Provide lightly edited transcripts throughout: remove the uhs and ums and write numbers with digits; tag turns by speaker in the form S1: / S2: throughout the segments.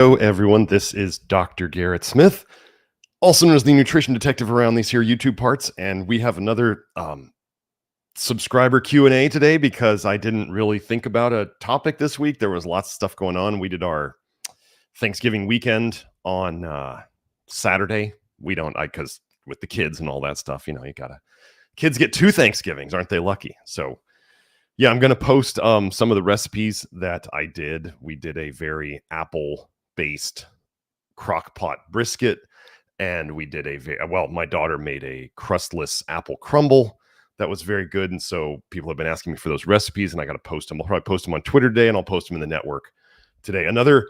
S1: Hello, everyone. This is Dr. Garrett Smith, also known as the nutrition detective around these here YouTube parts. And we have another subscriber Q&A today because I didn't really think about a topic this week. There was lots of stuff going on. We did our Thanksgiving weekend on Saturday. Because with the kids and all that stuff, kids get 2 Thanksgivings. Aren't they lucky? So yeah, I'm going to post some of the recipes that I did. We did a very apple-based crock pot brisket, and we did my daughter made a crustless apple crumble that was very good. And so people have been asking me for those recipes, and I got to post them. I'll probably post them on Twitter today, and I'll post them in the network today. Another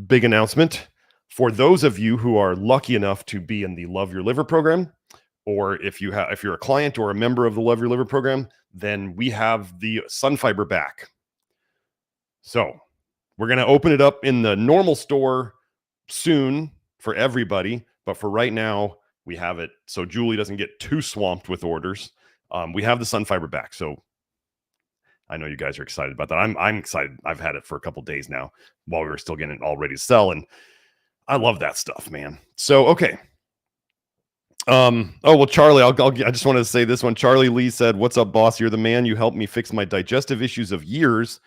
S1: big announcement for those of you who are lucky enough to be in the Love Your Liver program, or if you're a client or a member of the Love Your Liver program, then we have the sun fiber back. So we're going to open it up in the normal store soon for everybody. But for right now, we have it so Julie doesn't get too swamped with orders. We have the sun fiber back. So I know you guys are excited about that. I'm excited. I've had it for a couple days now while we were still getting it all ready to sell. And I love that stuff, man. So, okay. Charlie, I just wanted to say this one. Charlie Lee said, "What's up, boss? You're the man. You helped me fix my digestive issues of years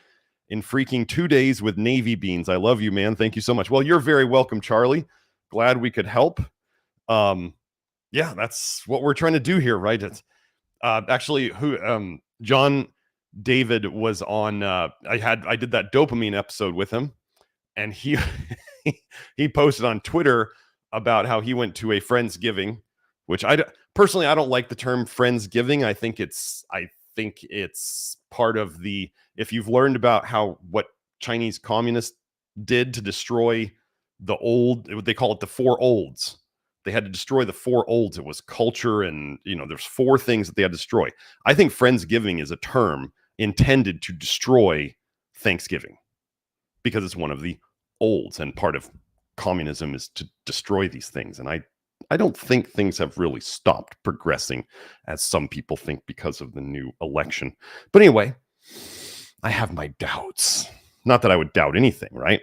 S1: in freaking 2 days with navy beans. I love you, man. Thank you so much." Well, you're very welcome, Charlie. Glad we could help. Yeah, that's what we're trying to do here, right? It's actually John David was on. I did that dopamine episode with him, and he he posted on Twitter about how he went to a Friendsgiving, which I don't like the term Friendsgiving. I think it's part of the, if you've learned about what Chinese communists did to destroy the old, they call it the 4 olds. They had to destroy the 4 olds. It was culture, and there's 4 things that they had to destroy. I think Friendsgiving is a term intended to destroy Thanksgiving because it's one of the olds, and part of communism is to destroy these things. And I don't think things have really stopped progressing as some people think because of the new election. But anyway, I have my doubts. Not that I would doubt anything, right?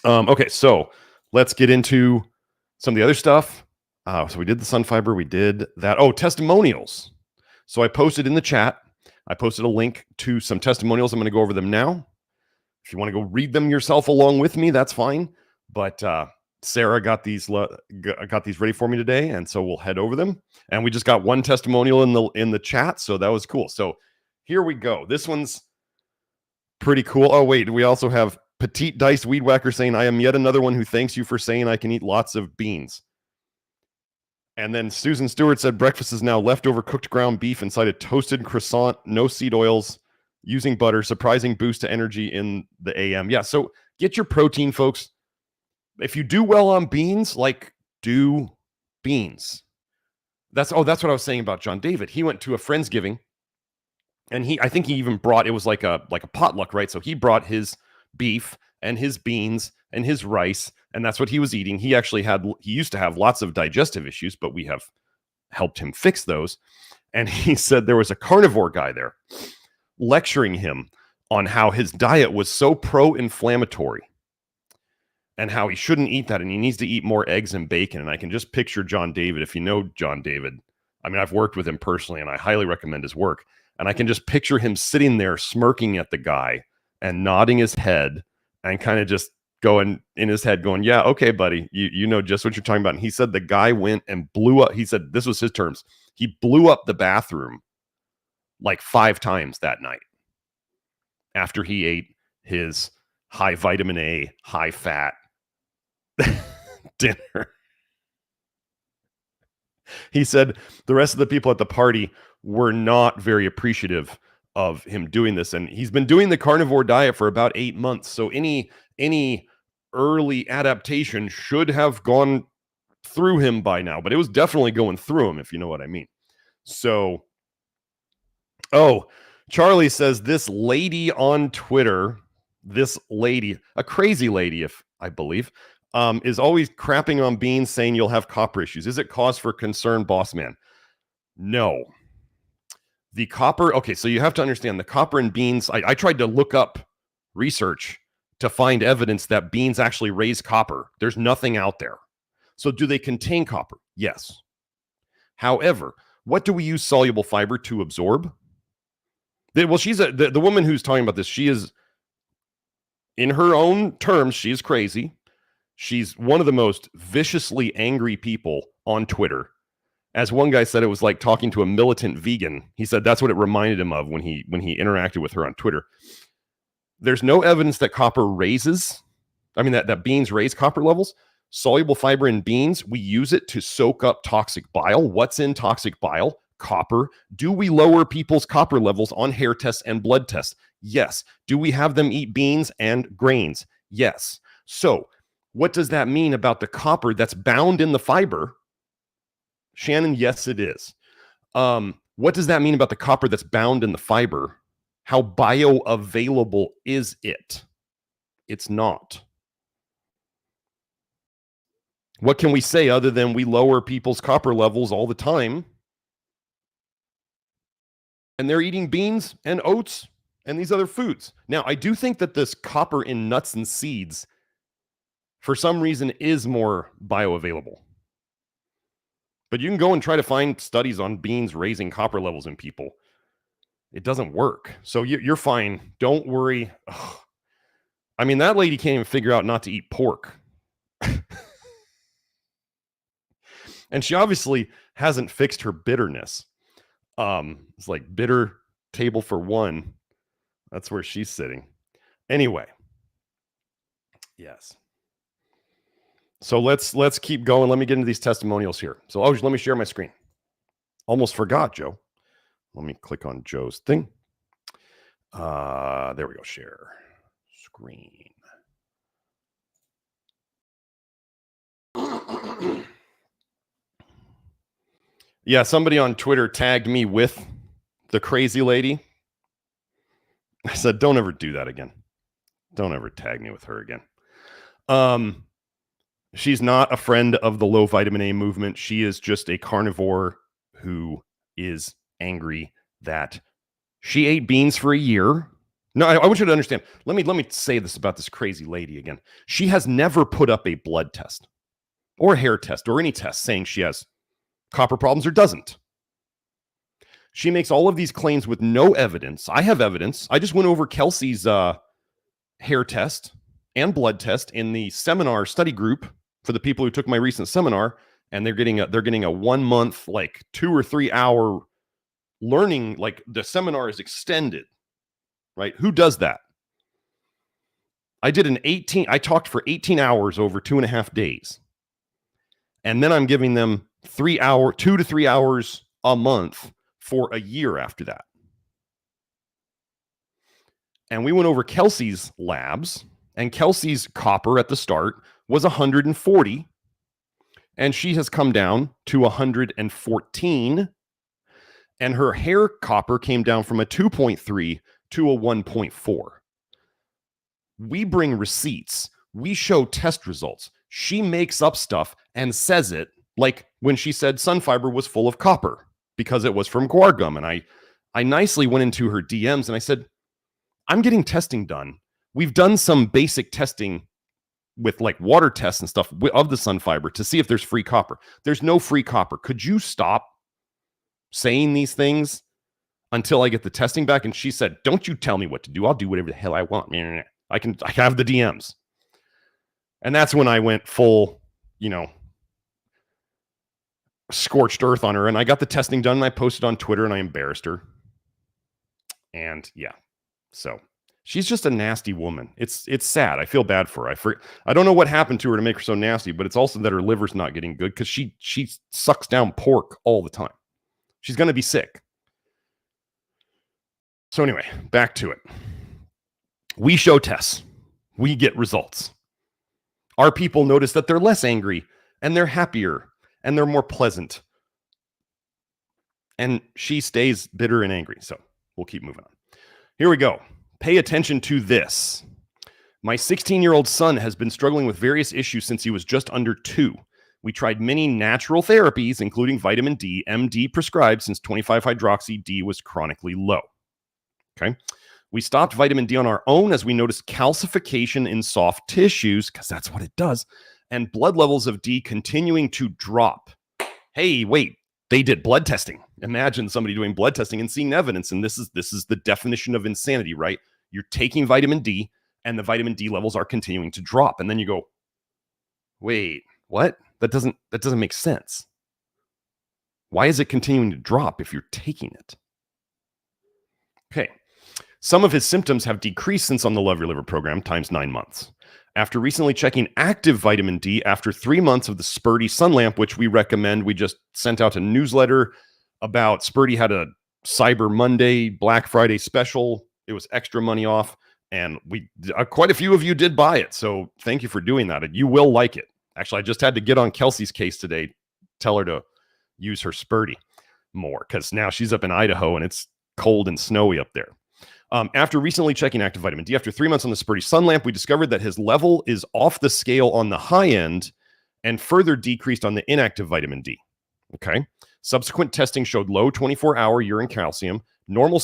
S1: Okay, so let's get into some of the other stuff. So we did the sun fiber. We did that. Oh, testimonials. So I posted in the chat. I posted a link to some testimonials. I'm going to go over them now. If you want to go read them yourself along with me, that's fine. But Sarah got these ready for me today, and so we'll head over them. And we just got one testimonial in the chat, so that was cool. So here we go. This one's pretty cool. Oh wait, we also have Petite Dice Weed Whacker saying, "I am yet another one who thanks you for saying I can eat lots of beans." And then Susan Stewart said, "Breakfast is now leftover cooked ground beef inside a toasted croissant, no seed oils, using butter. Surprising boost to energy in the AM." Yeah, so get your protein, folks. If you do well on beans, do beans. That's what I was saying about John David. He went to a Friendsgiving, and I think he even brought, it was like a potluck, right? So he brought his beef and his beans and his rice, and that's what he was eating. He used to have lots of digestive issues, but we have helped him fix those. And he said there was a carnivore guy there lecturing him on how his diet was so pro-inflammatory and how he shouldn't eat that, and he needs to eat more eggs and bacon. And I can just picture John David. If you know John David, I mean, I've worked with him personally, and I highly recommend his work. And I can just picture him sitting there smirking at the guy and nodding his head and kind of just going in his head going, "Yeah, okay, buddy, you know just what you're talking about." And he said the guy went and blew up. He said, this was his terms, he blew up the bathroom like 5 times that night after he ate his high vitamin A, high fat dinner. He said the rest of the people at the party were not very appreciative of him doing this, and he's been doing the carnivore diet for about 8 months. So any early adaptation should have gone through him by now, but it was definitely going through him, if you know what I mean. So, Charlie says this lady on Twitter, a crazy lady, if I believe, is always crapping on beans, saying you'll have copper issues. Is it cause for concern, boss man? No. The copper, okay, so you have to understand the copper in beans. I tried to look up research to find evidence that beans actually raise copper. There's nothing out there. So do they contain copper? Yes. However, what do we use soluble fiber to absorb? Well, the woman who's talking about this, she is, in her own terms, she's crazy. She's one of the most viciously angry people on Twitter. As one guy said, it was like talking to a militant vegan. He said that's what it reminded him of when he interacted with her on Twitter. There's no evidence that copper raises, that beans raise copper levels. Soluble fiber in beans, we use it to soak up toxic bile. What's in toxic bile? Copper. Do we lower people's copper levels on hair tests and blood tests? Yes. Do we have them eat beans and grains? Yes. So what does that mean about the copper that's bound in the fiber? Shannon, yes, it is. What does that mean about the copper that's bound in the fiber? How bioavailable is it? It's not. What can we say other than we lower people's copper levels all the time? And they're eating beans and oats and these other foods. Now, I do think that this copper in nuts and seeds, for some reason, is more bioavailable. But you can go and try to find studies on beans raising copper levels in people. It doesn't work. So you're fine. Don't worry. Ugh. That lady can't even figure out not to eat pork. And she obviously hasn't fixed her bitterness. It's like bitter table for one. That's where she's sitting. Anyway. Yes. So let's keep going. Let me get into these testimonials here. So let me share my screen. Almost forgot, Joe. Let me click on Joe's thing. There we go. Share screen. Yeah, somebody on Twitter tagged me with the crazy lady. I said, don't ever do that again. Don't ever tag me with her again. She's not a friend of the low vitamin A movement. She is just a carnivore who is angry that she ate beans for a year. No, I want you to understand. Let me say this about this crazy lady again. She has never put up a blood test or a hair test or any test saying she has copper problems or doesn't. She makes all of these claims with no evidence. I have evidence. I just went over Kelsey's hair test and blood test in the seminar study group for the people who took my recent seminar, and they're getting a 1 month, like 2 or 3 hour learning. Like the seminar is extended, right? Who does that? I talked for 18 hours over 2.5 days. And then I'm giving them 2 to 3 hours a month for a year after that. And we went over Kelsey's labs, and Kelsey's copper at the start was 140, and she has come down to 114, and her hair copper came down from a 2.3 to a 1.4. We bring receipts. We show test results. She makes up stuff and says it, like when she said sun fiber was full of copper because it was from guar gum. And I nicely went into her DMs and I said, I'm getting testing done. We've done some basic testing with like water tests and stuff of the sun fiber to see if there's free copper. There's no free copper. Could you stop saying these things until I get the testing back? And she said, don't you tell me what to do. I'll do whatever the hell I want. I can have the DMs. And that's when I went full, scorched earth on her. And I got the testing done and I posted on Twitter and I embarrassed her. And yeah, so she's just a nasty woman. It's sad. I feel bad for her. I don't know what happened to her to make her so nasty, but it's also that her liver's not getting good because she sucks down pork all the time. She's going to be sick. So anyway, back to it. We show tests. We get results. Our people notice that they're less angry and they're happier and they're more pleasant. And she stays bitter and angry. So we'll keep moving on. Here we go. Pay attention to this. My 16-year-old son has been struggling with various issues since he was just under 2. We tried many natural therapies, including vitamin D, MD prescribed since 25-hydroxy D was chronically low. Okay. We stopped vitamin D on our own as we noticed calcification in soft tissues, because that's what it does, and blood levels of D continuing to drop. Hey, wait, they did blood testing. Imagine somebody doing blood testing and seeing evidence, and this is the definition of insanity, right? You're taking vitamin D, and the vitamin D levels are continuing to drop, and then you go, wait, what? That doesn't make sense. Why is it continuing to drop if you're taking it? Okay. Some of his symptoms have decreased since on the Love Your Liver program times 9 months. After recently checking active vitamin D after 3 months of the Sperti Sun Lamp, which we recommend, we just sent out a newsletter about Sperti had a Cyber Monday, Black Friday special. It was extra money off, and we quite a few of you did buy it. So thank you for doing that. You will like it. Actually, I just had to get on Kelsey's case today, tell her to use her Sperti more, because now she's up in Idaho and it's cold and snowy up there. After recently checking active vitamin D after 3 months on the Sperti Sun Lamp, we discovered that his level is off the scale on the high end and further decreased on the inactive vitamin D. Okay. Subsequent testing showed low 24-hour urine calcium, normal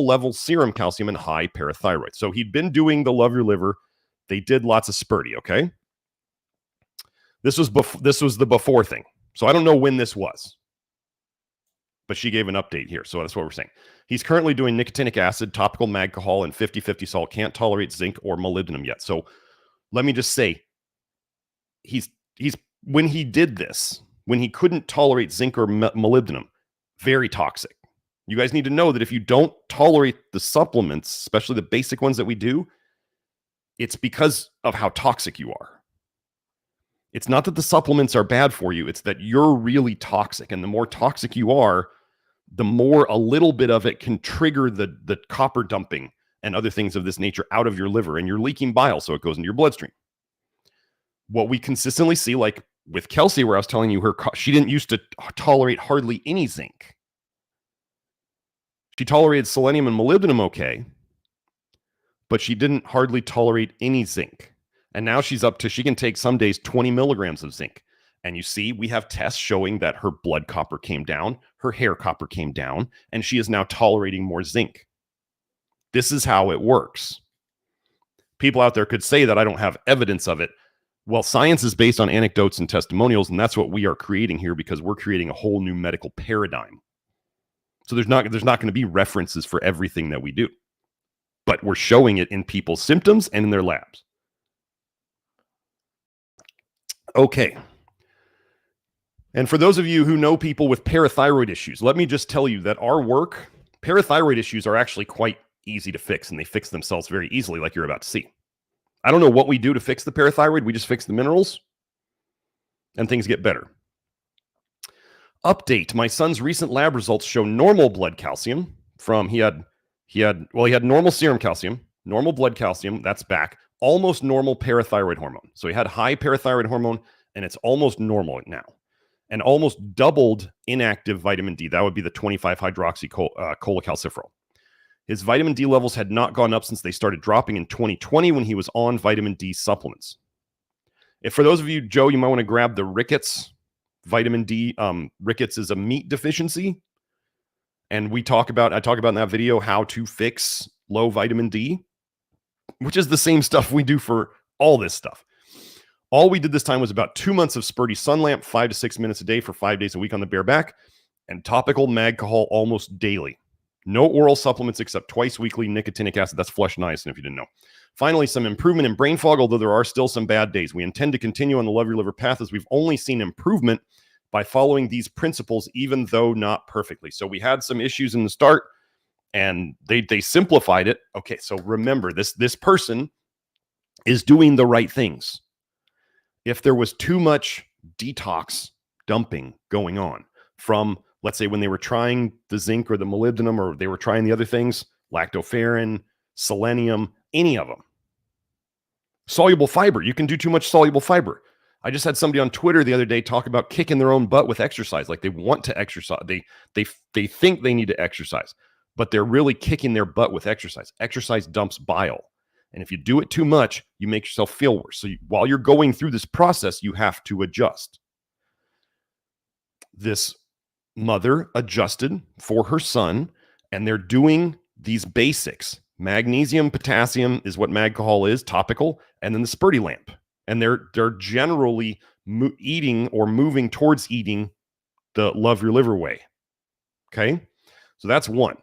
S1: level serum calcium, and high parathyroid. So he'd been doing the Love Your Liver. They did lots of Sperti. Okay. This was the before thing. So I don't know when this was, but she gave an update here. So that's what we're saying. He's currently doing nicotinic acid, topical alcohol, and 50-50 salt. Can't tolerate zinc or molybdenum yet. So let me just say, he's when he did this, when he couldn't tolerate zinc or molybdenum, very toxic. You guys need to know that if you don't tolerate the supplements, especially the basic ones that we do, it's because of how toxic you are. It's not that the supplements are bad for you. It's that you're really toxic. And the more toxic you are, the more a little bit of it can trigger the copper dumping and other things of this nature out of your liver, and you're leaking bile, so it goes into your bloodstream. What we consistently see, like with Kelsey, where I was telling you she didn't used to tolerate hardly any zinc. She tolerated selenium and molybdenum okay, but she didn't hardly tolerate any zinc. And now she's up to, she can take some days 20 milligrams of zinc. And you see, we have tests showing that her blood copper came down, her hair copper came down, and she is now tolerating more zinc. This is how it works. People out there could say that I don't have evidence of it. Well, science is based on anecdotes and testimonials, and that's what we are creating here, because we're creating a whole new medical paradigm. So there's not going to be references for everything that we do, but we're showing it in people's symptoms and in their labs. Okay. And for those of you who know people with parathyroid issues, let me just tell you that our work, parathyroid issues are actually quite easy to fix, and they fix themselves very easily, like you're about to see. I don't know what we do to fix the parathyroid. We just fix the minerals, and things get better. Update. My son's recent lab results show normal blood calcium from, he had normal serum calcium, normal blood calcium, that's back, almost normal parathyroid hormone. So he had high parathyroid hormone, and it's almost normal now. And almost doubled inactive vitamin D. That would be the 25-hydroxycholecalciferol. His vitamin D levels had not gone up since they started dropping in 2020 when he was on vitamin D supplements. If for those of you, Joe, you might want to grab the rickets vitamin D. Rickets is a meat deficiency. And I talk about in that video how to fix low vitamin D, which is the same stuff we do for all this stuff. All we did this time was about 2 months of Sperti Sun Lamp, 5 to 6 minutes a day for 5 days a week on the bare back, and topical alcohol almost daily. No oral supplements except twice weekly nicotinic acid. That's flush niacin, if you didn't know. Finally, some improvement in brain fog, although there are still some bad days. We intend to continue on the Love Your Liver path, as we've only seen improvement by following these principles, even though not perfectly. So we had some issues in the start, and they simplified it. Okay, so remember, this person is doing the right things. If there was too much detox dumping going on from, let's say, when they were trying the zinc or the molybdenum, or they were trying the other things, lactoferrin, selenium, any of them. Soluble fiber. You can do too much soluble fiber. I just had somebody on Twitter the other day talk about kicking their own butt with exercise. Like they want to exercise. They think they need to exercise, but they're really kicking their butt with exercise. Exercise dumps bile. And if you do it too much, you make yourself feel worse. So while you're going through this process, you have to adjust. This mother adjusted for her son, and they're doing these basics. Magnesium, potassium is what Magcahol is, topical, and then the Sperti lamp. And they're generally eating or moving towards eating the Love Your Liver way. Okay? So that's one.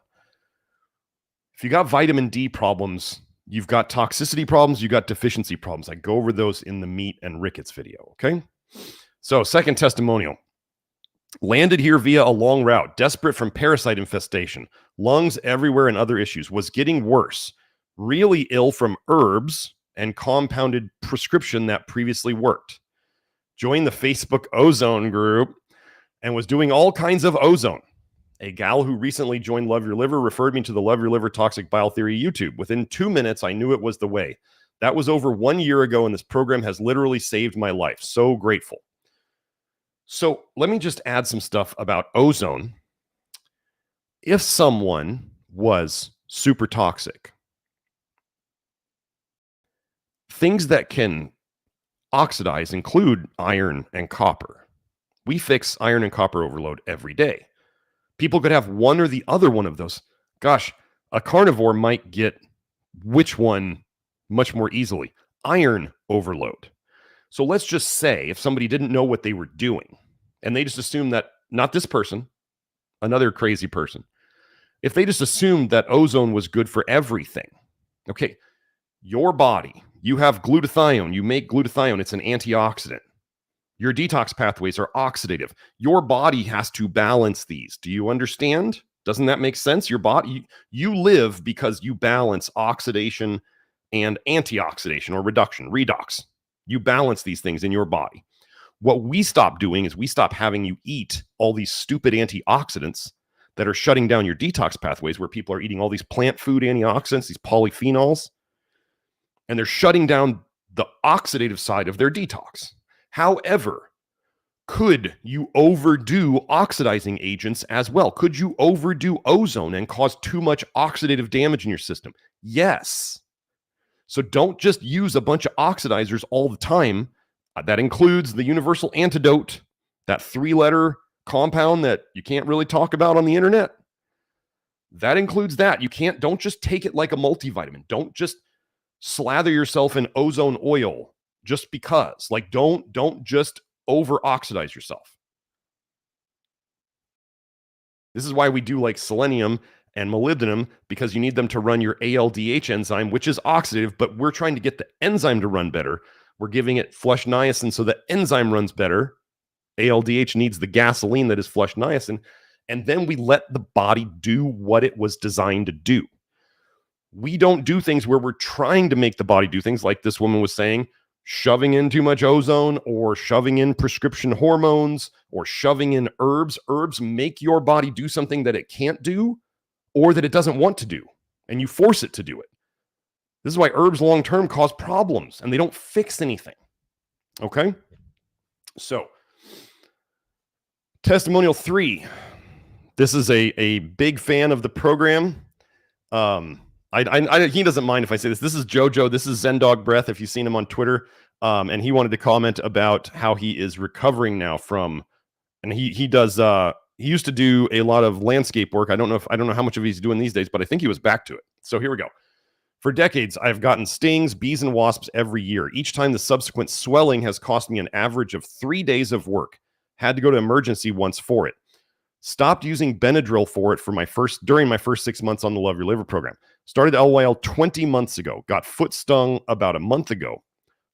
S1: If you got vitamin D problems, you've got toxicity problems, you've got deficiency problems. I go over those in the meat and rickets video. Okay? So second testimonial. Landed here via a long route, desperate from parasite infestation, lungs everywhere and other issues, was getting worse, really ill from herbs and compounded prescription that previously worked. Joined the Facebook ozone group and was doing all kinds of ozone. A gal who recently joined Love Your Liver referred me to the Love Your Liver Toxic Bile Theory YouTube. Within 2 minutes, I knew it was the way. That was over 1 year ago, and this program has literally saved my life. So grateful. So let me just add some stuff about ozone. If someone was super toxic, things that can oxidize include iron and copper. We fix iron and copper overload every day. People could have one or the other one of those. Gosh, a carnivore might get which one much more easily? Iron overload. So let's just say if somebody didn't know what they were doing and they just assumed that, not this person, another crazy person, if they just assumed that ozone was good for everything, okay, your body, you have glutathione, you make glutathione, it's an antioxidant. Your detox pathways are oxidative. Your body has to balance these. Do you understand? Doesn't that make sense? Your body, you live because you balance oxidation and antioxidation or reduction, redox. You balance these things in your body. What we stop doing is we stop having you eat all these stupid antioxidants that are shutting down your detox pathways, where people are eating all these plant food antioxidants, these polyphenols, and they're shutting down the oxidative side of their detox. However, could you overdo oxidizing agents as well? Could you overdo ozone and cause too much oxidative damage in your system? Yes. So don't just use a bunch of oxidizers all the time. That includes the universal antidote, that 3-letter compound that you can't really talk about on the internet. That includes that. Don't just take it like a multivitamin. Don't just slather yourself in ozone oil just because. Like, don't just over-oxidize yourself. This is why we do like selenium and molybdenum, because you need them to run your ALDH enzyme, which is oxidative, but we're trying to get the enzyme to run better. We're giving it flush niacin so the enzyme runs better. ALDH needs the gasoline that is flush niacin, and then we let the body do what it was designed to do. We don't do things where we're trying to make the body do things like this woman was saying, shoving in too much ozone or shoving in prescription hormones or shoving in herbs. Herbs make your body do something that it can't do or that it doesn't want to do, and you force it to do it. This is why herbs long-term cause problems, and they don't fix anything. Okay? So, testimonial 3. This is a big fan of the program. He doesn't mind if I say this. This is Jojo. This is Zen Dog Breath, if you've seen him on Twitter. And he wanted to comment about how he is recovering now from, and he does, he used to do a lot of landscape work. I don't know how much of he's doing these days, but I think he was back to it. So here we go. For decades, I've gotten stings, bees, and wasps every year. Each time the subsequent swelling has cost me an average of 3 days of work. Had to go to emergency once for it. Stopped using Benadryl for it during my first 6 months on the Love Your Liver program. Started LYL 20 months ago. Got foot stung about a month ago.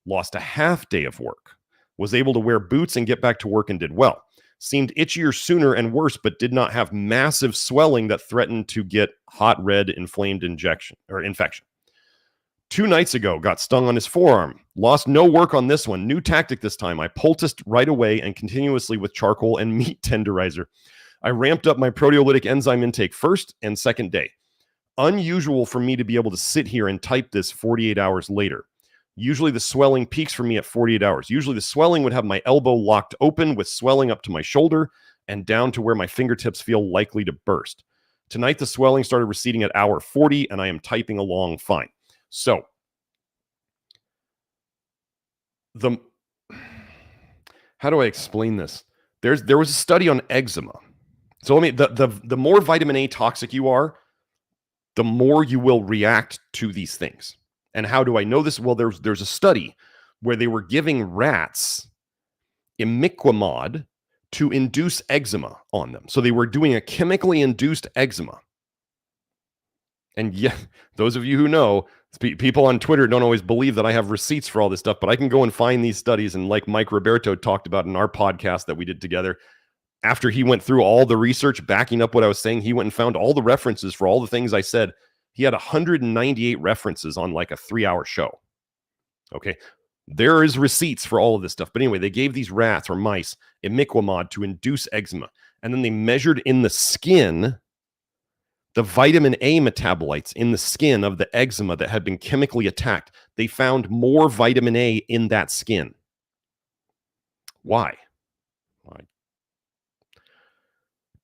S1: Lost a half day of work. Was able to wear boots and get back to work and did well. Seemed itchier sooner and worse, but did not have massive swelling that threatened to get hot, red, inflamed infection. 2 nights ago, got stung on his forearm. Lost no work on this one. New tactic this time. I poulticed right away and continuously with charcoal and meat tenderizer. I ramped up my proteolytic enzyme intake first and second day. Unusual for me to be able to sit here and type this 48 hours later. Usually the swelling peaks for me at 48 hours. Usually the swelling would have my elbow locked open with swelling up to my shoulder and down to where my fingertips feel likely to burst. Tonight, the swelling started receding at hour 40, and I am typing along fine. So, how do I explain this? There was a study on eczema. So the more vitamin A toxic you are, the more you will react to these things. And how do I know this? Well, there's a study where they were giving rats imiquimod to induce eczema on them. So they were doing a chemically induced eczema. And yeah, those of you who know, people on Twitter don't always believe that I have receipts for all this stuff, but I can go and find these studies. And like Mike Roberto talked about in our podcast that we did together, after he went through all the research backing up what I was saying, he went and found all the references for all the things I said. He had 198 references on like a 3-hour show. Okay. There is receipts for all of this stuff. But anyway, they gave these rats or mice imiquimod to induce eczema. And then they measured in the skin the vitamin A metabolites in the skin of the eczema that had been chemically attacked. They found more vitamin A in that skin. Why?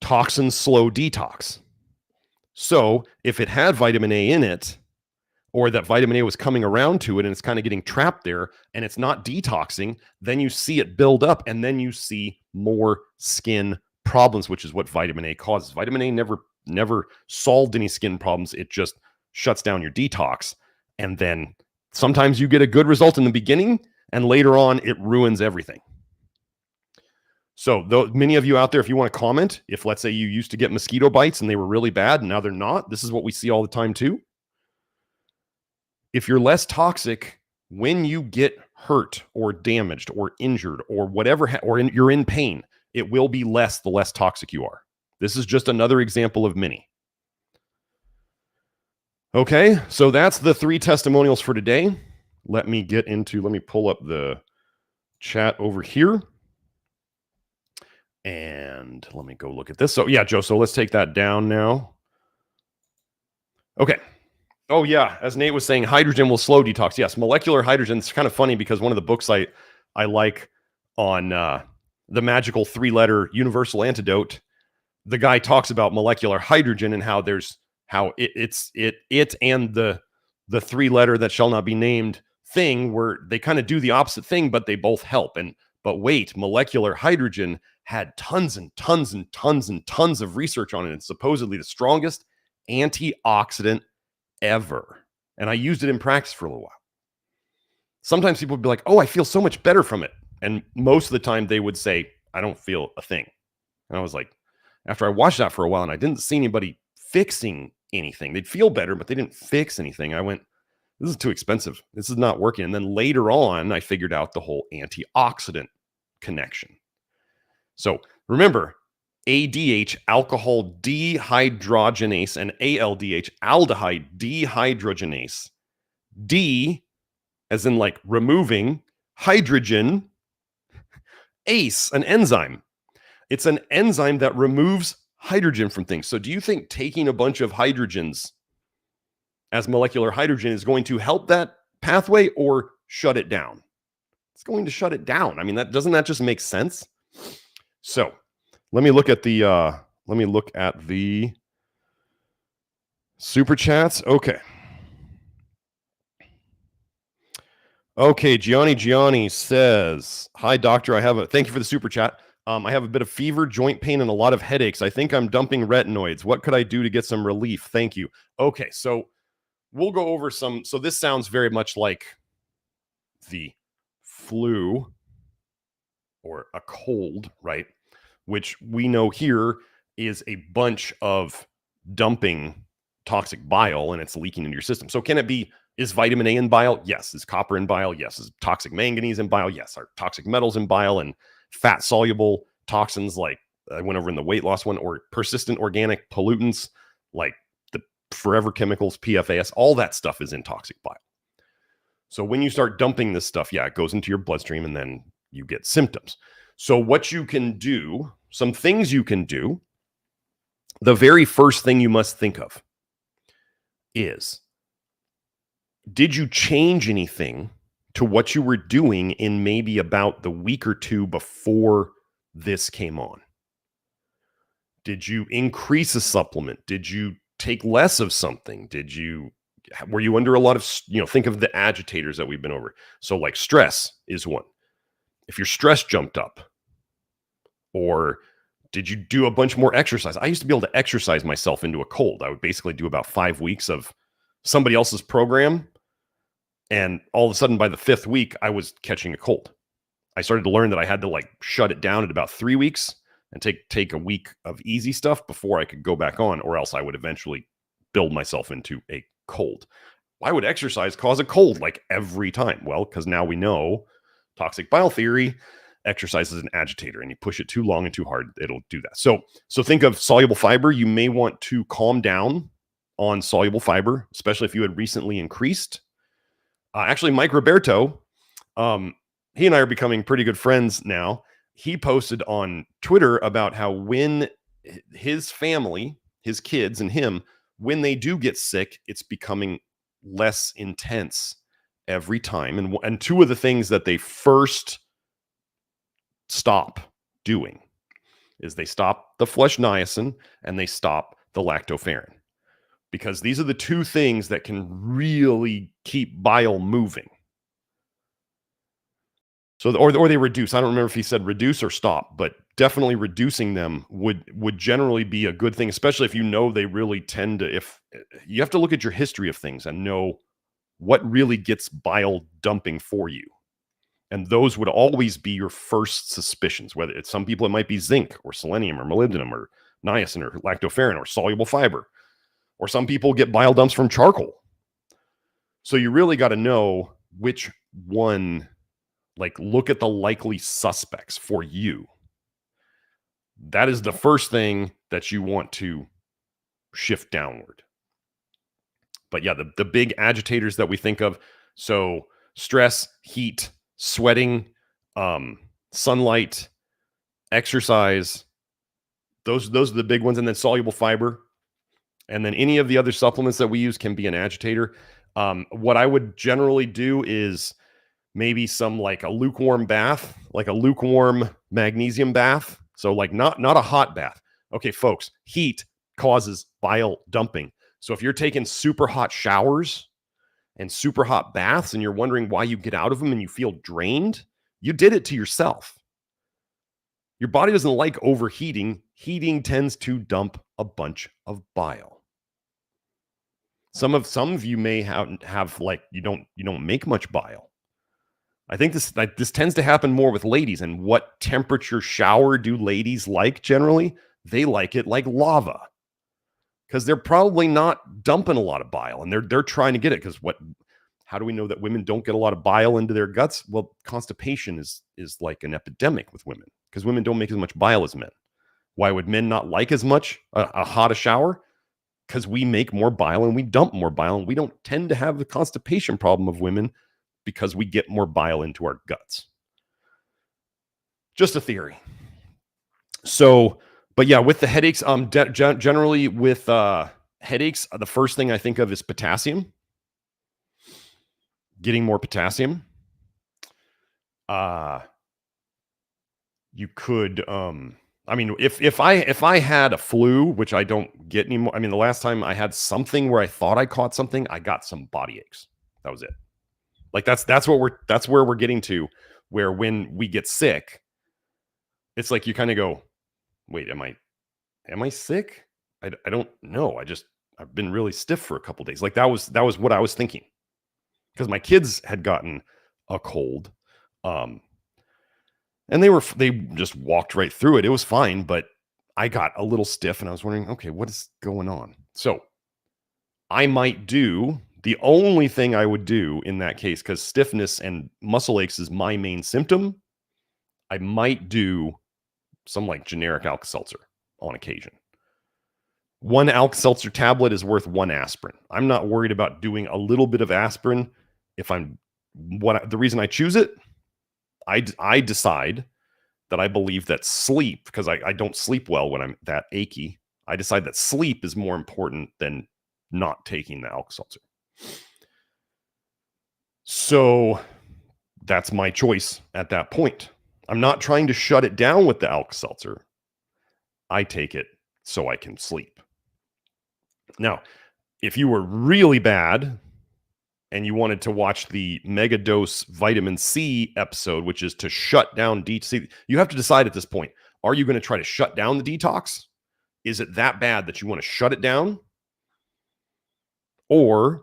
S1: Toxins slow detox. So if it had vitamin A in it, or that vitamin A was coming around to it and it's kind of getting trapped there and it's not detoxing, then you see it build up and then you see more skin problems, which is what vitamin A causes. Vitamin A never solved any skin problems. It just shuts down your detox. And then sometimes you get a good result in the beginning and later on it ruins everything. So many of you out there, if you want to comment, if let's say you used to get mosquito bites and they were really bad and now they're not, this is what we see all the time too. If you're less toxic, when you get hurt or damaged or injured or whatever, you're in pain, it will be less the less toxic you are. This is just another example of many. Okay, so that's the 3 testimonials for today. Let me pull up the chat over here. And let me go look at this. So yeah, Joe, so let's take that down now. Okay. Oh yeah, as Nate was saying, hydrogen will slow detox. Yes, molecular hydrogen. It's kind of funny because one of the books I like on the magical 3-letter universal antidote, the guy talks about molecular hydrogen and how it and the 3-letter that shall not be named thing where they kind of do the opposite thing, but they both help. But wait, molecular hydrogen had tons and tons and tons and tons of research on it. It's supposedly the strongest antioxidant ever. And I used it in practice for a little while. Sometimes people would be like, oh, I feel so much better from it. And most of the time they would say, I don't feel a thing. And I was like, after I watched that for a while and I didn't see anybody fixing anything, they'd feel better, but they didn't fix anything. I went, this is too expensive. This is not working. And then later on, I figured out the whole antioxidant connection. So remember, ADH, alcohol dehydrogenase, and ALDH, aldehyde dehydrogenase. D, as in like removing, hydrogen, ACE, an enzyme. It's an enzyme that removes hydrogen from things. So do you think taking a bunch of hydrogens as molecular hydrogen is going to help that pathway or shut it down? It's going to shut it down. I mean, doesn't that just make sense? So let me look at the super chats. Okay, Gianni says, hi doctor, thank you for the super chat. I have a bit of fever, joint pain, and a lot of headaches. I think I'm dumping retinoids. What could I do to get some relief? Thank you. Okay, so we'll go over so this sounds very much like the flu or a cold, right? Which we know here is a bunch of dumping toxic bile and it's leaking into your system. So is vitamin A in bile? Yes. Is copper in bile? Yes. Is toxic manganese in bile? Yes. Are toxic metals in bile and fat soluble toxins like I went over in the weight loss one, or persistent organic pollutants like the forever chemicals, PFAS, all that stuff is in toxic bile. So when you start dumping this stuff, it goes into your bloodstream and then you get symptoms. So what you can do, some things you can do, the very first thing you must think of is, did you change anything to what you were doing in maybe about the week or 2 before this came on? Did you increase a supplement? Did you take less of something? Were you under a lot of, think of the agitators that we've been over. So like stress is one. If your stress jumped up, or Did you do a bunch more exercise? I used to be able to exercise myself into a cold. I would basically do about 5 weeks of somebody else's program. And all of a sudden, by the 5th week, I was catching a cold. I started to learn that I had to like shut it down at about 3 weeks and take a week of easy stuff before I could go back on, or else I would eventually build myself into a cold. Why would exercise cause a cold like every time? Well, because now we know toxic bile theory, exercise is an agitator, and you push it too long and too hard, it'll do that. So think of soluble fiber. You may want to calm down on soluble fiber, especially if you had recently increased. Actually, Mike Roberto, he and I are becoming pretty good friends now. He posted on Twitter about how when his family, his kids and him, when they do get sick, it's becoming less intense every time. And two of the things that they first stop doing is they stop the flush niacin and they stop the lactoferrin, because these are the two things that can really keep bile moving. So, or they reduce. I don't remember if he said reduce or stop, but definitely reducing them would generally be a good thing, especially if you know they really tend to. If you have to look at your history of things and know what really gets bile dumping for you. And those would always be your first suspicions, whether it's some people, it might be zinc or selenium or molybdenum or niacin or lactoferrin or soluble fiber, or some people get bile dumps from charcoal. So you really got to know which one, like look at the likely suspects for you. That is the first thing that you want to shift downward. But yeah, the big agitators that we think of, so stress, heat, sweating, sunlight, exercise, those are the big ones. And then soluble fiber. And then any of the other supplements that we use can be an agitator. What I would generally do is maybe some like a lukewarm bath, like a lukewarm magnesium bath. So like not a hot bath. Okay, folks, heat causes bile dumping. So if you're taking super hot showers and super hot baths and you're wondering why you get out of them and you feel drained, you did it to yourself. Your body doesn't like overheating. Heating tends to dump a bunch of bile. Some of you may have like you don't make much bile. I think this tends to happen more with ladies. And what temperature shower do ladies like generally? They like it like lava, because they're probably not dumping a lot of bile, and they're trying to get it. Because how do we know that women don't get a lot of bile into their guts? Well, constipation is like an epidemic with women, because women don't make as much bile as men. Why would men not like as much a hot shower? Because we make more bile and we dump more bile, and we don't tend to have the constipation problem of women because we get more bile into our guts. Just a theory. So, but yeah, with the headaches, generally with headaches, the first thing I think of is potassium. Getting more potassium. You could, I mean, if I had a flu, which I don't get anymore. I mean, the last time I had something where I thought I caught something, I got some body aches. That was it. Like that's where we're getting to, where when we get sick, it's like you kind of go, wait, am I sick? I don't know. I've been really stiff for a couple days. Like that was what I was thinking, because my kids had gotten a cold, and they just walked right through it. It was fine, but I got a little stiff, and I was wondering, okay, what is going on? So I might do. The only thing I would do in that case, because stiffness and muscle aches is my main symptom, I might do some like generic Alka-Seltzer on occasion. One Alka-Seltzer tablet is worth one aspirin. I'm not worried about doing a little bit of aspirin. The reason I choose it, I decide that I believe that sleep, because I don't sleep well when I'm that achy. I decide that sleep is more important than not taking the Alka-Seltzer. So that's my choice at that point. I'm not trying to shut it down with the Alka-Seltzer. I take it so I can sleep. Now, if you were really bad and you wanted to watch the mega dose vitamin C episode, which is to shut down DHC, you have to decide at this point, Are you going to try to shut down the detox? Is it that bad that you want to shut it down? Or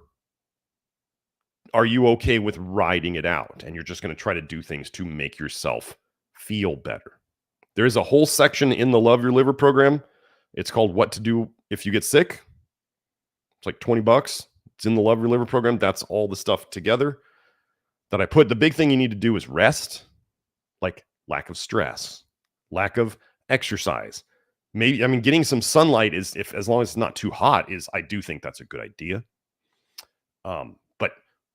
S1: are you okay with riding it out and you're just going to try to do things to make yourself feel better? There is a whole section in the Love Your Liver program. It's called What to Do If You Get Sick. It's like $20. It's in the Love Your Liver program. That's all the stuff together that I put. The big thing you need to do is rest, like lack of stress, lack of exercise. Maybe, I mean, getting some sunlight is, if as long as it's not too hot, is, I do think that's a good idea. But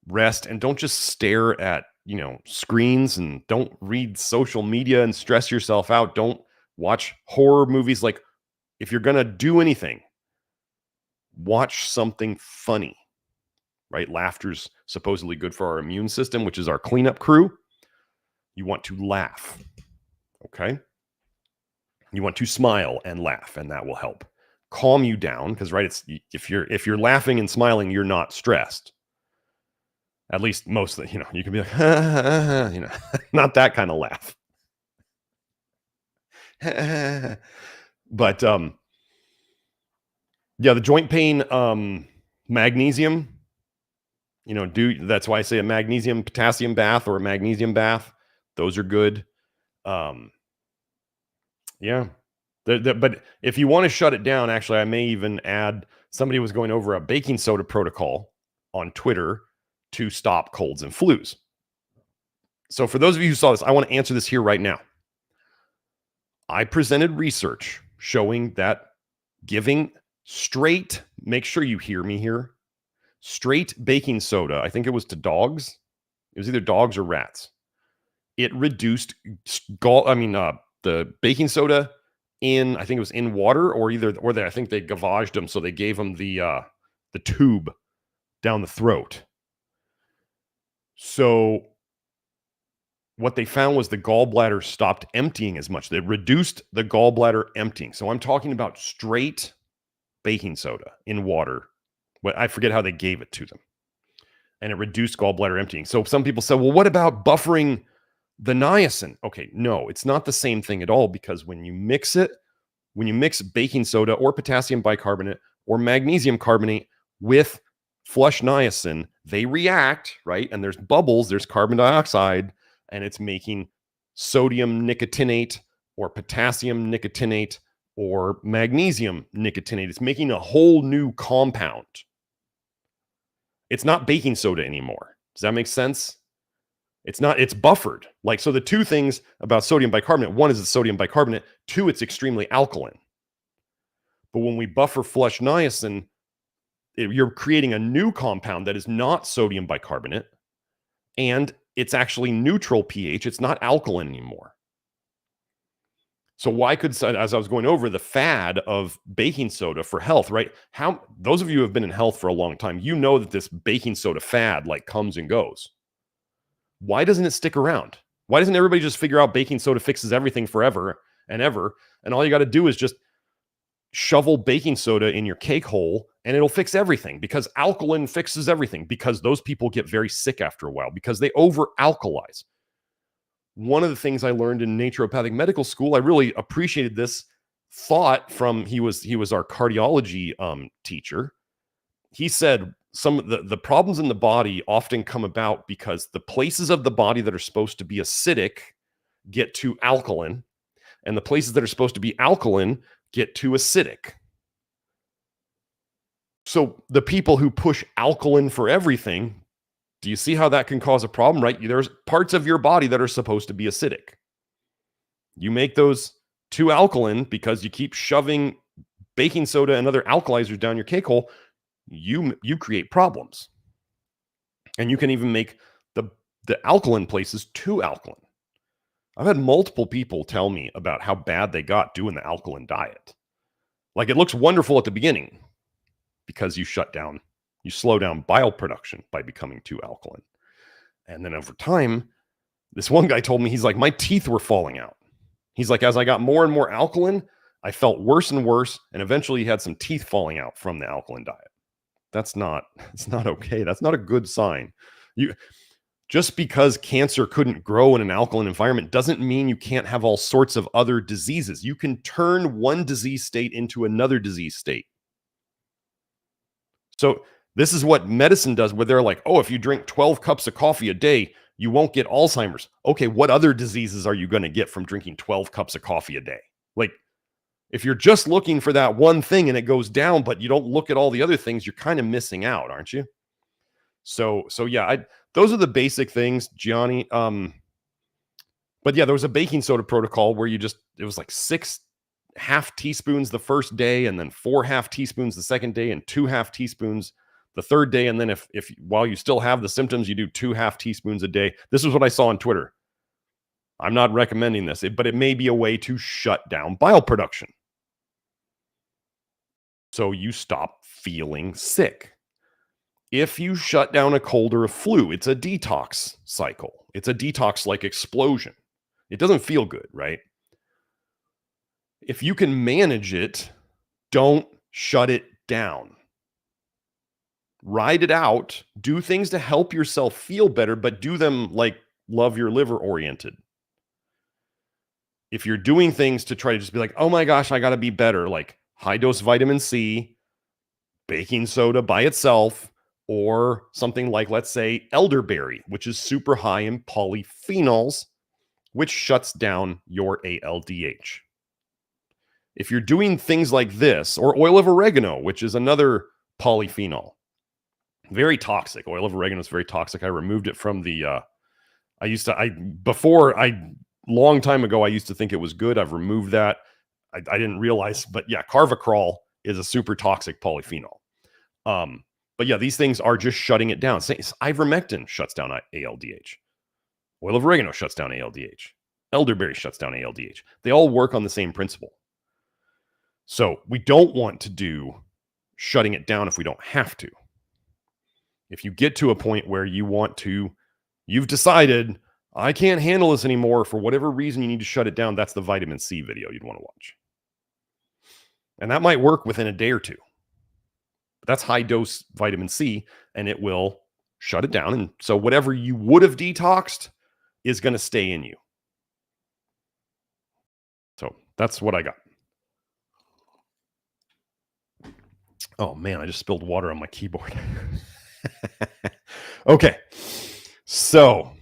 S1: rest, and don't just stare at, screens, and don't read social media and stress yourself out. Don't watch horror movies. Like, if you're going to do anything, watch something funny, right? Laughter's supposedly good for our immune system, which is our cleanup crew. You want to laugh, okay? You want to smile and laugh, and that will help calm you down, because, right, it's, if you're laughing and smiling, you're not stressed. At least mostly, you can be like, not that kind of laugh. But yeah, the joint pain, magnesium, that's why I say a magnesium potassium bath or a magnesium bath. Those are good. Yeah. But if you want to shut it down, actually, I may even add, somebody was going over a baking soda protocol on Twitter to stop colds and flus. So for those of you who saw this, I want to answer this here right now. I presented research showing that giving straight, make sure you hear me here, straight baking soda, I think it was to dogs. It was either dogs or rats. It reduced the baking soda in, I think it was in water, or I think they gavaged them, so they gave them the tube down the throat. So what they found was the gallbladder stopped emptying as much. They reduced the gallbladder emptying. So I'm talking about straight baking soda in water. Well, I forget how they gave it to them. And it reduced gallbladder emptying. So some people said, well, what about buffering the niacin? Okay, no, it's not the same thing at all, because when you mix baking soda or potassium bicarbonate or magnesium carbonate with flush niacin, they react, right? And there's bubbles, there's carbon dioxide, and it's making sodium nicotinate or potassium nicotinate or magnesium nicotinate. It's making a whole new compound. It's not baking soda anymore. Does that make sense? It's buffered. Like, so the two things about sodium bicarbonate, one is it's sodium bicarbonate, two, it's extremely alkaline. But when we buffer flush niacin, you're creating a new compound that is not sodium bicarbonate, and it's actually neutral pH. It's not alkaline anymore. So why could, as I was going over the fad of baking soda for health, right? Those of you who have been in health for a long time, you know that this baking soda fad like comes and goes. Why doesn't it stick around? Why doesn't everybody just figure out baking soda fixes everything forever and ever, and all you got to do is just shovel baking soda in your cake hole and it'll fix everything, because alkaline fixes everything, because those people get very sick after a while because they over alkalize. One of the things I learned in naturopathic medical school, I really appreciated this thought from, he was our cardiology teacher. He said some of the problems in the body often come about because the places of the body that are supposed to be acidic get too alkaline, and the places that are supposed to be alkaline get too acidic. So the people who push alkaline for everything, do you see how that can cause a problem, right? There's parts of your body that are supposed to be acidic. You make those too alkaline because you keep shoving baking soda and other alkalizers down your cake hole. You create problems. And you can even make the alkaline places too alkaline. I've had multiple people tell me about how bad they got doing the alkaline diet. Like, it looks wonderful at the beginning because you slow down bile production by becoming too alkaline. And then over time, this one guy told me, he's like, my teeth were falling out. He's like, as I got more and more alkaline, I felt worse and worse. And eventually he had some teeth falling out from the alkaline diet. It's not okay. That's not a good sign. Just because cancer couldn't grow in an alkaline environment doesn't mean you can't have all sorts of other diseases. You can turn one disease state into another disease state. So this is what medicine does, where they're like, oh, if you drink 12 cups of coffee a day, you won't get Alzheimer's. Okay, what other diseases are you going to get from drinking 12 cups of coffee a day? Like, if you're just looking for that one thing and it goes down, but you don't look at all the other things, you're kind of missing out, aren't you? So yeah, those are the basic things, Gianni. But yeah, there was a baking soda protocol where it was like 6 half teaspoons the first day, and then 4 half teaspoons the second day, and 2 half teaspoons the third day. And then if while you still have the symptoms, you do 2 half teaspoons a day. This is what I saw on Twitter. I'm not recommending this, but it may be a way to shut down bile production, so you stop feeling sick. If you shut down a cold or a flu, it's a detox cycle. It's a detox like explosion. It doesn't feel good, right? If you can manage it, don't shut it down. Ride it out. Do things to help yourself feel better, but do them like love your liver oriented. If you're doing things to try to just be like, oh my gosh, I got to be better, like high dose vitamin C, baking soda by itself, or something like, let's say, elderberry, which is super high in polyphenols, which shuts down your ALDH. If you're doing things like this, or oil of oregano, which is another polyphenol, very toxic. Oil of oregano is very toxic. I removed it from the, long time ago, I used to think it was good. I've removed that. I didn't realize, but yeah, carvacrol is a super toxic polyphenol. But yeah, these things are just shutting it down. Ivermectin shuts down ALDH. Oil of oregano shuts down ALDH. Elderberry shuts down ALDH. They all work on the same principle. So we don't want to do shutting it down if we don't have to. If you get to a point where you've decided, I can't handle this anymore, for whatever reason you need to shut it down, that's the vitamin C video you'd want to watch. And that might work within a day or two. That's high dose vitamin C, and it will shut it down. And so whatever you would have detoxed is going to stay in you. So that's what I got. Oh man, I just spilled water on my keyboard. Okay. So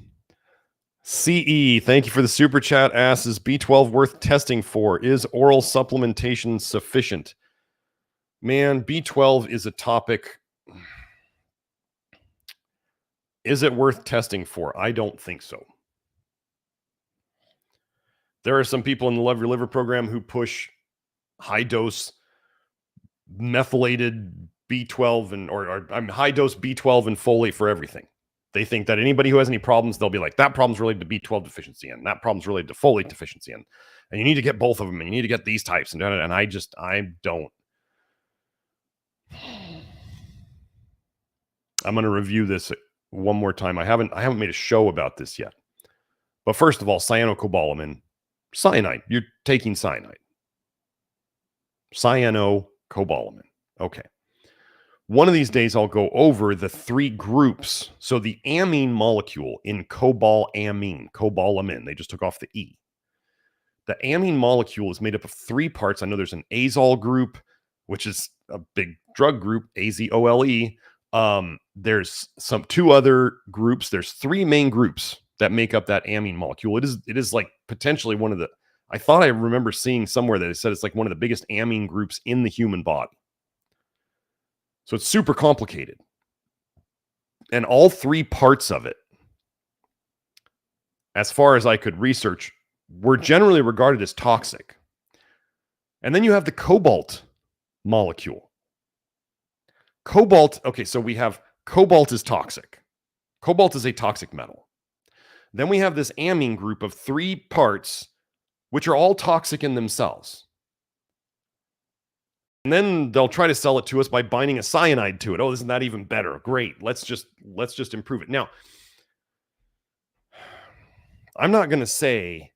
S1: CE, thank you for the super chat. Asks, is B12 worth testing for? Is oral supplementation sufficient? Man, B12 is a topic. Is it worth testing for? I don't think so. There are some people in the Love Your Liver program who push high dose methylated B12 or high dose B12 and folate for everything. They think that anybody who has any problems, they'll be like, that problem's related to B12 deficiency, and that problem's related to folate deficiency, and you need to get both of them, and you need to get these types, and I don't. I'm going to review this one more time. I haven't made a show about this yet. But first of all, cyanocobalamin, cyanide. You're taking cyanide. Cyanocobalamin. Okay. One of these days, I'll go over the 3 groups. So the amine molecule in cobalamin, they just took off the E. The amine molecule is made up of 3 parts. I know there's an azole group, which is a big drug group, azole. There's 2 other groups. There's 3 main groups that make up that amine molecule. It is like potentially one of the, I thought I remember seeing somewhere that it said it's like one of the biggest amine groups in the human body. So it's super complicated. And all 3 parts of it, as far as I could research, were generally regarded as toxic. And then you have the cobalt molecule. Cobalt, okay, so we have cobalt is toxic. Cobalt is a toxic metal. Then we have this amine group of 3 parts, which are all toxic in themselves. And then they'll try to sell it to us by binding a cyanide to it. Oh, isn't that even better? Great. Let's just improve it. Now, I'm not going to say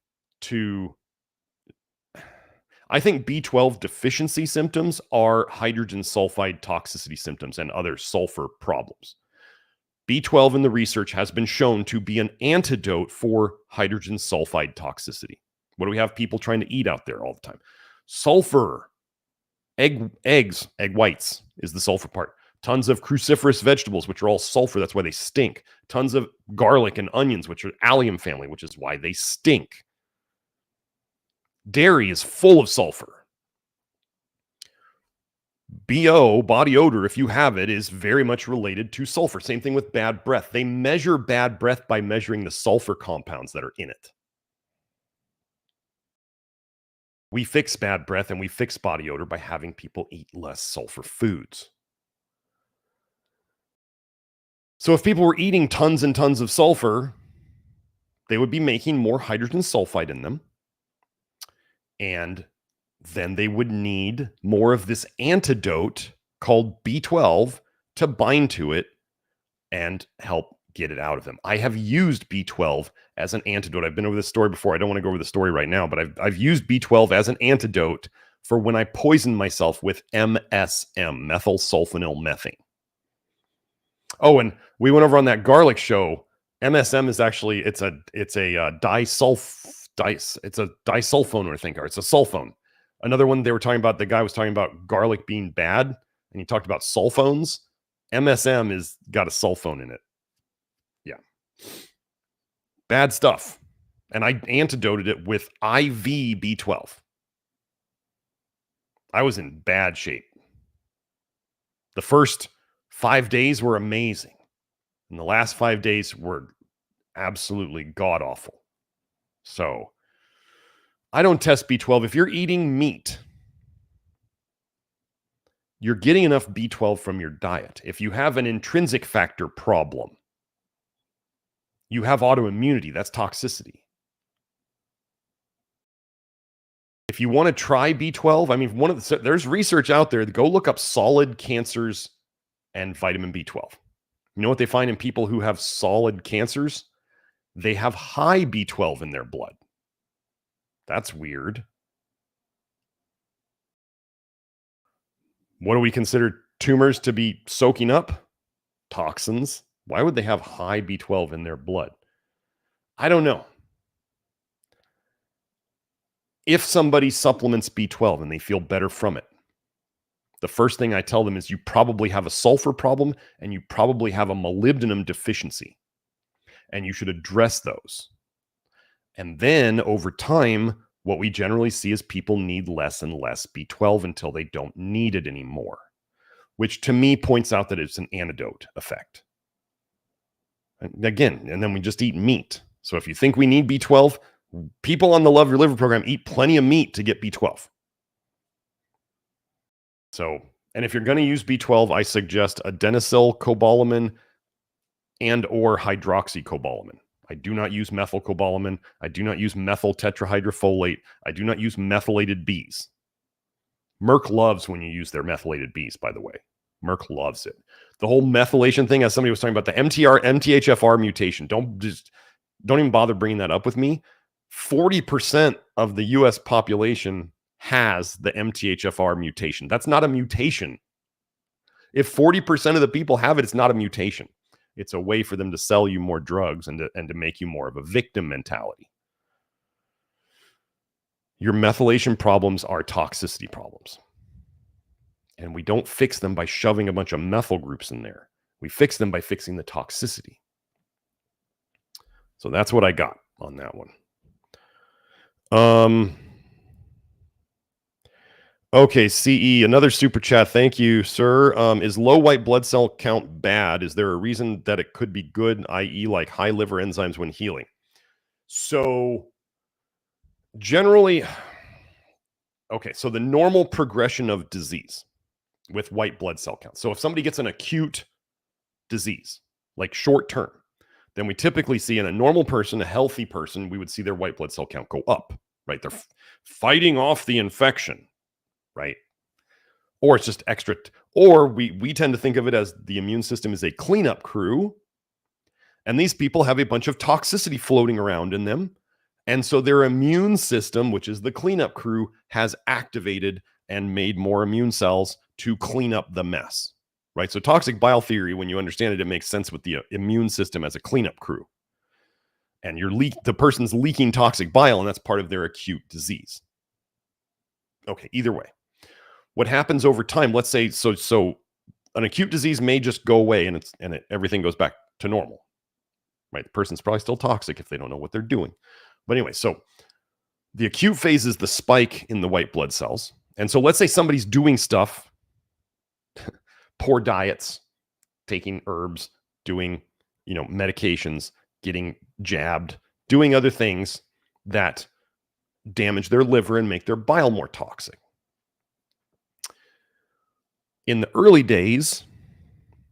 S1: I think B12 deficiency symptoms are hydrogen sulfide toxicity symptoms and other sulfur problems. B12 in the research has been shown to be an antidote for hydrogen sulfide toxicity. What do we have people trying to eat out there all the time? Sulfur, eggs, egg whites is the sulfur part. Tons of cruciferous vegetables, which are all sulfur. That's why they stink. Tons of garlic and onions, which are allium family, which is why they stink. Dairy is full of sulfur. BO, body odor, if you have it, is very much related to sulfur. Same thing with bad breath. They measure bad breath by measuring the sulfur compounds that are in it. We fix bad breath and we fix body odor by having people eat less sulfur foods. So if people were eating tons and tons of sulfur, they would be making more hydrogen sulfide in them. And then they would need more of this antidote called B12 to bind to it and help get it out of them. I have used B12 as an antidote. I've been over this story before. I don't want to go over the story right now, but I've used B12 as an antidote for when I poisoned myself with MSM, methyl sulfonyl methane. Oh, and we went over on that garlic show. MSM is actually it's a disulfone, I think, or it's a sulfone. Another one they were talking about, the guy was talking about garlic being bad, and he talked about sulfones. MSM is got a sulfone in it. Yeah. Bad stuff. And I antidoted it with IV B12. I was in bad shape. The first 5 days were amazing. And the last 5 days were absolutely god-awful. So I don't test B12. If you're eating meat, you're getting enough B12 from your diet. If you have an intrinsic factor problem, you have autoimmunity. That's toxicity. If you want to try B12, I mean, there's research out there. Go look up solid cancers and vitamin B12. You know what they find in people who have solid cancers? They have high B12 in their blood. That's weird. What do we consider tumors to be soaking up? Toxins. Why would they have high B12 in their blood? I don't know. If somebody supplements B12 and they feel better from it, the first thing I tell them is you probably have a sulfur problem and you probably have a molybdenum deficiency, and you should address those. And then over time, what we generally see is people need less and less B12 until they don't need it anymore, which to me points out that it's an antidote effect. And again, and then we just eat meat. So if you think we need B12, people on the Love Your Liver program eat plenty of meat to get B12. So, and if you're going to use B12, I suggest adenosylcobalamin and or hydroxycobalamin. I do not use methylcobalamin. I do not use methyl tetrahydrofolate. I do not use methylated Bs. Merck loves when you use their methylated Bs, by the way. Merck loves it. The whole methylation thing, as somebody was talking about, the MTHFR mutation, don't even bother bringing that up with me. 40% of the US population has the MTHFR mutation. That's not a mutation. If 40% of the people have it, it's not a mutation. It's a way for them to sell you more drugs and to make you more of a victim mentality. Your methylation problems are toxicity problems. And we don't fix them by shoving a bunch of methyl groups in there. We fix them by fixing the toxicity. So that's what I got on that one. Okay, CE, another super chat. Thank you, sir. Is low white blood cell count bad? Is there a reason that it could be good, i.e. like high liver enzymes when healing? So generally, okay, so the normal progression of disease with white blood cell count. So if somebody gets an acute disease, like short term, then we typically see in a normal person, a healthy person, we would see their white blood cell count go up, right? They're fighting off the infection, right? Or it's just extra, or we tend to think of it as the immune system is a cleanup crew, and these people have a bunch of toxicity floating around in them, and so their immune system, which is the cleanup crew, has activated and made more immune cells to clean up the mess, right? So toxic bile theory, when you understand it, it makes sense with the immune system as a cleanup crew. And the person's leaking toxic bile, and that's part of their acute disease. Okay, either way. What happens over time, let's say, so an acute disease may just go away and everything goes back to normal, right? The person's probably still toxic if they don't know what they're doing. But anyway, so the acute phase is the spike in the white blood cells. And so let's say somebody's doing stuff, poor diets, taking herbs, doing, medications, getting jabbed, doing other things that damage their liver and make their bile more toxic. In the early days,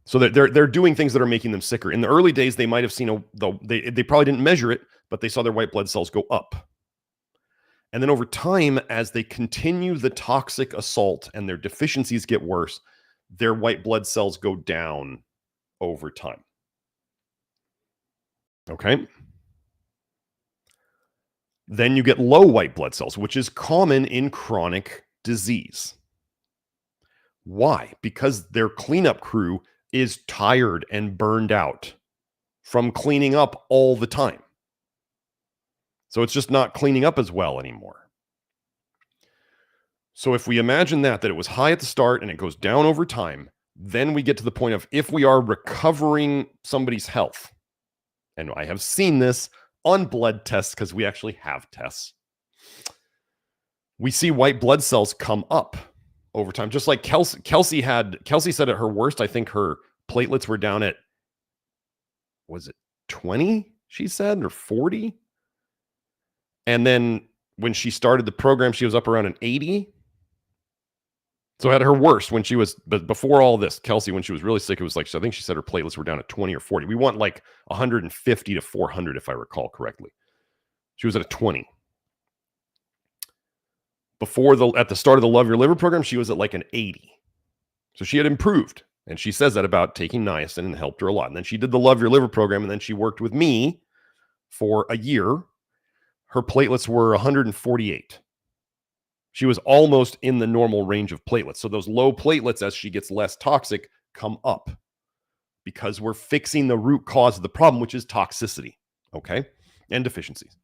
S1: so they're doing things that are making them sicker. In the early days, they might have seen they probably didn't measure it, but they saw their white blood cells go up. And then over time, as they continue the toxic assault and their deficiencies get worse, their white blood cells go down over time. Okay. Then you get low white blood cells, which is common in chronic disease. Why? Because their cleanup crew is tired and burned out from cleaning up all the time. So it's just not cleaning up as well anymore. So if we imagine that it was high at the start and it goes down over time, then we get to the point of if we are recovering somebody's health, and I have seen this on blood tests because we actually have tests, we see white blood cells come up over time. Just like Kelsey said at her worst, I think her platelets were down at, was it 20, she said, or 40? And then when she started the program, she was up around an 80. So at her worst, but before all this, Kelsey, when she was really sick, it was like, I think she said her platelets were down at 20 or 40. We want like 150 to 400, if I recall correctly. She was at a 20. At the start of the Love Your Liver program, she was at like an 80. So she had improved. And she says that about taking niacin and helped her a lot. And then she did the Love Your Liver program, and then she worked with me for a year. Her platelets were 148. She was almost in the normal range of platelets. So those low platelets, as she gets less toxic, come up because we're fixing the root cause of the problem, which is toxicity, okay, and deficiencies.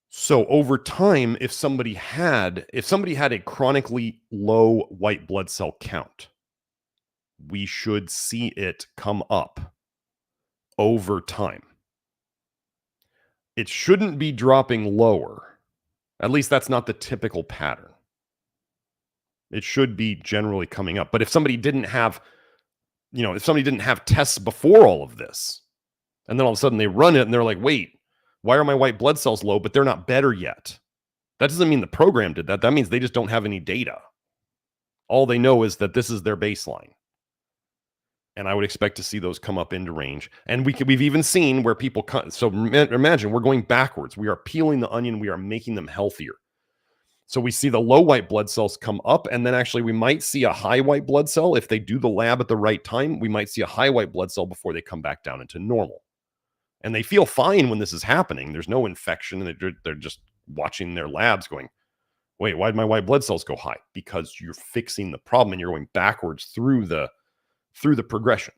S1: So over time, if somebody had a chronically low white blood cell count, we should see it come up over time. It shouldn't be dropping lower. At least that's not the typical pattern. It should be generally coming up. But if somebody didn't have tests before all of this, and then all of a sudden they run it and they're like, wait, why are my white blood cells low, but they're not better yet? That doesn't mean the program did that. That means they just don't have any data. All they know is that this is their baseline. And I would expect to see those come up into range. And we've even seen where people cut. So imagine we're going backwards. We are peeling the onion. We are making them healthier. So we see the low white blood cells come up, and then actually we might see a high white blood cell. If they do the lab at the right time, we might see a high white blood cell before they come back down into normal. And they feel fine when this is happening. There's no infection. And they're just watching their labs going, wait, why did my white blood cells go high? Because you're fixing the problem and you're going backwards through the progression.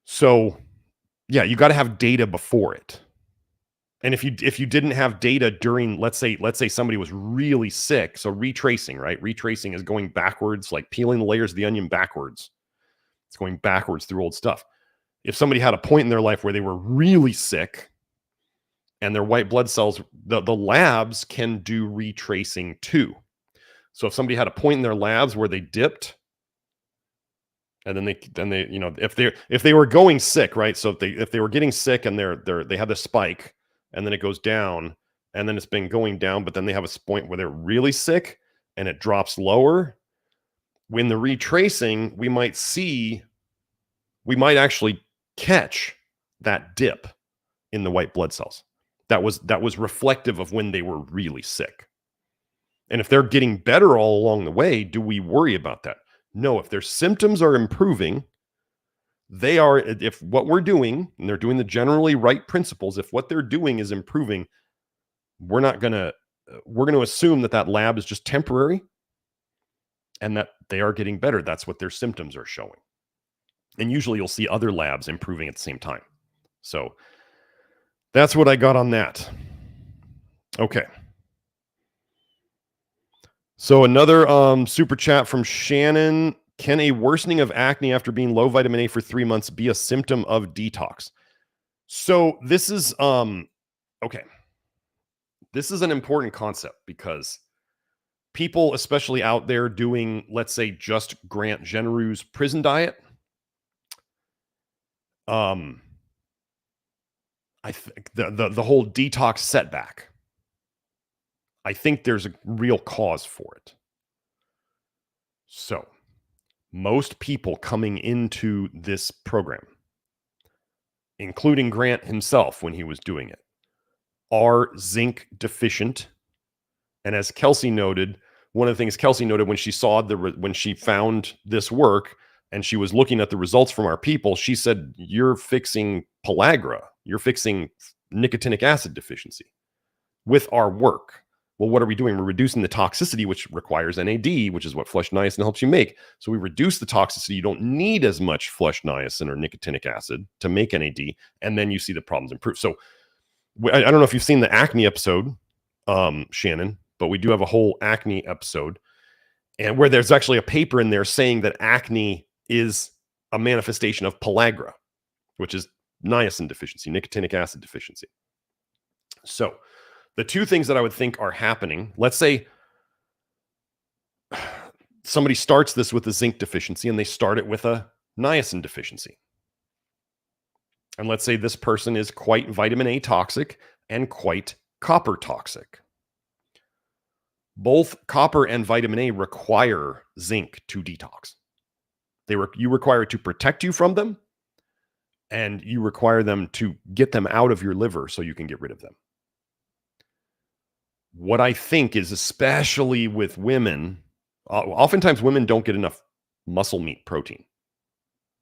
S1: So yeah, you got to have data before it. And if you didn't have data during, let's say somebody was really sick. So retracing, right? Retracing is going backwards, like peeling the layers of the onion backwards. It's going backwards through old stuff. If somebody had a point in their life where they were really sick and their white blood cells, the labs can do retracing too. So if somebody had a point in their labs where they dipped, and then they if they were going sick, right? So if they were getting sick and they had the spike, and then it goes down, and then it's been going down, but then they have a point where they're really sick and it drops lower. When the retracing, we might actually catch that dip in the white blood cells. That was reflective of when they were really sick. And if they're getting better all along the way, do we worry about that? No, if their symptoms are improving, if what we're doing, and they're doing the generally right principles, if what they're doing is improving, we're going to assume that lab is just temporary. and that they are getting better. That's what their symptoms are showing. And usually you'll see other labs improving at the same time. So that's what I got on that. Okay. So another super chat from Shannon. Can a worsening of acne after being low vitamin A for 3 months be a symptom of detox? So this is okay. This is an important concept because people, especially out there doing, let's say, just Grant Generou's prison diet, I think the whole detox setback, I think there's a real cause for it. So most people coming into this program, including Grant himself when he was doing it, are zinc deficient. And as Kelsey noted, one of the things Kelsey noted when she saw when she found this work and she was looking at the results from our people, she said, you're fixing pellagra, you're fixing nicotinic acid deficiency with our work. Well, what are we doing? We're reducing the toxicity, which requires NAD, which is what flushed niacin helps you make. So we reduce the toxicity. You don't need as much flushed niacin or nicotinic acid to make NAD, and then you see the problems improve. So I don't know if you've seen the acne episode, Shannon, but we do have a whole acne episode, and where there's actually a paper in there saying that acne is a manifestation of pellagra, which is niacin deficiency, nicotinic acid deficiency. So the two things that I would think are happening, let's say somebody starts this with a zinc deficiency and they start it with a niacin deficiency. And let's say this person is quite vitamin A toxic and quite copper toxic. Both copper and vitamin A require zinc to detox. You require it to protect you from them, and you require them to get them out of your liver so you can get rid of them. What I think is, especially with women, oftentimes women don't get enough muscle meat protein.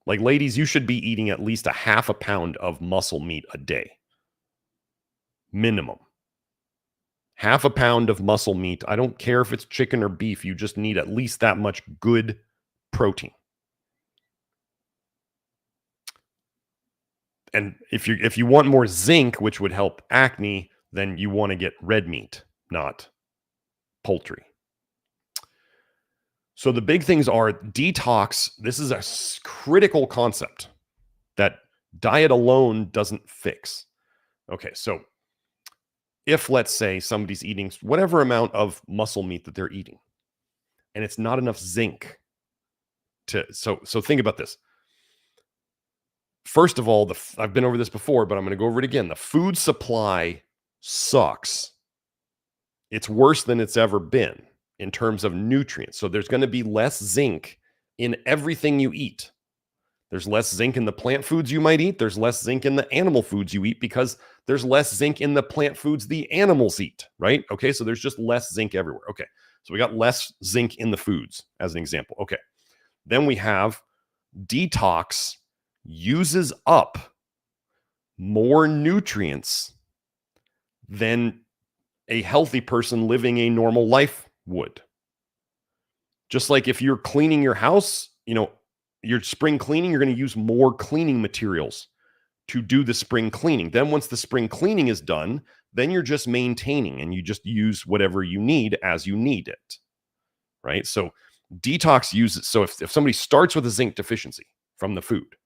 S1: Like, ladies, you should be eating at least a half a pound of muscle meat a day. Minimum. Half a pound of muscle meat. I don't care if it's chicken or beef. You just need at least that much good protein. And if you want more zinc, which would help acne, then you want to get red meat, not poultry. So the big things are detox. This is a critical concept that diet alone doesn't fix. Okay, so if, let's say, somebody's eating whatever amount of muscle meat that they're eating, and it's not enough zinc so think about this. First of all, I've been over this before, but I'm going to go over it again. The food supply sucks. It's worse than it's ever been in terms of nutrients. So there's going to be less zinc in everything you eat. There's less zinc in the plant foods you might eat. There's less zinc in the animal foods you eat because there's less zinc in the plant foods the animals eat, right? Okay, so there's just less zinc everywhere. Okay, so we got less zinc in the foods as an example. Okay, then we have detox uses up more nutrients than a healthy person living a normal life would. Just like if you're cleaning your house, your spring cleaning, you're going to use more cleaning materials to do the spring cleaning. Then once the spring cleaning is done, then you're just maintaining and you just use whatever you need as you need it, right? So detox uses, so if somebody starts with a zinc deficiency from the food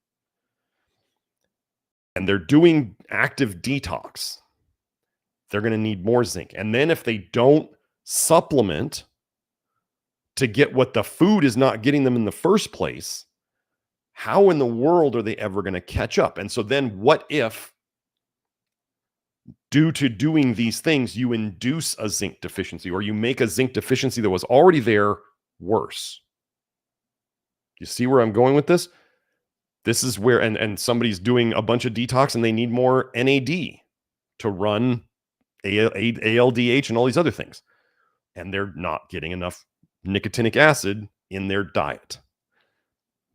S1: and they're doing active detox, they're going to need more zinc. And then if they don't supplement to get what the food is not getting them in the first place, how in the world are they ever going to catch up? And so then what if, due to doing these things, you induce a zinc deficiency or you make a zinc deficiency that was already there worse? You see where I'm going with this? This is where, and somebody's doing a bunch of detox and they need more NAD to run ALDH and all these other things. And they're not getting enough nicotinic acid in their diet.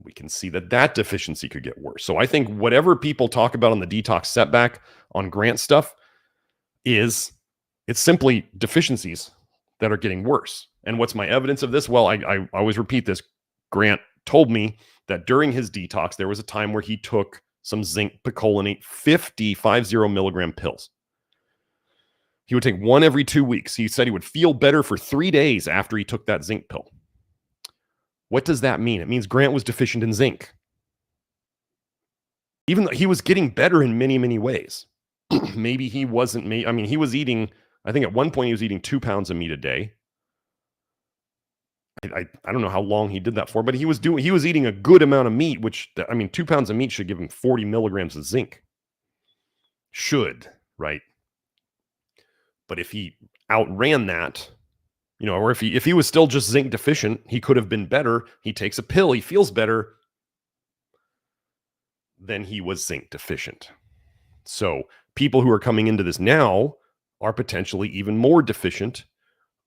S1: We can see that deficiency could get worse. So I think whatever people talk about on the detox setback on Grant stuff it's simply deficiencies that are getting worse. And what's my evidence of this? Well, I always repeat this. Grant told me that during his detox, there was a time where he took some zinc picolinate 50 milligram pills. He would take one every 2 weeks. He said he would feel better for 3 days after he took that zinc pill. What does that mean? It means Grant was deficient in zinc. Even though he was getting better in many, many ways. Maybe he wasn't, I mean, he was eating, I think at one point he was eating 2 pounds of meat a day. I don't know how long he did that for, but he was eating a good amount of meat, which, I mean, 2 pounds of meat should give him 40 milligrams of zinc. Should, right? But if he outran that, or if he was still just zinc deficient, he could have been better. He takes a pill, he feels better. Then he was zinc deficient. So people who are coming into this now are potentially even more deficient.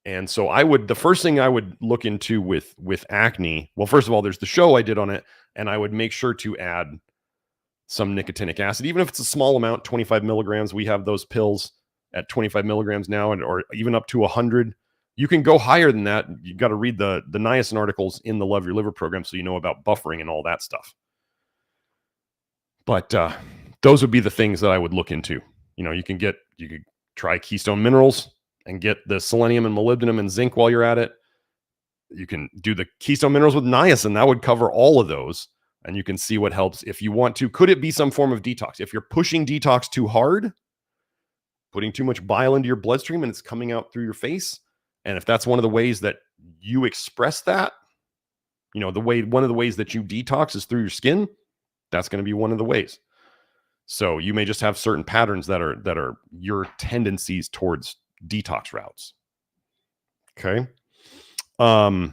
S1: And so the first thing I would look into with acne, well, first of all, there's the show I did on it, and I would make sure to add some nicotinic acid, even if it's a small amount, 25 milligrams. We have those pills at 25 milligrams now, or even up to 100. You can go higher than that. You got to read the niacin articles in the Love Your Liver program so you know about buffering and all that stuff. But those would be the things that I would look into. You could try Keystone Minerals and get the selenium and molybdenum and zinc while you're at it. You can do the Keystone Minerals with niacin. That would cover all of those. And you can see what helps if you want to. Could it be some form of detox? If you're pushing detox too hard, putting too much bile into your bloodstream and it's coming out through your face, and if that's one of the ways that you express that, one of the ways that you detox is through your skin, that's going to be one of the ways. So you may just have certain patterns that are your tendencies towards detox routes. Okay. Oh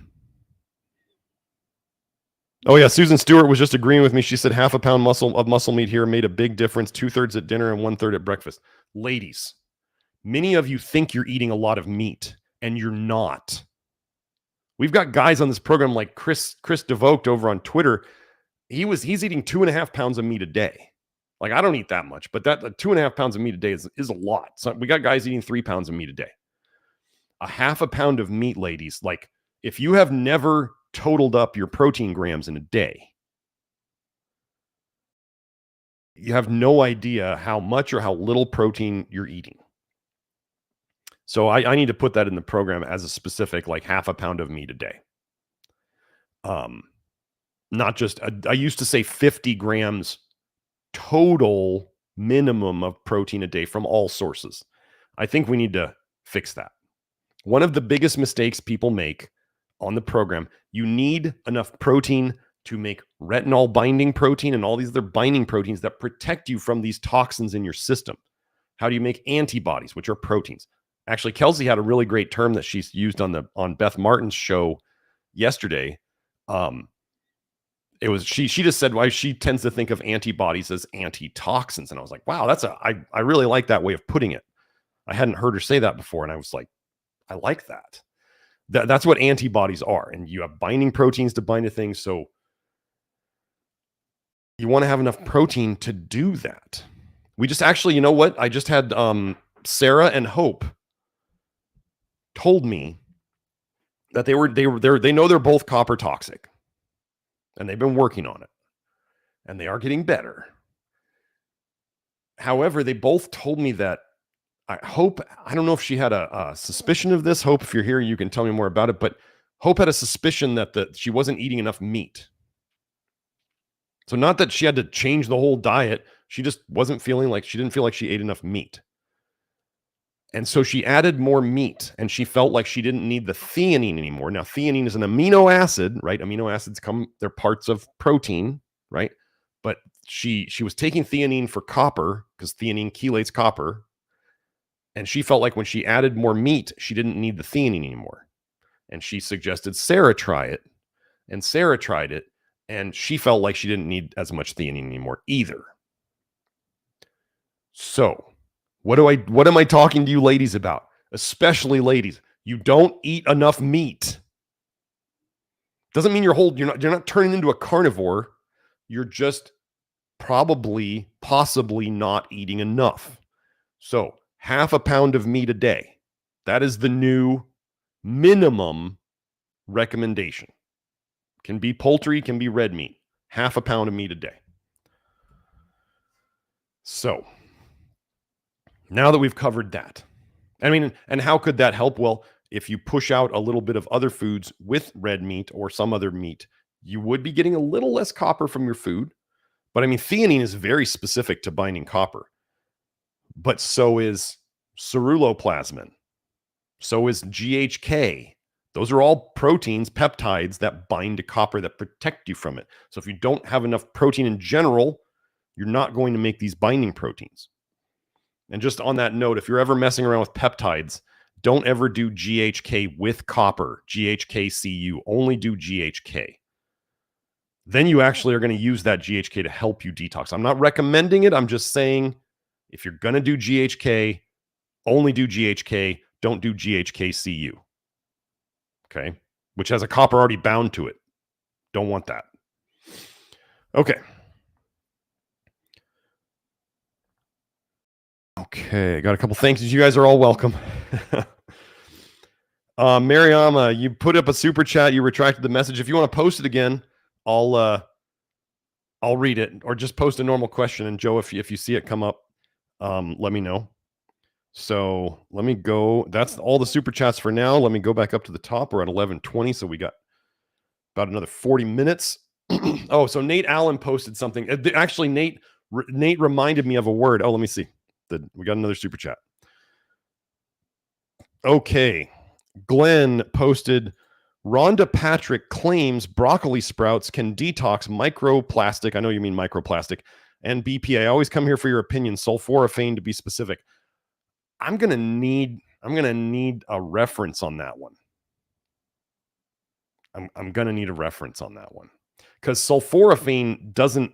S1: yeah, Susan Stewart was just agreeing with me. She said half a pound of muscle meat here made a big difference. 2/3 at dinner and 1/3 at breakfast. Ladies, many of you think you're eating a lot of meat, and you're not. We've got guys on this program like Chris DeVogt over on Twitter. He's eating 2.5 pounds of meat a day. Like, I don't eat that much, but that 2.5 pounds of meat a day is a lot. So we got guys eating 3 pounds of meat a day. A half a pound of meat, ladies. Like, if you have never totaled up your protein grams in a day, you have no idea how much or how little protein you're eating. So I need to put that in the program as a specific, like, half a pound of meat a day. Not just, I used to say 50 grams total minimum of protein a day from all sources. I think we need to fix that. One of the biggest mistakes people make on the program, you need enough protein to make retinol binding protein and all these other binding proteins that protect you from these toxins in your system. How do you make antibodies, which are proteins? Actually, Kelsey had a really great term that she's used on Beth Martin's show yesterday. She just said why she tends to think of antibodies as antitoxins. And I was like, wow, I really like that way of putting it. I hadn't heard her say that before. And I was like, I like that. That's what antibodies are. And you have binding proteins to bind to things. So you want to have enough protein to do that. We just actually, you know what? I just had Sarah and Hope told me that they know they're both copper toxic. And they've been working on it. And they are getting better. However, they both told me that Hope, I don't know if she had a suspicion of this. Hope, if you're here, you can tell me more about it. But Hope had a suspicion that she wasn't eating enough meat. So not that she had to change the whole diet. She just didn't feel like she ate enough meat. And so she added more meat, and she felt like she didn't need the theanine anymore. Now, theanine is an amino acid, right? Amino acids they're parts of protein, right? But she was taking theanine for copper because theanine chelates copper. And she felt like when she added more meat, she didn't need the theanine anymore. And she suggested Sarah try it. And Sarah tried it, and she felt like she didn't need as much theanine anymore either. So what am I talking to you ladies about? Especially ladies, you don't eat enough meat. Doesn't mean you're not turning into a carnivore. You're just possibly not eating enough. So half a pound of meat a day. That is the new minimum recommendation. Can be poultry, can be red meat. Half a pound of meat a day. So now that we've covered that, I mean, and how could that help? Well, if you push out a little bit of other foods with red meat or some other meat, you would be getting a little less copper from your food. But I mean, theanine is very specific to binding copper. But so is ceruloplasmin. So is GHK. Those are all proteins, peptides that bind to copper that protect you from it. So if you don't have enough protein in general, you're not going to make these binding proteins. And just on that note, if you're ever messing around with peptides, don't ever do GHK with copper, GHKCU. Only do GHK. Then you actually are going to use that GHK to help you detox. I'm not recommending it. I'm just saying if you're going to do GHK, only do GHK. Don't do GHKCU. Okay? Which has a copper already bound to it. Don't want that. Okay. Okay, got a couple thanks. You guys are all welcome. Mariama, you put up a super chat. You retracted the message. If you want to post it again, I'll read it, or just post a normal question. And Joe, if you see it come up, let me know. So let me go. That's all the super chats for now. Let me go back up to the top. We're at 11:20, so we got about another 40 minutes. Oh, so Nate Allen posted something. Actually, Nate reminded me of a word. Oh, let me see. We got another super chat. Okay. Glenn posted, Rhonda Patrick claims broccoli sprouts can detox microplastic. I know you mean microplastic and BPA. I always come here for your opinion. Sulforaphane to be specific. I'm gonna need a reference on that one. I'm gonna need a reference on that one because sulforaphane doesn't.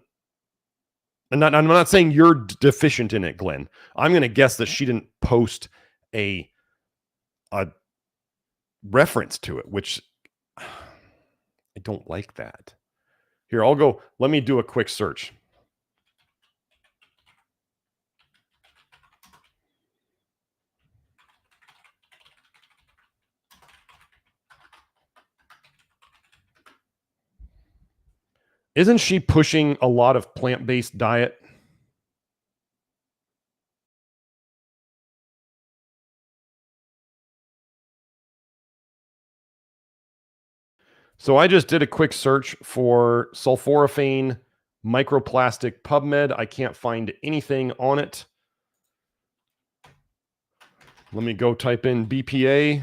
S1: I'm not saying you're deficient in it, Glenn. I'm going to guess that she didn't post a reference to it, which I don't like that. Here, I'll go. Let me do a quick search. Isn't she pushing a lot of plant-based diet? So I just did a quick search for sulforaphane microplastic PubMed. I can't find anything on it. Let me go type in BPA.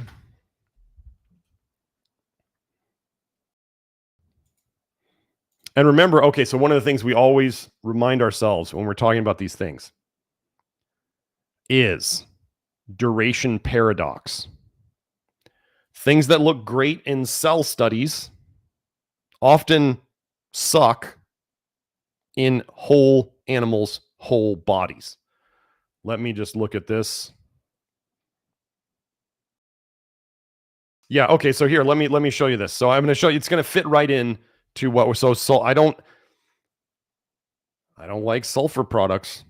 S1: And remember, okay, so one of the things we always remind ourselves when we're talking about these things is duration paradox. Things that look great in cell studies often suck in whole animals' whole bodies. Let me just look at this. Yeah, okay, so here, let me show you this. So I'm going to show you, it's going to fit right in to what we're so I don't like sulfur products.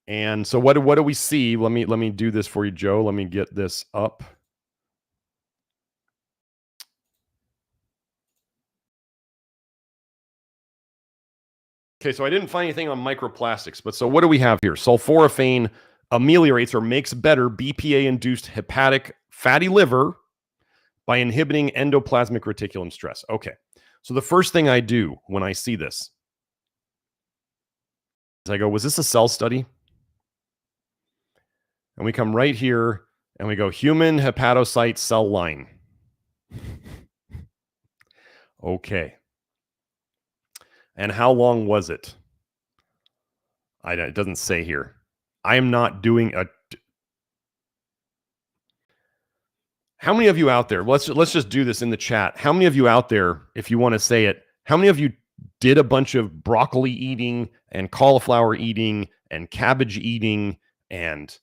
S1: And so what do we see? Let me do this for you, Joe. Let me get this up. Okay, so I didn't find anything on microplastics, but so what do we have here? Sulforaphane ameliorates or makes better BPA-induced hepatic fatty liver by inhibiting endoplasmic reticulum stress. Okay, so the first thing I do when I see this is I go, was this a cell study? And we come right here and we go, human hepatocyte cell line. Okay. And how long was it? It doesn't say here. I am not doing a... How many of you out there, let's just do this in the chat. How many of you out there, if you want to say it, how many of you did a bunch of broccoli eating and cauliflower eating and cabbage eating and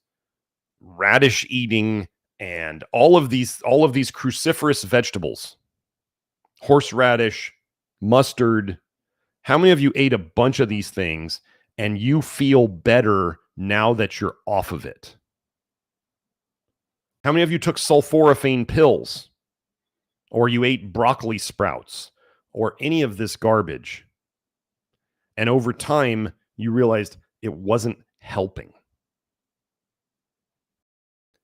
S1: radish eating and all of these cruciferous vegetables, horseradish, mustard? How many of you ate a bunch of these things and you feel better now that you're off of it? How many of you took sulforaphane pills? Or you ate broccoli sprouts? Or any of this garbage? And over time, you realized it wasn't helping.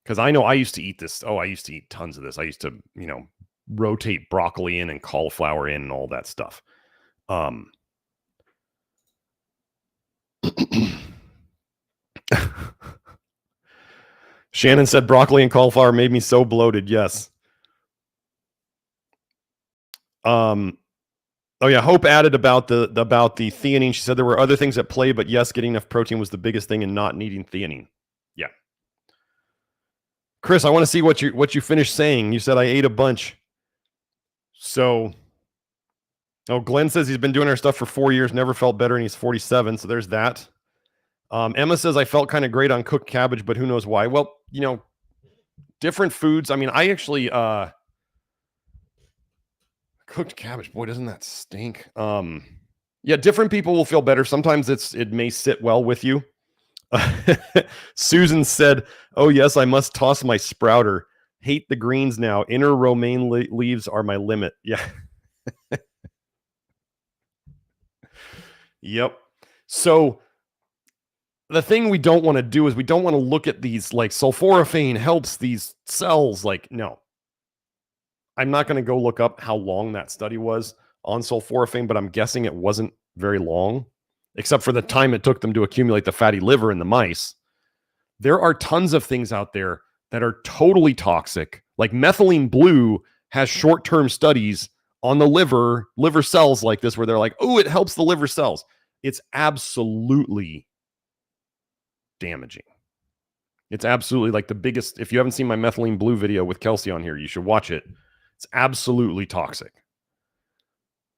S1: Because I know I used to eat this. Oh, I used to eat tons of this. I used to, rotate broccoli in and cauliflower in and all that stuff. Shannon said broccoli and cauliflower made me so bloated. Yes. Oh yeah, Hope added about the theanine. She said there were other things at play, but yes, getting enough protein was the biggest thing and not needing theanine. Yeah. Chris, I want to see what you finished saying. You said I ate a bunch. So, Glenn says he's been doing our stuff for 4 years, never felt better, and he's 47. So there's that. Emma says I felt kind of great on cooked cabbage, but who knows why? Well, different foods. I mean, I actually cooked cabbage. Boy, doesn't that stink? Yeah, different people will feel better. Sometimes it may sit well with you. Susan said, "Oh yes, I must toss my sprouter. Hate the greens now. Inner romaine leaves are my limit." Yeah. Yep. So the thing we don't want to do is we don't want to look at these like sulforaphane helps these cells. Like, no. I'm not going to go look up how long that study was on sulforaphane, but I'm guessing it wasn't very long, except for the time it took them to accumulate the fatty liver in the mice. There are tons of things out there that are totally toxic. Like methylene blue has short-term studies on the liver cells like this, where they're like, oh, it helps the liver cells. It's absolutely damaging. It's absolutely like the biggest. If you haven't seen my methylene blue video with Kelsey on here, you should watch it. It's absolutely toxic.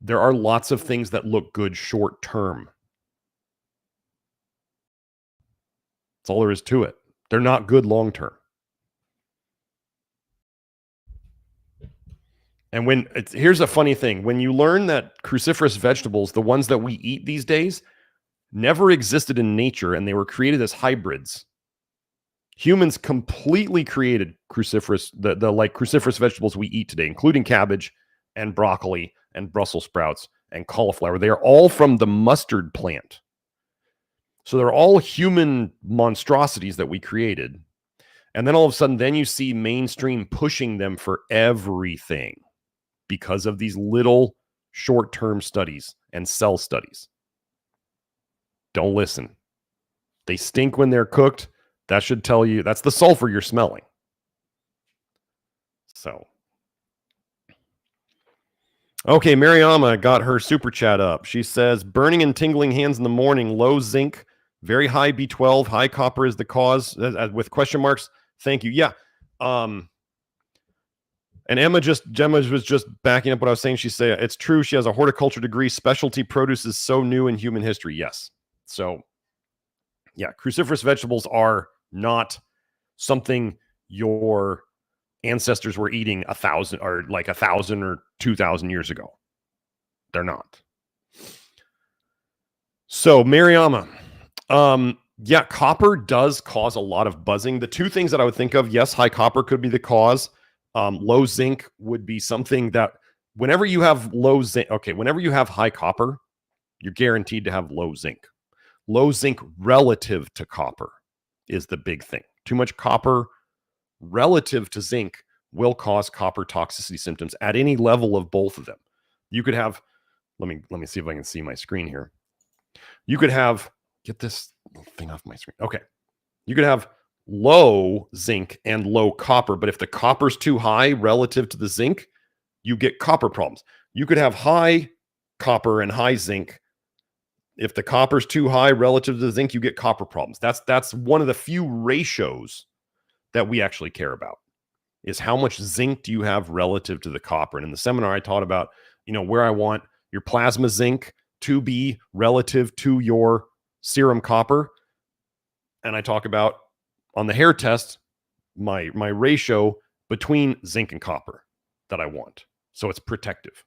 S1: There are lots of things that look good short term. That's all there is to it. They're not good long term. And here's a funny thing. When you learn that cruciferous vegetables, the ones that we eat these days, never existed in nature and they were created as hybrids. Humans completely created cruciferous, the like cruciferous vegetables we eat today, including cabbage and broccoli and Brussels sprouts and cauliflower. They are all from the mustard plant. So they're all human monstrosities that we created. And then all of a sudden, then you see mainstream pushing them for everything because of these little short-term studies and cell studies. Don't listen. They stink when they're cooked. That should tell you that's the sulfur you're smelling. So, okay, Mariama got her super chat up. She says, burning and tingling hands in the morning, low zinc, very high B12, high copper is the cause, with question marks. Thank you. Yeah. And Gemma was just backing up what I was saying. She said, it's true. She has a horticulture degree. Specialty produce is so new in human history. Yes. So, yeah, cruciferous vegetables are not something your ancestors were eating 1,000 or 2,000 years ago. They're not. So, Mariama, yeah, copper does cause a lot of buzzing. The two things that I would think of, yes, high copper could be the cause. Low zinc would be something that whenever you have low zinc, whenever you have high copper, you're guaranteed to have low zinc. Low zinc relative to copper is the big thing. Too much copper relative to zinc will cause copper toxicity symptoms at any level of both of them. You could have, let me see if I can see my screen here. You could have, get this thing off my screen. Okay. You could have low zinc and low copper, but if the copper's too high relative to the zinc, you get copper problems. You could have high copper and high zinc. If the copper's too high relative to the zinc, you get copper problems. That's one of the few ratios that we actually care about, is how much zinc do you have relative to the copper. And in the seminar, I taught about, where I want your plasma zinc to be relative to your serum copper. And I talk about on the hair test, my ratio between zinc and copper that I want. So it's protective.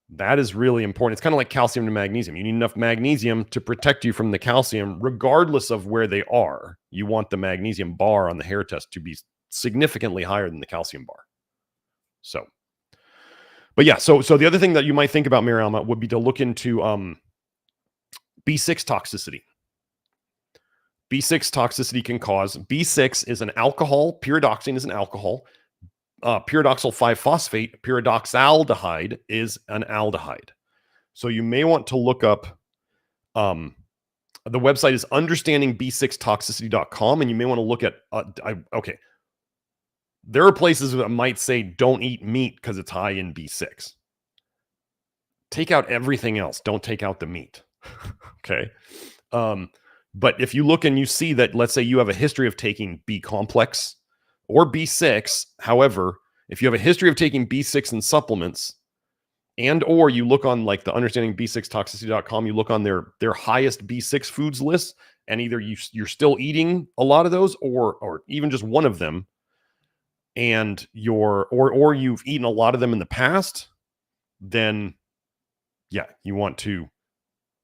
S1: That is really important. It's kind of like calcium to magnesium. You need enough magnesium to protect you from the calcium, regardless of where they are. You want the magnesium bar on the hair test to be significantly higher than the calcium bar. So, but yeah, so the other thing that you might think about, Mary Alma, would be to look into B6 toxicity. B6 toxicity can cause, B6 is an alcohol, pyridoxine is an alcohol, pyridoxal 5-phosphate, pyridoxaldehyde is an aldehyde. So you may want to look up, the website is understandingb6toxicity.com, and you may want to look at, okay, there are places that might say don't eat meat because it's high in B6. Take out everything else. Don't take out the meat. Okay. But if you look and you see that, let's say you have a history of taking B complex or B6, however, if you have a history of taking B6 in supplements, and or you look on like the understandingb6toxicity.com, you look on their highest B6 foods list, and either you're still eating a lot of those or even just one of them, and or you've eaten a lot of them in the past, then yeah, you want to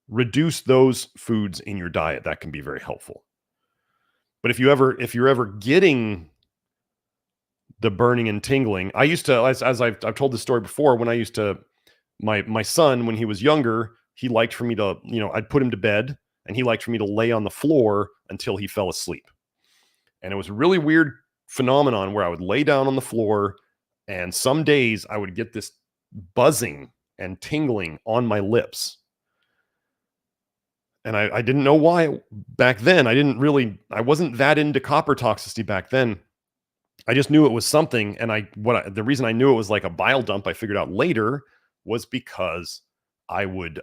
S1: reduce those foods in your diet. That can be very helpful. But if you're ever getting the burning and tingling, I used to, as I've told this story before, when I used to, my son, when he was younger, he liked for me to, I'd put him to bed, and he liked for me to lay on the floor until he fell asleep. And it was a really weird phenomenon where I would lay down on the floor, and some days I would get this buzzing and tingling on my lips. And I didn't know why back then. I wasn't that into copper toxicity back then. I just knew it was something. And the reason I knew it was like a bile dump, I figured out later, was because I would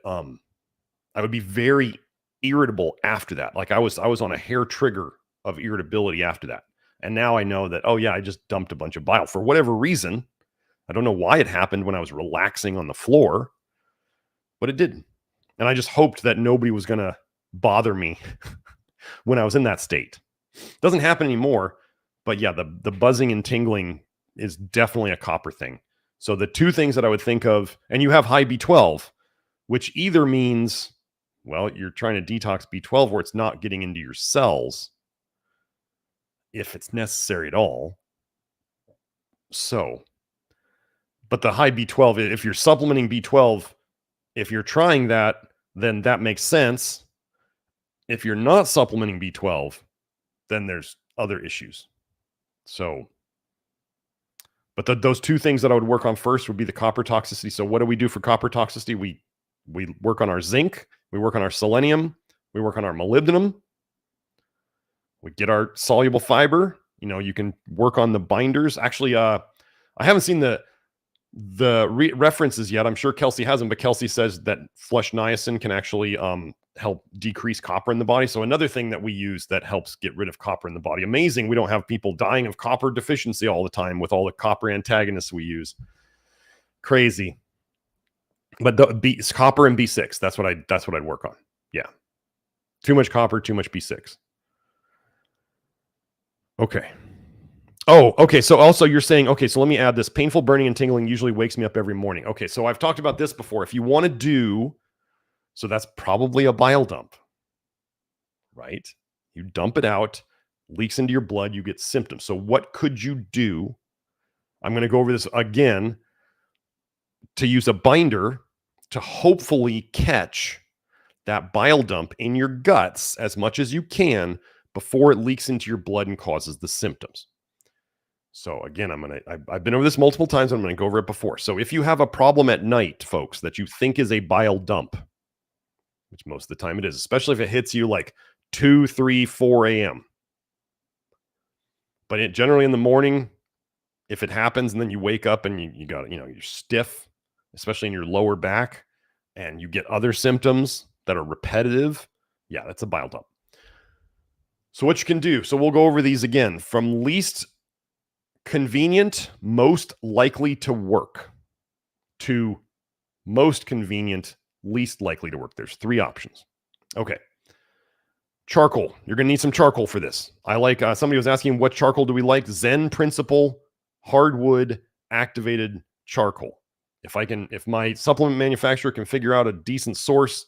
S1: be very irritable after that. Like I was on a hair trigger of irritability after that. And now I know that, oh yeah, I just dumped a bunch of bile for whatever reason. I don't know why it happened when I was relaxing on the floor, but it did. And I just hoped that nobody was going to bother me when I was in that state. Doesn't happen anymore, but yeah, the buzzing and tingling is definitely a copper thing. So the two things that I would think of, and you have high B12, which either means, well, you're trying to detox B12 where it's not getting into your cells, if it's necessary at all. So, but the high B12, if you're supplementing B12, if you're trying that, then that makes sense. If you're not supplementing B12, then there's other issues. So, but those two things that I would work on first would be the copper toxicity. So what do we do for copper toxicity? We work on our zinc, we work on our selenium, we work on our molybdenum. We get our soluble fiber. You can work on the binders. Actually, I haven't seen the references yet. I'm sure Kelsey hasn't, but Kelsey says that flush niacin can actually help decrease copper in the body. So another thing that we use that helps get rid of copper in the body. Amazing. We don't have people dying of copper deficiency all the time with all the copper antagonists we use. Crazy. But copper and B6, that's what I'd work on. Yeah. Too much copper, too much B6. Okay. Oh, okay. So also you're saying, okay, so let me add this. Painful burning and tingling usually wakes me up every morning. Okay. So I've talked about this before. If you want to do, so that's probably a bile dump, right? You dump it out, leaks into your blood, you get symptoms. So what could you do? I'm going to go over this again, to use a binder to hopefully catch that bile dump in your guts as much as you can before it leaks into your blood and causes the symptoms. So again, I've been over this multiple times. I'm going to go over it before. So if you have a problem at night, folks, that you think is a bile dump, which most of the time it is, especially if it hits you like 2, 3, 4 a.m. But generally in the morning, if it happens and then you wake up and you got, you're stiff, especially in your lower back, and you get other symptoms that are repetitive, yeah, that's a bile dump. So what you can do, so we'll go over these again, from least convenient, most likely to work, to most convenient, least likely to work. There's 3 options. Okay. Charcoal. You're going to need some charcoal for this. I like, somebody was asking, what charcoal do we like? Zen Principle, hardwood, activated charcoal. If my supplement manufacturer can figure out a decent source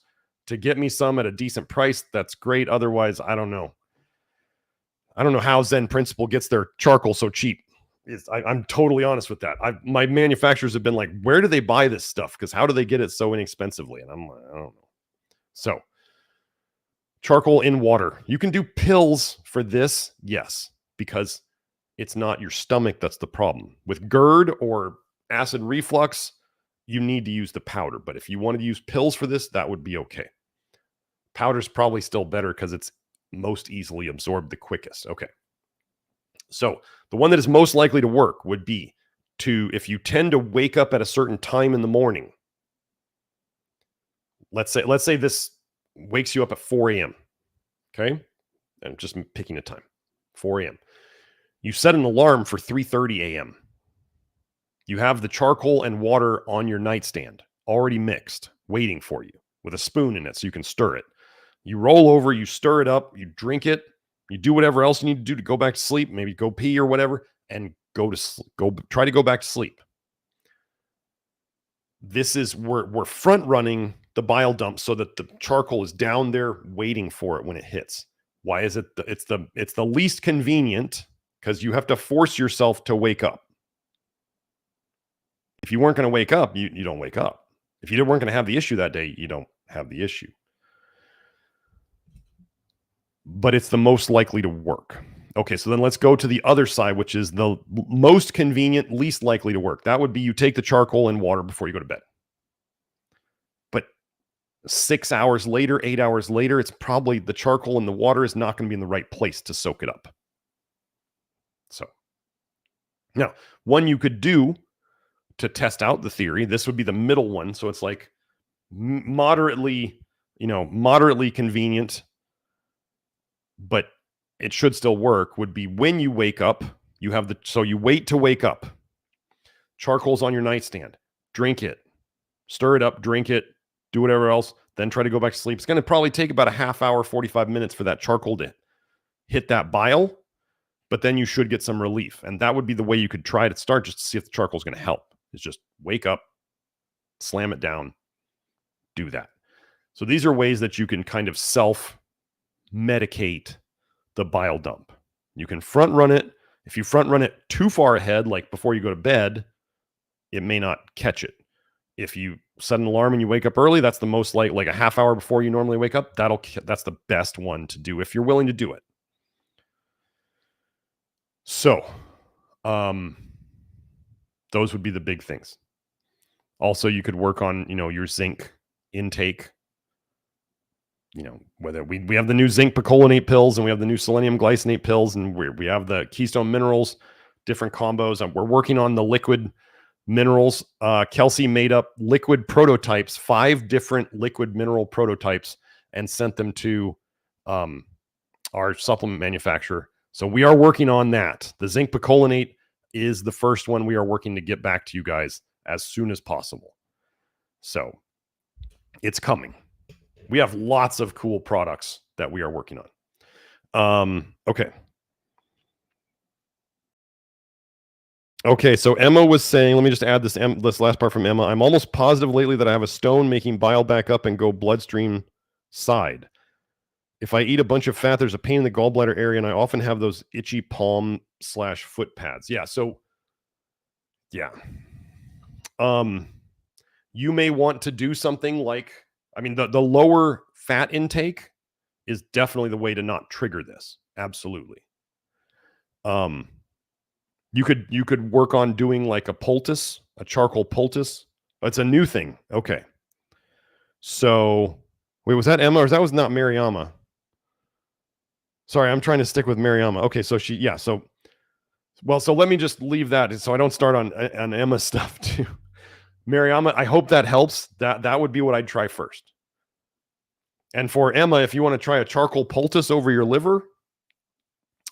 S1: to get me some at a decent price, that's great. Otherwise, I don't know. I don't know how Zen Principle gets their charcoal so cheap. I'm totally honest with that. My manufacturers have been like, where do they buy this stuff? Because how do they get it so inexpensively? And I'm like, I don't know. So charcoal in water. You can do pills for this, yes, because it's not your stomach that's the problem. With GERD or acid reflux, you need to use the powder. But if you wanted to use pills for this, that would be okay. Powder's probably still better because it's most easily absorbed the quickest. Okay. So the one that is most likely to work would be if you tend to wake up at a certain time in the morning. Let's say this wakes you up at 4 a.m. Okay. I'm just picking a time. 4 a.m. You set an alarm for 3:30 a.m. You have the charcoal and water on your nightstand, already mixed, waiting for you with a spoon in it so you can stir it. You roll over, you stir it up, you drink it, you do whatever else you need to do to go back to sleep, maybe go pee or whatever, and try to go back to sleep. This is we're front running the bile dump so that the charcoal is down there waiting for it when it hits. Why is it? It's the least convenient because you have to force yourself to wake up. If you weren't going to wake up, you don't wake up. If you weren't going to have the issue that day, you don't have the issue. But it's the most likely to work. Okay, so then let's go to the other side, which is the most convenient, least likely to work. That would be you take the charcoal and water before you go to bed. But 6 hours later, 8 hours later, it's probably the charcoal and the water is not going to be in the right place to soak it up. So now, one you could do to test out the theory, this would be the middle one. So it's like moderately convenient, but it should still work, would be when you wake up, so you wait to wake up. Charcoal's on your nightstand. Drink it. Stir it up, drink it, do whatever else, then try to go back to sleep. It's going to probably take about a half hour, 45 minutes for that charcoal to hit that bile, but then you should get some relief. And that would be the way you could try to start, just to see if the charcoal is going to help. Is just wake up, slam it down, do that. So these are ways that you can kind of self-medicate the bile dump. You can front run it. If you front run it too far ahead, like before you go to bed, it may not catch it. If you set an alarm and you wake up early, that's the most like a half hour before you normally wake up. That's the best one to do if you're willing to do it. So, those would be the big things. Also, you could work on, your zinc intake. Whether we have the new zinc picolinate pills and we have the new selenium glycinate pills and we have the keystone minerals, different combos. And we're working on the liquid minerals. Kelsey made up liquid prototypes, 5 different liquid mineral prototypes, and sent them to our supplement manufacturer. So we are working on that. The zinc picolinate is the first one we are working to get back to you guys as soon as possible. So it's coming. We have lots of cool products that we are working on. Okay. Okay, so Emma was saying, let me just add this last part from Emma. I'm almost positive lately that I have a stone making bile back up and go bloodstream side. If I eat a bunch of fat, there's a pain in the gallbladder area, and I often have those itchy palm/foot pads. Yeah, so, yeah. You may want to do something like, the lower fat intake is definitely the way to not trigger this. Absolutely. You could work on doing like a poultice, a charcoal poultice. It's a new thing. Okay. So, wait, was that Emma or that was not Mariama? Sorry, I'm trying to stick with Mariama. Okay, so so let me just leave that so I don't start on Emma stuff too. Mariama, I hope that helps. That would be what I'd try first. And for Emma, if you want to try a charcoal poultice over your liver,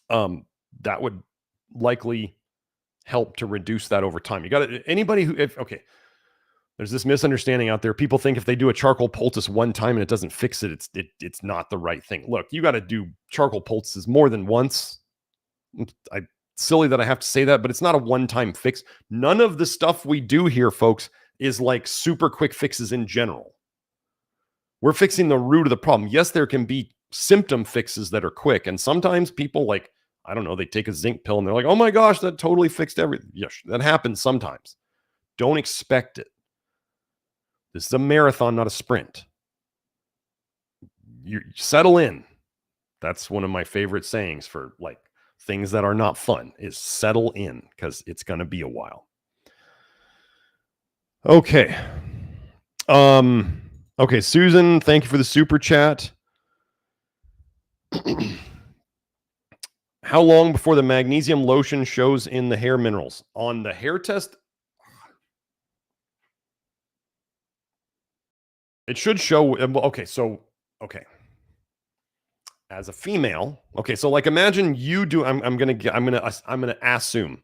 S1: that would likely help to reduce that over time. You got anybody who, there's this misunderstanding out there. People think if they do a charcoal poultice one time and it doesn't fix it, it's not the right thing. Look, you got to do charcoal poultices more than once. Silly that I have to say that, but it's not a one-time fix. None of the stuff we do here, folks, is like super quick fixes in general. We're fixing the root of the problem. Yes, there can be symptom fixes that are quick. And sometimes people I don't know, they take a zinc pill and they're like, oh my gosh, that totally fixed everything. Yes, that happens sometimes. Don't expect it. This is a marathon, not a sprint. You settle in. That's one of my favorite sayings for like things that are not fun is settle in, because it's going to be a while. Okay. Okay, Susan, thank you for the super chat. How long before the magnesium lotion shows in the hair minerals? On the hair test, it should show. Okay, so, okay. As a female, okay, so like imagine you do, I'm gonna assume,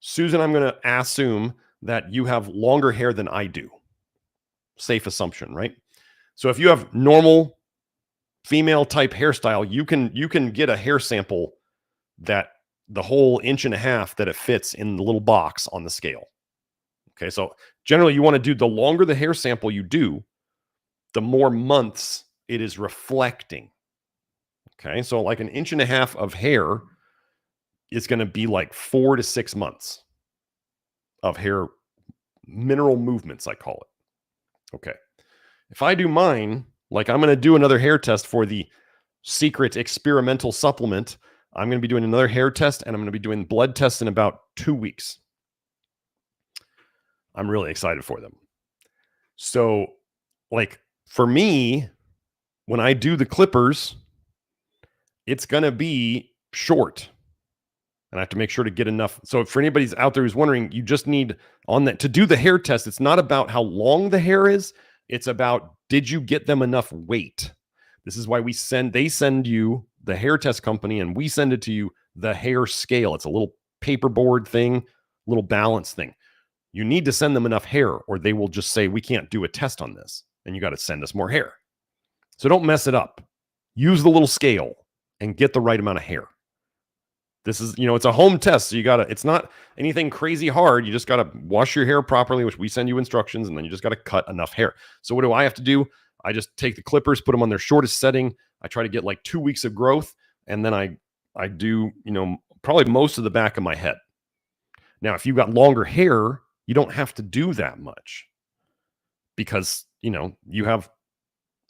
S1: Susan, I'm gonna assume that you have longer hair than I do. Safe assumption, right? So if you have normal female type hairstyle, you can get a hair sample that the whole 1.5 inches that it fits in the little box on the scale. Okay, so generally you want to do, the longer the hair sample you do, the more months it is reflecting. Okay, so like 1.5 inches of hair is going to be like 4 to 6 months of hair mineral movements, I call it. Okay, if I do mine, like I'm going to do another hair test for the secret experimental supplement. I'm going to be doing another hair test, and I'm going to be doing blood tests in about 2 weeks. I'm really excited for them. So, like for me, when I do the clippers, it's going to be short. And I have to make sure to get enough. So for anybody's out there who's wondering, you just need on that to do the hair test. It's not about how long the hair is. It's about, did you get them enough weight? This is why they send you, the hair test company, and we send it to you, the hair scale. It's a little paperboard thing, little balance thing. You need to send them enough hair, or they will just say, we can't do a test on this, and you got to send us more hair. So don't mess it up. Use the little scale and get the right amount of hair. This is, it's a home test. So it's not anything crazy hard. You just got to wash your hair properly, which we send you instructions, and then you just got to cut enough hair. So what do I have to do? I just take the clippers, put them on their shortest setting. I try to get like 2 weeks of growth. And then I do, probably most of the back of my head. Now, if you've got longer hair, you don't have to do that much because, you have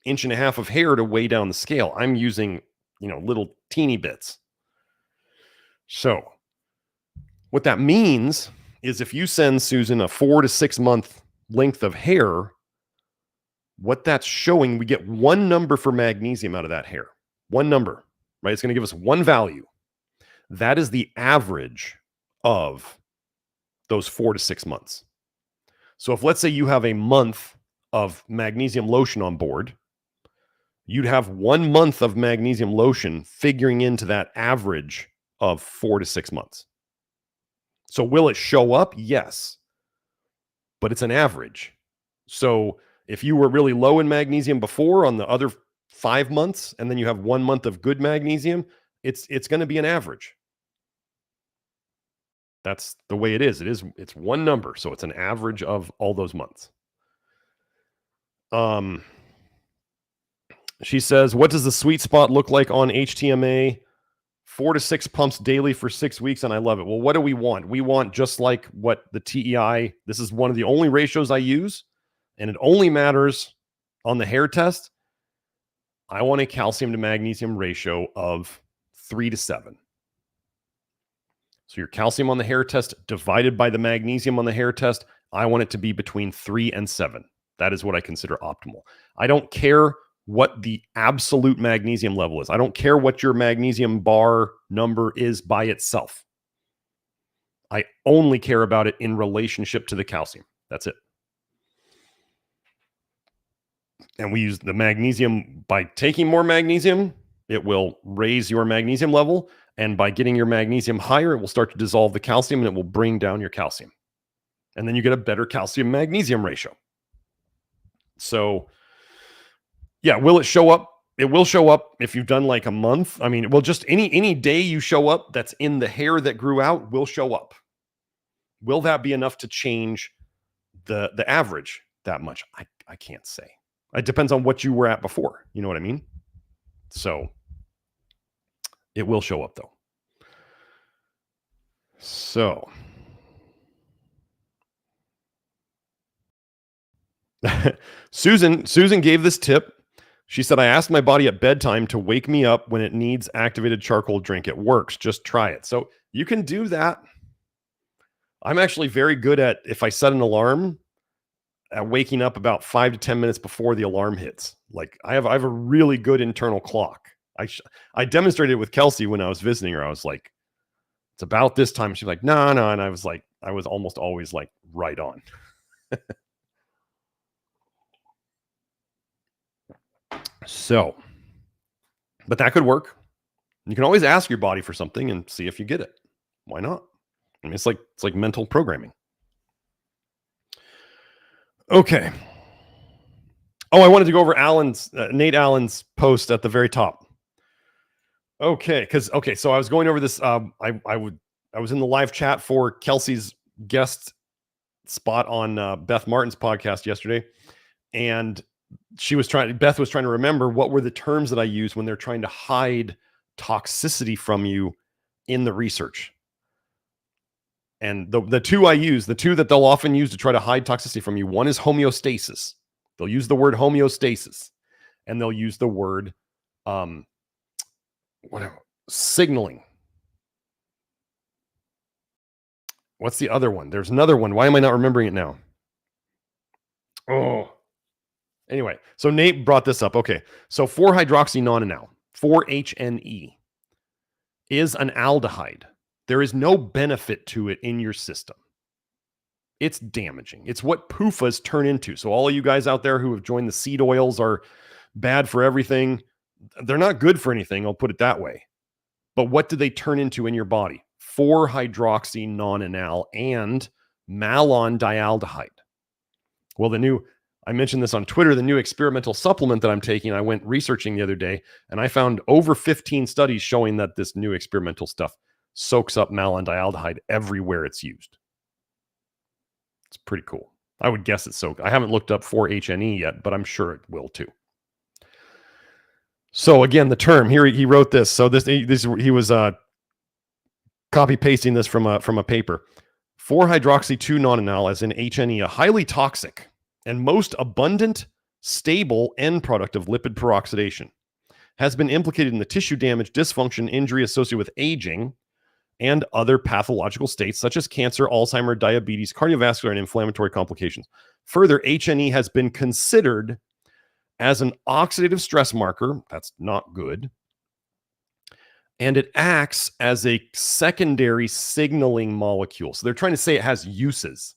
S1: 1.5 inches of hair to weigh down the scale. I'm using, little teeny bits. So what that means is if you send Susan a 4 to 6 month length of hair, what that's showing, we get one number for magnesium out of that hair. One number, right? It's going to give us one value. That is the average of those 4 to 6 months. So if, let's say, you have a month of magnesium lotion on board, you'd have 1 month of magnesium lotion figuring into that average of 4 to 6 months. So will it show up? Yes, but it's an average. So if you were really low in magnesium before on the other 5 months, and then you have 1 month of good magnesium, it's going to be an average. That's the way it is. It's one number. So it's an average of all those months. She says, what does the sweet spot look like on HTMA? 4 to 6 pumps daily for 6 weeks, and I love it. Well, what do we want? We want just like what the TEI, this is one of the only ratios I use, and it only matters on the hair test. I want a calcium to magnesium ratio of 3 to 7. So your calcium on the hair test divided by the magnesium on the hair test, I want it to be between 3 and 7. That is what I consider optimal. I don't care what the absolute magnesium level is. I don't care what your magnesium bar number is by itself. I only care about it in relationship to the calcium. That's it. And we use the magnesium by taking more magnesium. It will raise your magnesium level. And by getting your magnesium higher, it will start to dissolve the calcium and it will bring down your calcium. And then you get a better calcium magnesium ratio. So yeah, will it show up? It will show up if you've done like a month. I mean, well, just any day you show up that's in the hair that grew out will show up. Will that be enough to change the average that much? I can't say. It depends on what you were at before. You know what I mean? So it will show up though. So Susan gave this tip. She said, I asked my body at bedtime to wake me up when it needs activated charcoal drink. It works. Just try it. So you can do that. I'm actually very good at, if I set an alarm, at waking up about 5 to 10 minutes before the alarm hits. Like I have a really good internal clock. I demonstrated it with Kelsey when I was visiting her. I was like, it's about this time. She's like, no. And I was like, I was almost always like right on. So, but that could work. You can always ask your body for something and see if you get it. Why not? I mean, it's like mental programming. Okay. Oh, I wanted to go over Nate Allen's post at the very top. Okay, so I was going over this. I was in the live chat for Kelsey's guest spot on Beth Martin's podcast yesterday, and Beth was trying to remember what were the terms that I use when they're trying to hide toxicity from you in the research. And the two I use, the two that they'll often use to try to hide toxicity from you, one is homeostasis. They'll use the word homeostasis, and they'll use the word signaling. What's the other one? There's another one. Why am I not remembering it now? Oh. Anyway, so Nate brought this up. Okay, so 4-hydroxynonenal, 4-HNE, is an aldehyde. There is no benefit to it in your system. It's damaging. It's what PUFAs turn into. So all of you guys out there who have joined the seed oils are bad for everything. They're not good for anything, I'll put it that way. But what do they turn into in your body? 4-hydroxynonenal and malondialdehyde. Well, I mentioned this on Twitter, the new experimental supplement that I'm taking, I went researching the other day, and I found over 15 studies showing that this new experimental stuff soaks up malondialdehyde everywhere it's used. It's pretty cool. I would guess it's I haven't looked up 4-HNE yet, but I'm sure it will too. So again, the term here, he wrote this. So he was copy pasting this from a paper. 4-hydroxy-2-nonenal, as in HNE, a highly toxic and most abundant, stable end product of lipid peroxidation, has been implicated in the tissue damage, dysfunction, injury associated with aging, and other pathological states such as cancer, Alzheimer's, diabetes, cardiovascular, and inflammatory complications. Further, HNE has been considered as an oxidative stress marker. That's not good. And it acts as a secondary signaling molecule. So they're trying to say it has uses.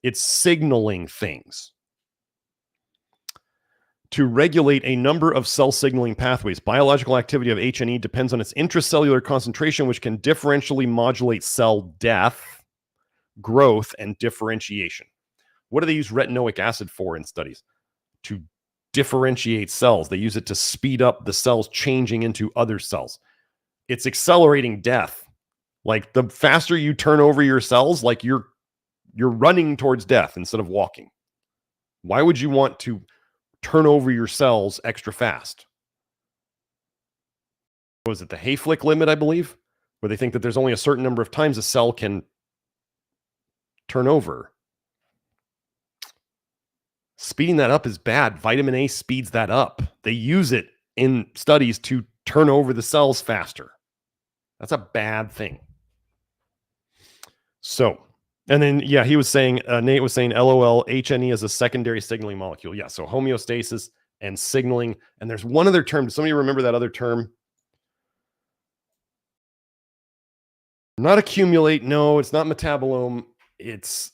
S1: It's signaling things to regulate a number of cell signaling pathways. Biological activity of HNE depends on its intracellular concentration, which can differentially modulate cell death, growth, and differentiation. What do they use retinoic acid for in studies? To differentiate cells. They use it to speed up the cells changing into other cells. It's accelerating death. Like the faster you turn over your cells, like you're running towards death instead of walking. Why would you want to turn over your cells extra fast? Was it the Hayflick limit, I believe, where they think that there's only a certain number of times a cell can turn over? Speeding that up is bad. Vitamin A speeds that up. They use it in studies to turn over the cells faster. That's a bad thing. So, and then, yeah, he was saying, Nate was saying, LOL, HNE is a secondary signaling molecule. Yeah, so homeostasis and signaling. And there's one other term. Does somebody remember that other term? Not accumulate. No, it's not metabolome. It's...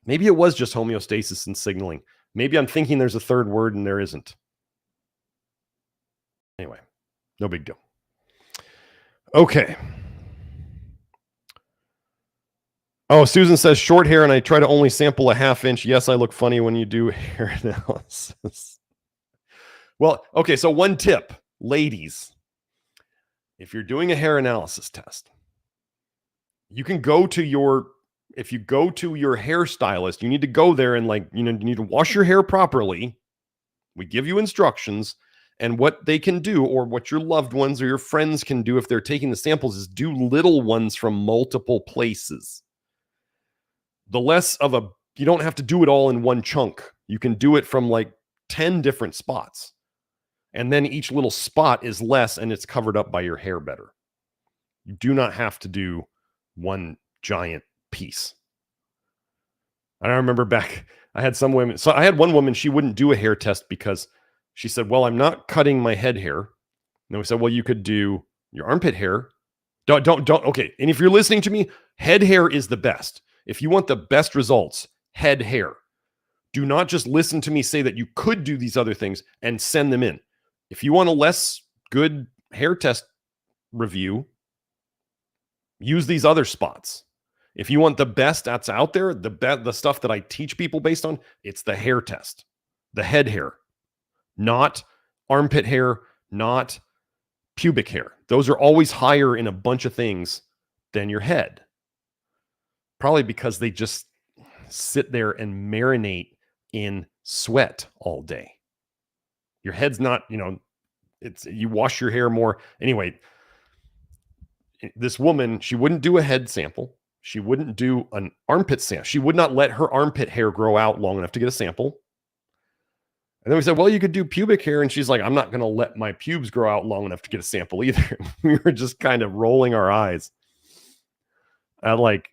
S1: Maybe it was just homeostasis and signaling. Maybe I'm thinking there's a third word and there isn't. Anyway, no big deal. Okay. Oh, Susan says short hair and I try to only sample a ½ inch. Yes, I look funny when you do hair analysis. Well, okay, so one tip, ladies. If you're doing a hair analysis test, you can go to if you go to your hairstylist, you need to go there and you need to wash your hair properly. We give you instructions And what they can do, or what your loved ones or your friends can do if they're taking the samples, is do little ones from multiple places. The less of a, you don't have to do it all in one chunk. You can do it from like 10 different spots. And then each little spot is less and it's covered up by your hair better. You do not have to do one giant piece. And I remember back, I had some women. So I had one woman, she wouldn't do a hair test because she said, well, I'm not cutting my head hair. And we said, well, you could do your armpit hair. Don't. Okay. And if you're listening to me, head hair is the best. If you want the best results, head hair. Do not just listen to me say that you could do these other things and send them in. If you want a less good hair test review, use these other spots. If you want the best that's out there, the stuff that I teach people based on, it's the hair test, the head hair, not armpit hair, not pubic hair. Those are always higher in a bunch of things than your head. Probably because they just sit there and marinate in sweat all day. Your head's not, you wash your hair more. Anyway, this woman, she wouldn't do a head sample. She wouldn't do an armpit sample. She would not let her armpit hair grow out long enough to get a sample. And then we said, well, you could do pubic hair. And she's like, I'm not going to let my pubes grow out long enough to get a sample either. We were just kind of rolling our eyes. What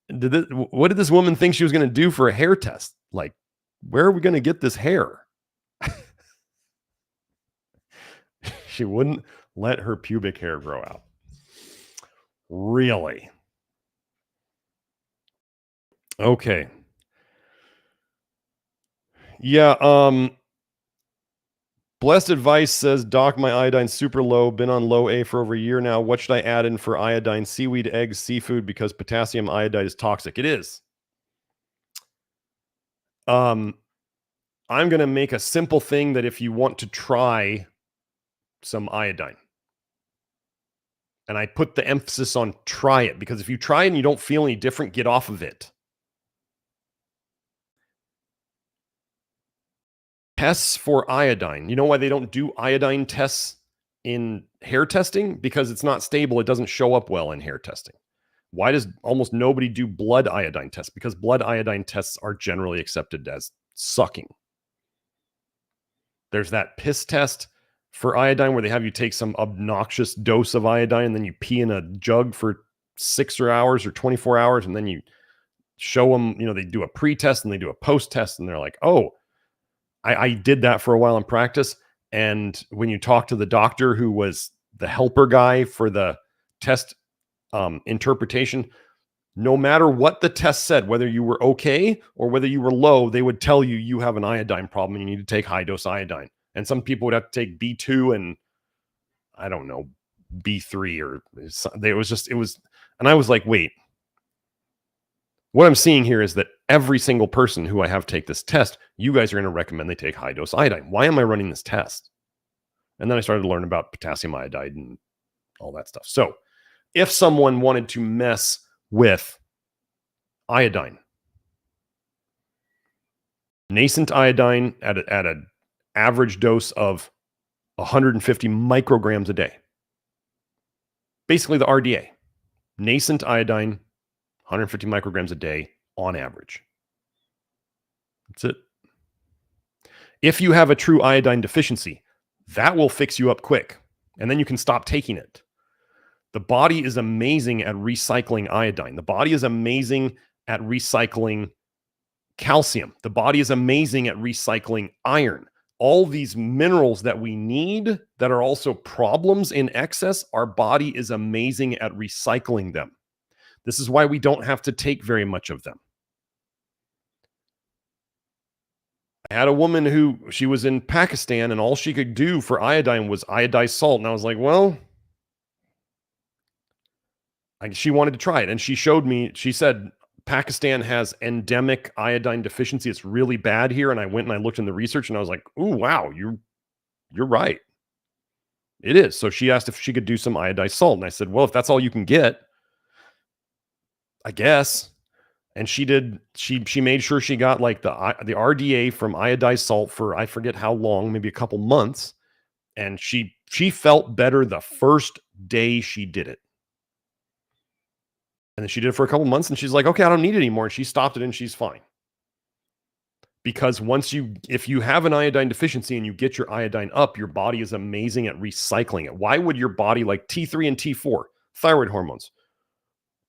S1: did this woman think she was going to do for a hair test? Like, where are we going to get this hair? She wouldn't let her pubic hair grow out. Really? Okay. Yeah. Blessed Advice says, Doc, my iodine's super low. Been on low A for over a year now. What should I add in for iodine? Seaweed, eggs, seafood, because potassium iodide is toxic. It is. I'm going to make a simple thing that if you want to try some iodine, and I put the emphasis on try it, because if you try it and you don't feel any different, get off of it. Tests for iodine. You know why they don't do iodine tests in hair testing? Because it's not stable. It doesn't show up well in hair testing. Why does almost nobody do blood iodine tests? Because blood iodine tests are generally accepted as sucking. There's that piss test for iodine where they have you take some obnoxious dose of iodine and then you pee in a jug for 6 hours or 24 hours. And then you show them, they do a pre-test and they do a post-test and they're like, oh, I did that for a while in practice. And when you talk to the doctor who was the helper guy for the test interpretation, no matter what the test said, whether you were okay or whether you were low, they would tell you you have an iodine problem and you need to take high dose iodine. And some people would have to take B2 and I don't know, B3 or it was, and I was like, wait, what I'm seeing here is that every single person who I have take this test, you guys are going to recommend they take high dose iodine. Why am I running this test? And then I started to learn about potassium iodide and all that stuff. So if someone wanted to mess with iodine, nascent iodine at an average dose of 150 micrograms a day, basically the RDA, nascent iodine, 150 micrograms a day on average. That's it. If you have a true iodine deficiency, that will fix you up quick, and then you can stop taking it. The body is amazing at recycling iodine. The body is amazing at recycling calcium. The body is amazing at recycling iron. All these minerals that we need that are also problems in excess, our body is amazing at recycling them. This is why we don't have to take very much of them. I had a woman who, she was in Pakistan and all she could do for iodine was iodized salt. And I was like, well, she wanted to try it. And she showed me, she said, Pakistan has endemic iodine deficiency. It's really bad here. And I went and I looked in the research and I was like, oh, wow, you're right. It is. So she asked if she could do some iodized salt. And I said, well, if that's all you can get, I guess. And she did, she made sure she got like the RDA from iodized salt for, I forget how long, maybe a couple months. And she felt better the first day she did it. And then she did it for a couple months and she's like, okay, I don't need it anymore. And she stopped it and she's fine. Because if you have an iodine deficiency and you get your iodine up, your body is amazing at recycling it. Why would your body, like T3 and T4, thyroid hormones,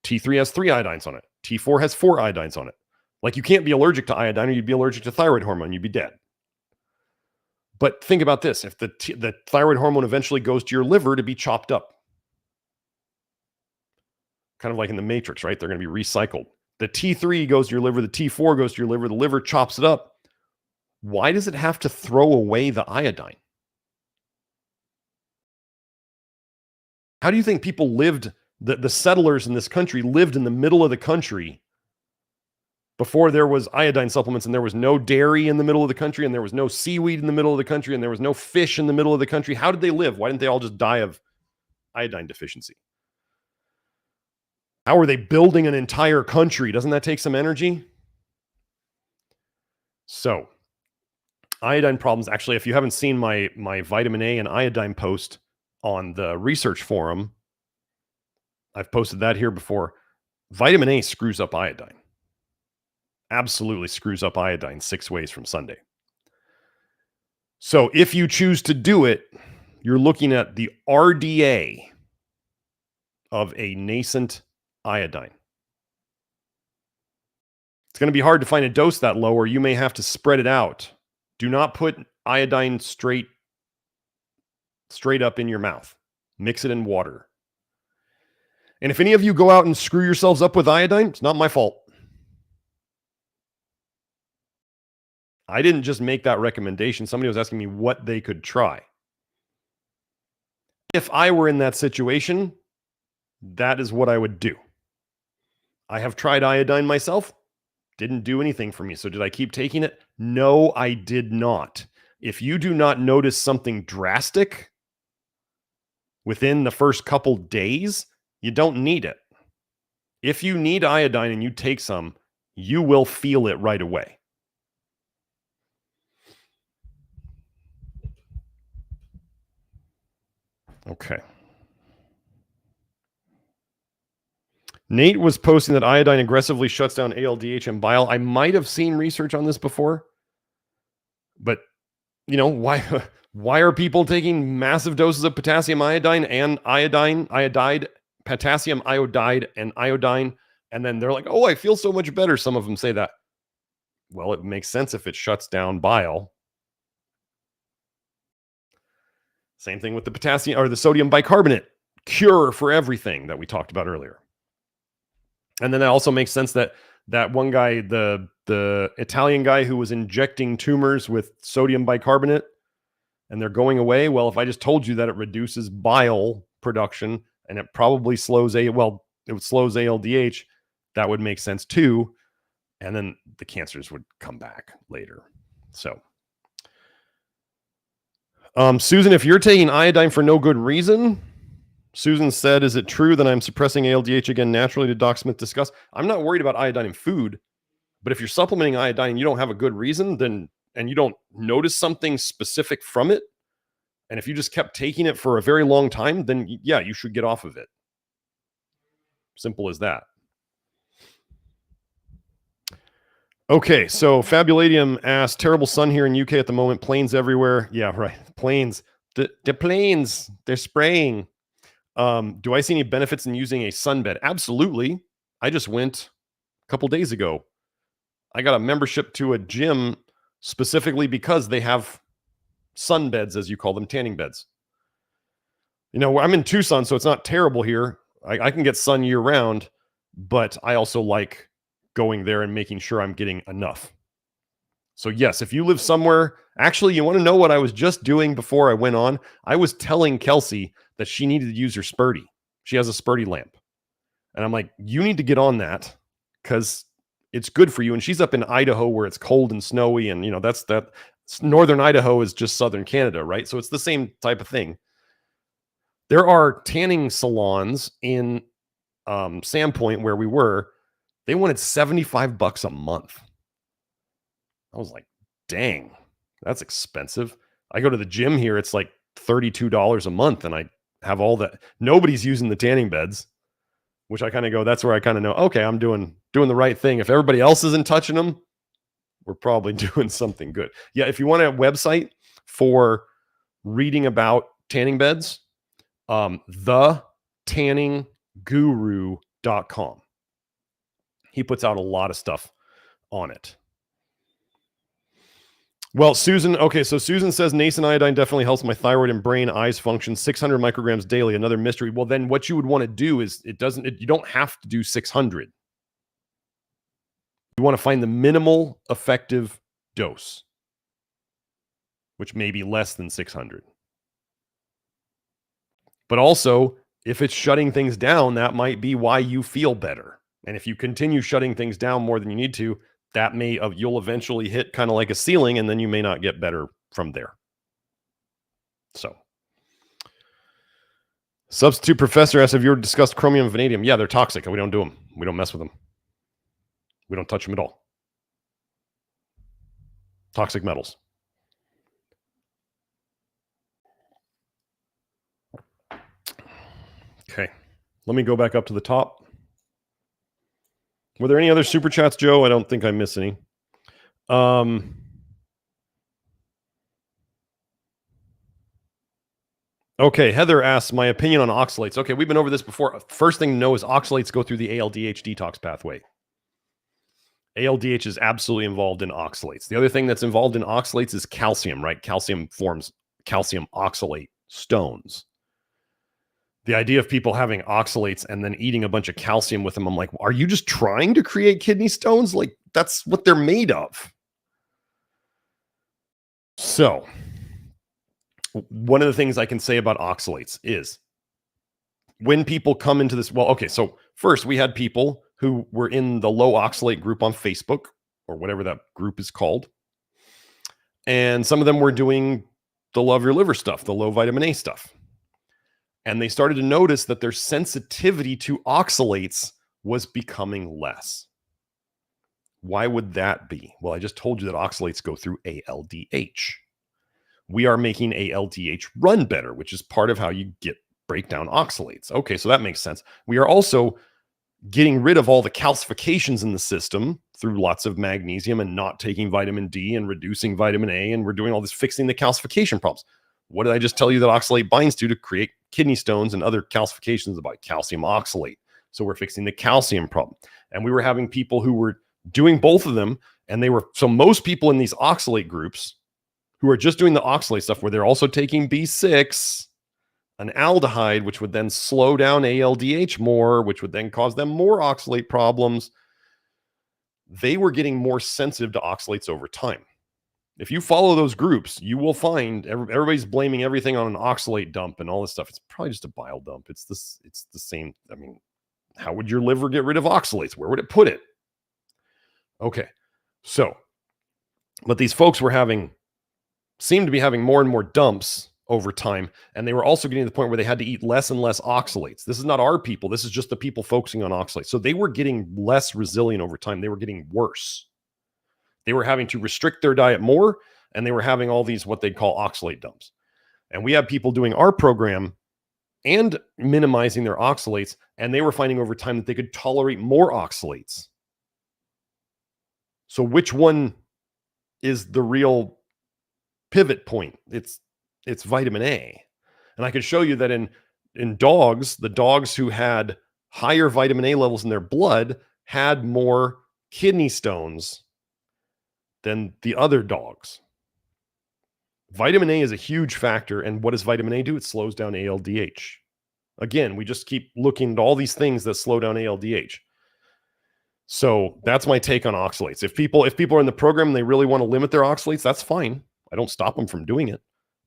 S1: T3 has 3 iodines on it. T4 has 4 iodines on it. Like, you can't be allergic to iodine or you'd be allergic to thyroid hormone. You'd be dead. But think about this. If the thyroid hormone eventually goes to your liver to be chopped up, kind of like in the Matrix, right? They're going to be recycled. The T3 goes to your liver. The T4 goes to your liver. The liver chops it up. Why does it have to throw away the iodine? How do you think people lived, the settlers in this country lived in the middle of the country before there was iodine supplements and there was no dairy in the middle of the country and there was no seaweed in the middle of the country and there was no fish in the middle of the country? How did they live? Why didn't they all just die of iodine deficiency? How are they building an entire country? Doesn't that take some energy? So, iodine problems. Actually, if you haven't seen my vitamin A and iodine post on the research forum, I've posted that here before. Vitamin A screws up iodine. Absolutely screws up iodine 6 ways from Sunday. So if you choose to do it, you're looking at the RDA of a nascent iodine. It's going to be hard to find a dose that low, or you may have to spread it out. Do not put iodine straight up in your mouth. Mix it in water. And if any of you go out and screw yourselves up with iodine, it's not my fault. I didn't just make that recommendation. Somebody was asking me what they could try. If I were in that situation, that is what I would do. I have tried iodine myself. Didn't do anything for me. So did I keep taking it? No, I did not. If you do not notice something drastic within the first couple days, you don't need it. If you need iodine and you take some, you will feel it right away. Okay. Nate was posting that iodine aggressively shuts down ALDH and bile. I might have seen research on this before, but why are people taking massive doses of potassium iodine and iodide, potassium iodide and iodine, and then they're like, oh, I feel so much better. Some of them say that. Well, it makes sense if it shuts down bile. Same thing with the potassium or the sodium bicarbonate cure for everything that we talked about earlier. And then that also makes sense that one guy, the Italian guy who was injecting tumors with sodium bicarbonate and they're going away. Well, if I just told you that it reduces bile production and it probably slows ALDH, that would make sense too. And then the cancers would come back later. So, Susan, if you're taking iodine for no good reason, Susan said, is it true that I'm suppressing ALDH again naturally? Did Doc Smith discuss? I'm not worried about iodine in food, but if you're supplementing iodine and you don't have a good reason, and you don't notice something specific from it, and if you just kept taking it for a very long time, then yeah, you should get off of it. Simple as that. Okay, so Fabuladium asked, terrible sun here in UK at the moment, planes everywhere. Yeah, right. Planes. The planes, they're spraying. Do I see any benefits in using a sunbed? Absolutely. I just went a couple days ago. I got a membership to a gym specifically because they have sunbeds, as you call them, tanning beds. I'm in Tucson, so it's not terrible here. I can get sun year round, but I also like going there and making sure I'm getting enough. So yes, if you live somewhere, actually, you want to know what I was just doing before I went on? I was telling Kelsey that she needed to use her Sperti. She has a Sperti lamp. And I'm like, you need to get on that because it's good for you. And she's up in Idaho where it's cold and snowy. And, northern Idaho is just southern Canada, right? So it's the same type of thing. There are tanning salons in Sandpoint where we were. They wanted $75 a month. I was like, dang, that's expensive. I go to the gym here. It's like $32 a month, and I have all that. Nobody's using the tanning beds, which I kind of go, that's where I kind of know, okay, I'm doing the right thing. If everybody else isn't touching them, we're probably doing something good. Yeah, if you want a website for reading about tanning beds, thetanningguru.com. He puts out a lot of stuff on it. Well, Susan, okay, so Susan says nascent iodine definitely helps my thyroid and brain, eyes function, 600 micrograms daily, another mystery. Well, then what you would want to do is you don't have to do 600. You want to find the minimal effective dose, which may be less than 600. But also, if it's shutting things down, that might be why you feel better. And if you continue shutting things down more than you need to, that you'll eventually hit kind of like a ceiling, and then you may not get better from there. So, substitute professor asks, have you ever discussed chromium and vanadium? Yeah, they're toxic, and we don't do them. We don't mess with them. We don't touch them at all. Toxic metals. Okay, let me go back up to the top. Were there any other super chats, Joe? I don't think I missed any. Okay, Heather asks my opinion on oxalates. Okay, we've been over this before. First thing to know is oxalates go through the ALDH detox pathway. ALDH is absolutely involved in oxalates. The other thing that's involved in oxalates is calcium, right? Calcium forms calcium oxalate stones. The idea of people having oxalates and then eating a bunch of calcium with them, I'm like, are you just trying to create kidney stones? Like, that's what they're made of. So, one of the things I can say about oxalates is when people come into this, well, okay, so first we had people who were in the low oxalate group on Facebook or whatever that group is called. And some of them were doing the love your liver stuff, the low vitamin A stuff. And they started to notice that their sensitivity to oxalates was becoming less. Why would that be? Well, I just told you that oxalates go through ALDH. We are making ALDH run better, which is part of how you break down oxalates. Okay, so that makes sense. We are also getting rid of all the calcifications in the system through lots of magnesium and not taking vitamin D and reducing vitamin A, and we're doing all this fixing the calcification problems. What did I just tell you that oxalate binds to create kidney stones and other calcifications about calcium oxalate? So we're fixing the calcium problem. And we were having people who were doing both of them, and so most people in these oxalate groups who are just doing the oxalate stuff where they're also taking B6, an aldehyde, which would then slow down ALDH more, which would then cause them more oxalate problems. They were getting more sensitive to oxalates over time. If you follow those groups, you will find everybody's blaming everything on an oxalate dump and all this stuff. It's probably just a bile dump. It's the same. I mean, how would your liver get rid of oxalates? Where would it put it? Okay. So, but these folks seemed to be having more and more dumps over time. And they were also getting to the point where they had to eat less and less oxalates. This is not our people. This is just the people focusing on oxalates. So they were getting less resilient over time. They were getting worse. They were having to restrict their diet more, and they were having all these what they'd call oxalate dumps. And we have people doing our program and minimizing their oxalates, and they were finding over time that they could tolerate more oxalates. So which one is the real pivot point? It's vitamin A. And I could show you that in dogs, the dogs who had higher vitamin A levels in their blood had more kidney stones than the other dogs. Vitamin A is a huge factor. And what does vitamin A do? It slows down ALDH. Again, we just keep looking at all these things that slow down ALDH. So that's my take on oxalates. If people are in the program and they really want to limit their oxalates, that's fine. I don't stop them from doing it.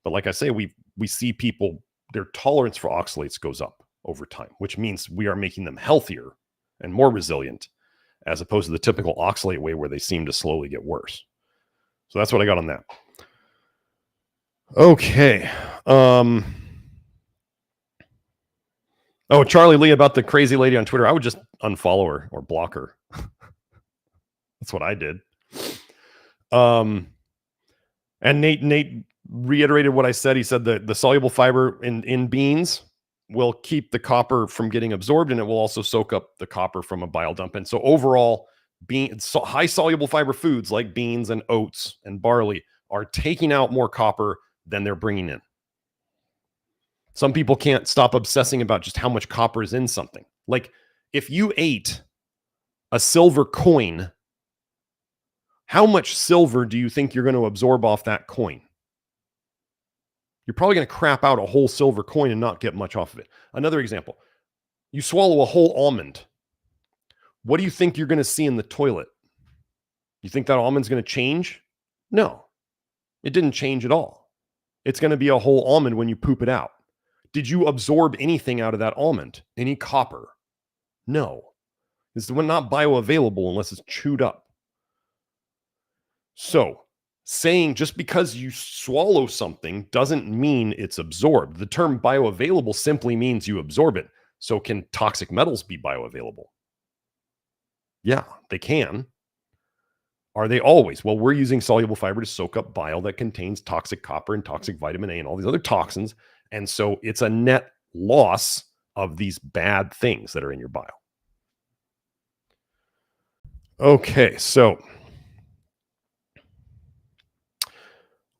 S1: But like I say, we see people, their tolerance for oxalates goes up over time, which means we are making them healthier and more resilient, as opposed to the typical oxalate way where they seem to slowly get worse. So that's what I got on that. Okay. Oh, Charlie Lee, about the crazy lady on Twitter. I would just unfollow her or block her. That's what I did. And Nate reiterated what I said. He said that the soluble fiber in beans will keep the copper from getting absorbed, and it will also soak up the copper from a bile dump. And so overall, high soluble fiber foods like beans and oats and barley are taking out more copper than they're bringing in. Some people can't stop obsessing about just how much copper is in something. Like if you ate a silver coin, how much silver do you think you're going to absorb off that coin? You're probably going to crap out a whole silver coin and not get much off of it. Another example, you swallow a whole almond. What do you think you're going to see in the toilet? You think that almond's going to change? No, it didn't change at all. It's going to be a whole almond when you poop it out. Did you absorb anything out of that almond? Any copper? No. It's not bioavailable unless it's chewed up. So, saying just because you swallow something doesn't mean it's absorbed. The term bioavailable simply means you absorb it. So can toxic metals be bioavailable? Yeah, they can. Are they always? Well, we're using soluble fiber to soak up bile that contains toxic copper and toxic vitamin A and all these other toxins. And so it's a net loss of these bad things that are in your bile. Okay, so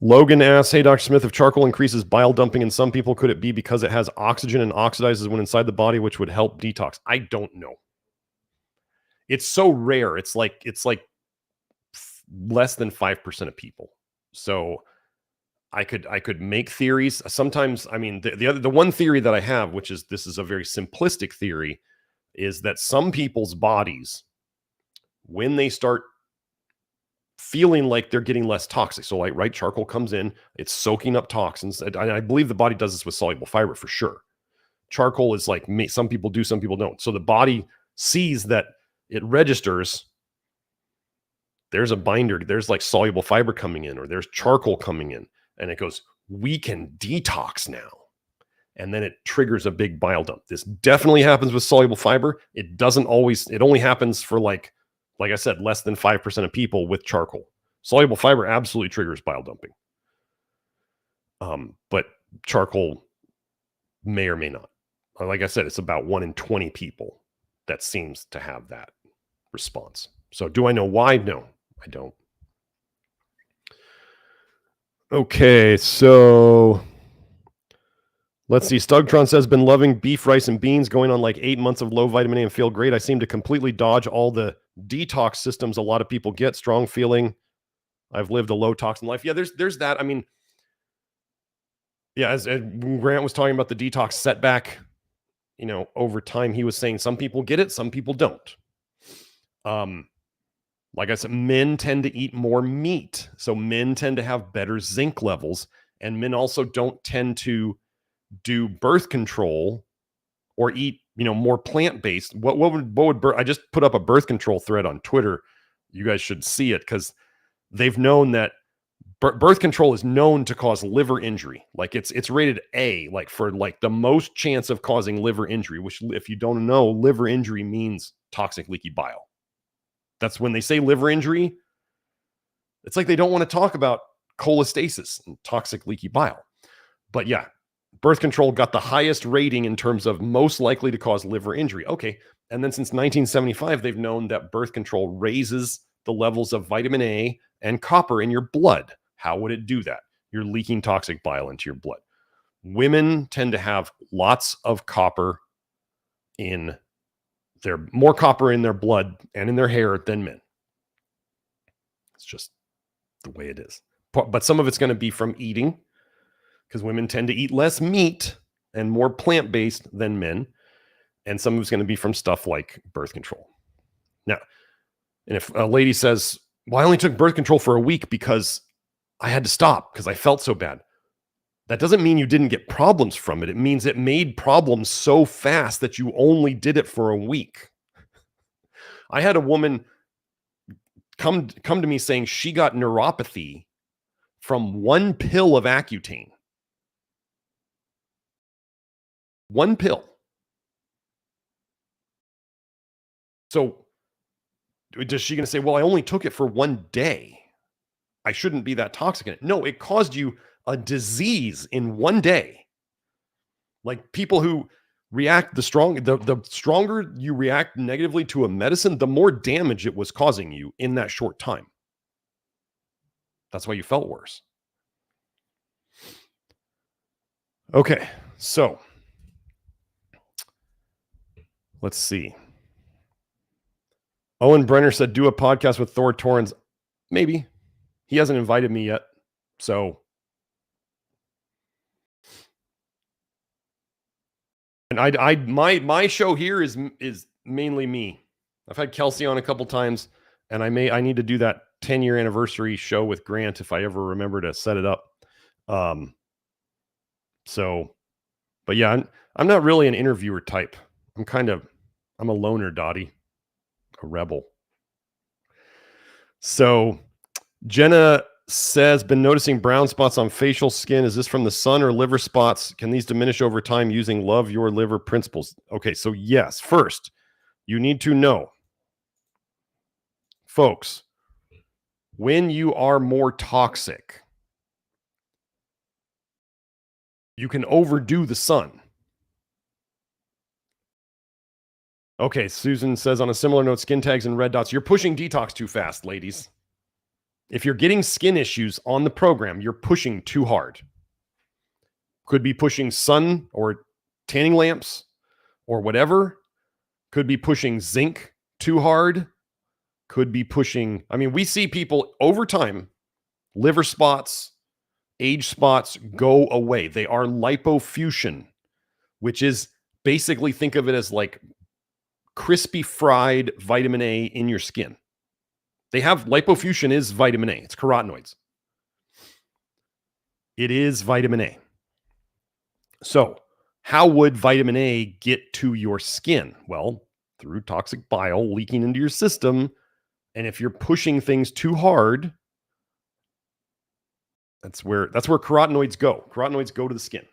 S1: Logan asks, hey, Dr. Smith, if charcoal increases bile dumping in some people, could it be because it has oxygen and oxidizes when inside the body, which would help detox? I don't know. It's so rare. It's like less than 5% of people. So I could make theories. Sometimes, I mean, the one theory that I have, which is this is a very simplistic theory, is that some people's bodies, when they start feeling like they're getting less toxic, so like, right, charcoal comes in, it's soaking up toxins. I believe the body does this with soluble fiber for sure. Charcoal is like, some people do, some people don't. So the body sees that it registers, there's a binder, there's like soluble fiber coming in, or there's charcoal coming in, and it goes, we can detox now. And then it triggers a big bile dump. This definitely happens with soluble fiber. It doesn't always, it only happens for like I said, less than 5% of people with charcoal. Soluble fiber absolutely triggers bile dumping. But charcoal may or may not. Like I said, it's about 1 in 20 people that seems to have that response. So do I know why? No, I don't. Okay, so let's see. Stugtron says, been loving beef, rice, and beans, going on like 8 months of low vitamin A and feel great. I seem to completely dodge all the detox systems a lot of people get. Strong feeling. I've lived a low toxin life. Yeah, there's that. I mean, yeah, as Grant was talking about the detox setback, over time, he was saying some people get it, some people don't. Like I said, men tend to eat more meat. So men tend to have better zinc levels, and men also don't tend to do birth control or eat, more plant-based. What would I just put up a birth control thread on Twitter. You guys should see it, because they've known that birth control is known to cause liver injury. Like it's rated A, like for like the most chance of causing liver injury, which, if you don't know, liver injury means toxic leaky bile. That's when they say liver injury, it's like they don't want to talk about cholestasis and toxic leaky bile. But yeah, birth control got the highest rating in terms of most likely to cause liver injury. Okay. And then since 1975, they've known that birth control raises the levels of vitamin A and copper in your blood. How would it do that? You're leaking toxic bile into your blood. Women tend to have lots of copper more copper in their blood and in their hair than men. It's just the way it is. But some of it's going to be from eating, because women tend to eat less meat and more plant-based than men. And some of it's going to be from stuff like birth control. Now, and if a lady says, well, I only took birth control for a week because I had to stop because I felt so bad. That doesn't mean you didn't get problems from it. It means it made problems so fast that you only did it for a week. I had a woman come to me saying she got neuropathy from one pill of Accutane. One pill. So is she going to say, well, I only took it for one day? I shouldn't be that toxic in it. No, it caused you a disease in one day. Like people who react the stronger you react negatively to a medicine, the more damage it was causing you in that short time. That's why you felt worse. Okay, so let's see. Owen Brenner said, do a podcast with Thor Torrens. Maybe. He hasn't invited me yet. So. And my show here is mainly me. I've had Kelsey on a couple times, and I need to do that 10-year anniversary show with Grant if I ever remember to set it up. But yeah, I'm not really an interviewer type. I'm a loner, Dottie, a rebel. So Jenna says, been noticing brown spots on facial skin. Is this from the sun or liver spots? Can these diminish over time using love your liver principles? Okay, so yes, first, you need to know, folks, when you are more toxic, you can overdo the sun. Okay, Susan says, on a similar note, skin tags and red dots. You're pushing detox too fast, ladies. If you're getting skin issues on the program, you're pushing too hard. Could be pushing sun or tanning lamps or whatever. Could be pushing zinc too hard. Could be pushing, we see people over time, liver spots, age spots go away. They are lipofusion, which is basically, think of it as like crispy fried vitamin A in your skin. They have lipofusion is vitamin A. It's carotenoids. It is vitamin A. So how would vitamin A get to your skin? Well, through toxic bile leaking into your system. And if you're pushing things too hard, that's where carotenoids go. Carotenoids go to the skin.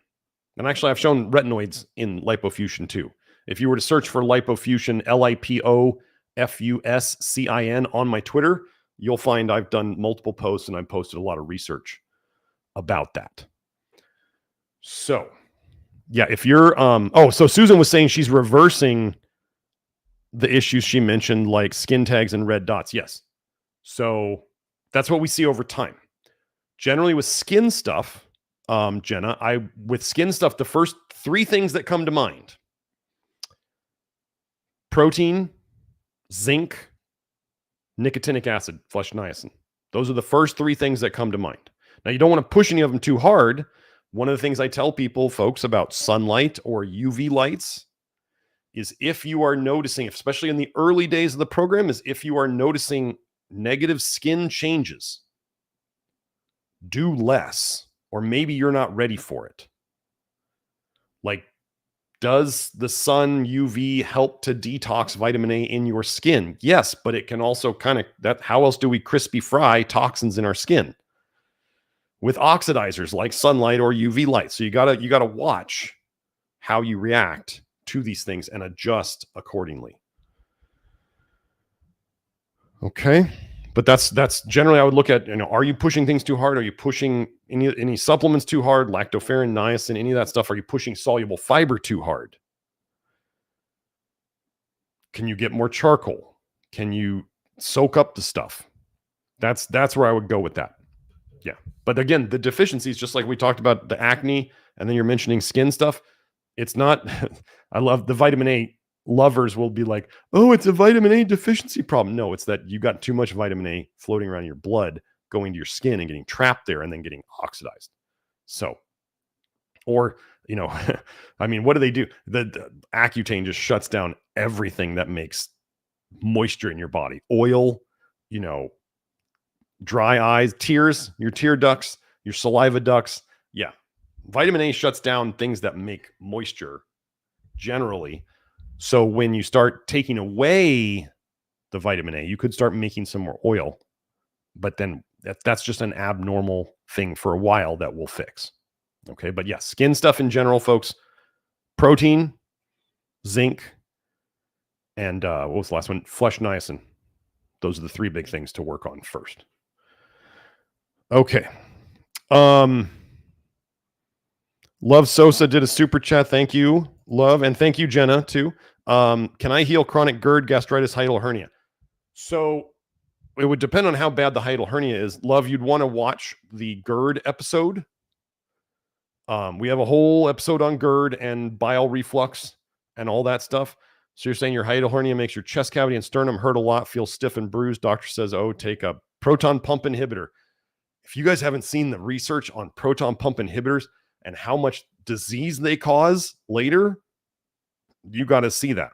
S1: And actually, I've shown retinoids in lipofusion too. If you were to search for lipofusion, LIPOFUSCIN on my Twitter, you'll find I've done multiple posts and I've posted a lot of research about that. So, yeah, if you're, so Susan was saying she's reversing the issues she mentioned, like skin tags and red dots. Yes. So that's what we see over time. Generally with skin stuff, Jenna, with skin stuff, the first three things that come to mind: protein, zinc, nicotinic acid, flush niacin. Those are the first three things that come to mind. Now, you don't want to push any of them too hard. One of the things I tell people, folks, about sunlight or UV lights is if you are noticing, especially in the early days of the program, is if you are noticing negative skin changes, do less, or maybe you're not ready for it. Like, does the sun UV help to detox vitamin A in your skin? Yes, but it can also how else do we crispy fry toxins in our skin? With oxidizers like sunlight or UV light. So you gotta watch how you react to these things and adjust accordingly. Okay. But that's generally I would look at, are you pushing things too hard? Are you pushing any supplements too hard? Lactoferrin, niacin, any of that stuff? Are you pushing soluble fiber too hard? Can you get more charcoal? Can you soak up the stuff? That's where I would go with that. Yeah. But again, the deficiencies, just like we talked about the acne, and then you're mentioning skin stuff. It's not, I love the vitamin A lovers will be like, oh, it's a vitamin A deficiency problem. No, it's that you got too much vitamin A floating around in your blood, going to your skin and getting trapped there and then getting oxidized. So, or, what do they do? The Accutane just shuts down everything that makes moisture in your body. Oil, dry eyes, tears, your tear ducts, your saliva ducts. Yeah. Vitamin A shuts down things that make moisture generally. So when you start taking away the vitamin A, you could start making some more oil, but then that's just an abnormal thing for a while that we'll fix. Okay. But yeah, skin stuff in general, folks, protein, zinc, and what was the last one? Flush niacin. Those are the three big things to work on first. Okay. Love Sosa did a super chat. Thank you, Love. And thank you, Jenna, too. Can I heal chronic GERD, gastritis, hiatal hernia? So it would depend on how bad the hiatal hernia is. Love, you'd want to watch the GERD episode. We have a whole episode on GERD and bile reflux and all that stuff. So you're saying your hiatal hernia makes your chest cavity and sternum hurt a lot, feel stiff and bruised. Doctor says, oh, take a proton pump inhibitor. If you guys haven't seen the research on proton pump inhibitors and how much disease they cause later, you got to see that.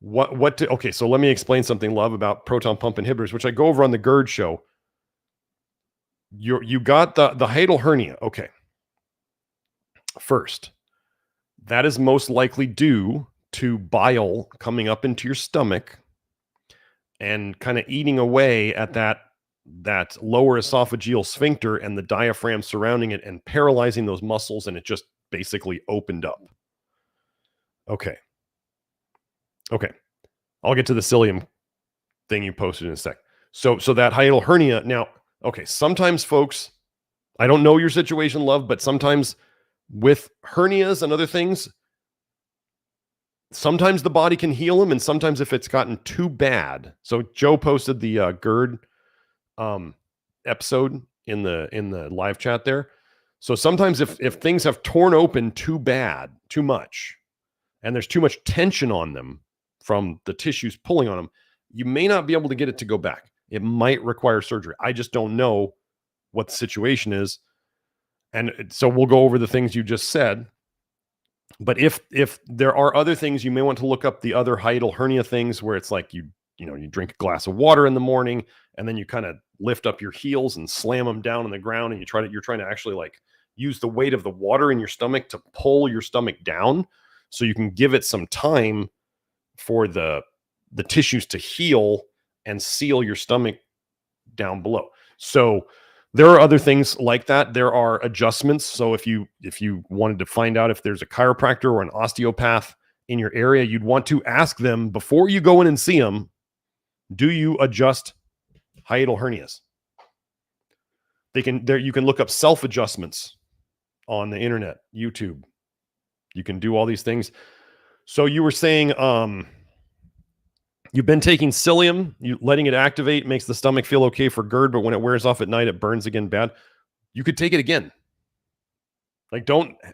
S1: Okay, so let me explain something, Love, about proton pump inhibitors, which I go over on the GERD show. You got the hiatal hernia. Okay. First, that is most likely due to bile coming up into your stomach and kind of eating away at that lower esophageal sphincter and the diaphragm surrounding it and paralyzing those muscles, and it just basically opened up. Okay. I'll get to the psyllium thing you posted in a sec. So that hiatal hernia. Now, okay, sometimes folks, I don't know your situation, Love, but sometimes with hernias and other things, sometimes the body can heal them, and sometimes if it's gotten too bad. So Joe posted the GERD episode in the live chat there. So sometimes if things have torn open too bad, too much, and there's too much tension on them from the tissues pulling on them, you may not be able to get it to go back. It might require surgery. I just don't know what the situation is. And so we'll go over the things you just said. But if there are other things, you may want to look up the other hiatal hernia things where it's like you drink a glass of water in the morning and then you kind of lift up your heels and slam them down on the ground, and you're trying to actually like use the weight of the water in your stomach to pull your stomach down so you can give it some time for the tissues to heal and seal your stomach down below. So there are other things like that. There are adjustments. So if you wanted to find out if there's a chiropractor or an osteopath in your area, you'd want to ask them before you go in and see them, do you adjust hiatal hernias? You can look up self-adjustments on the internet, YouTube. You can do all these things. So you were saying you've been taking psyllium, you letting it activate makes the stomach feel okay for GERD, but when it wears off at night, it burns again bad. You could take it again. Like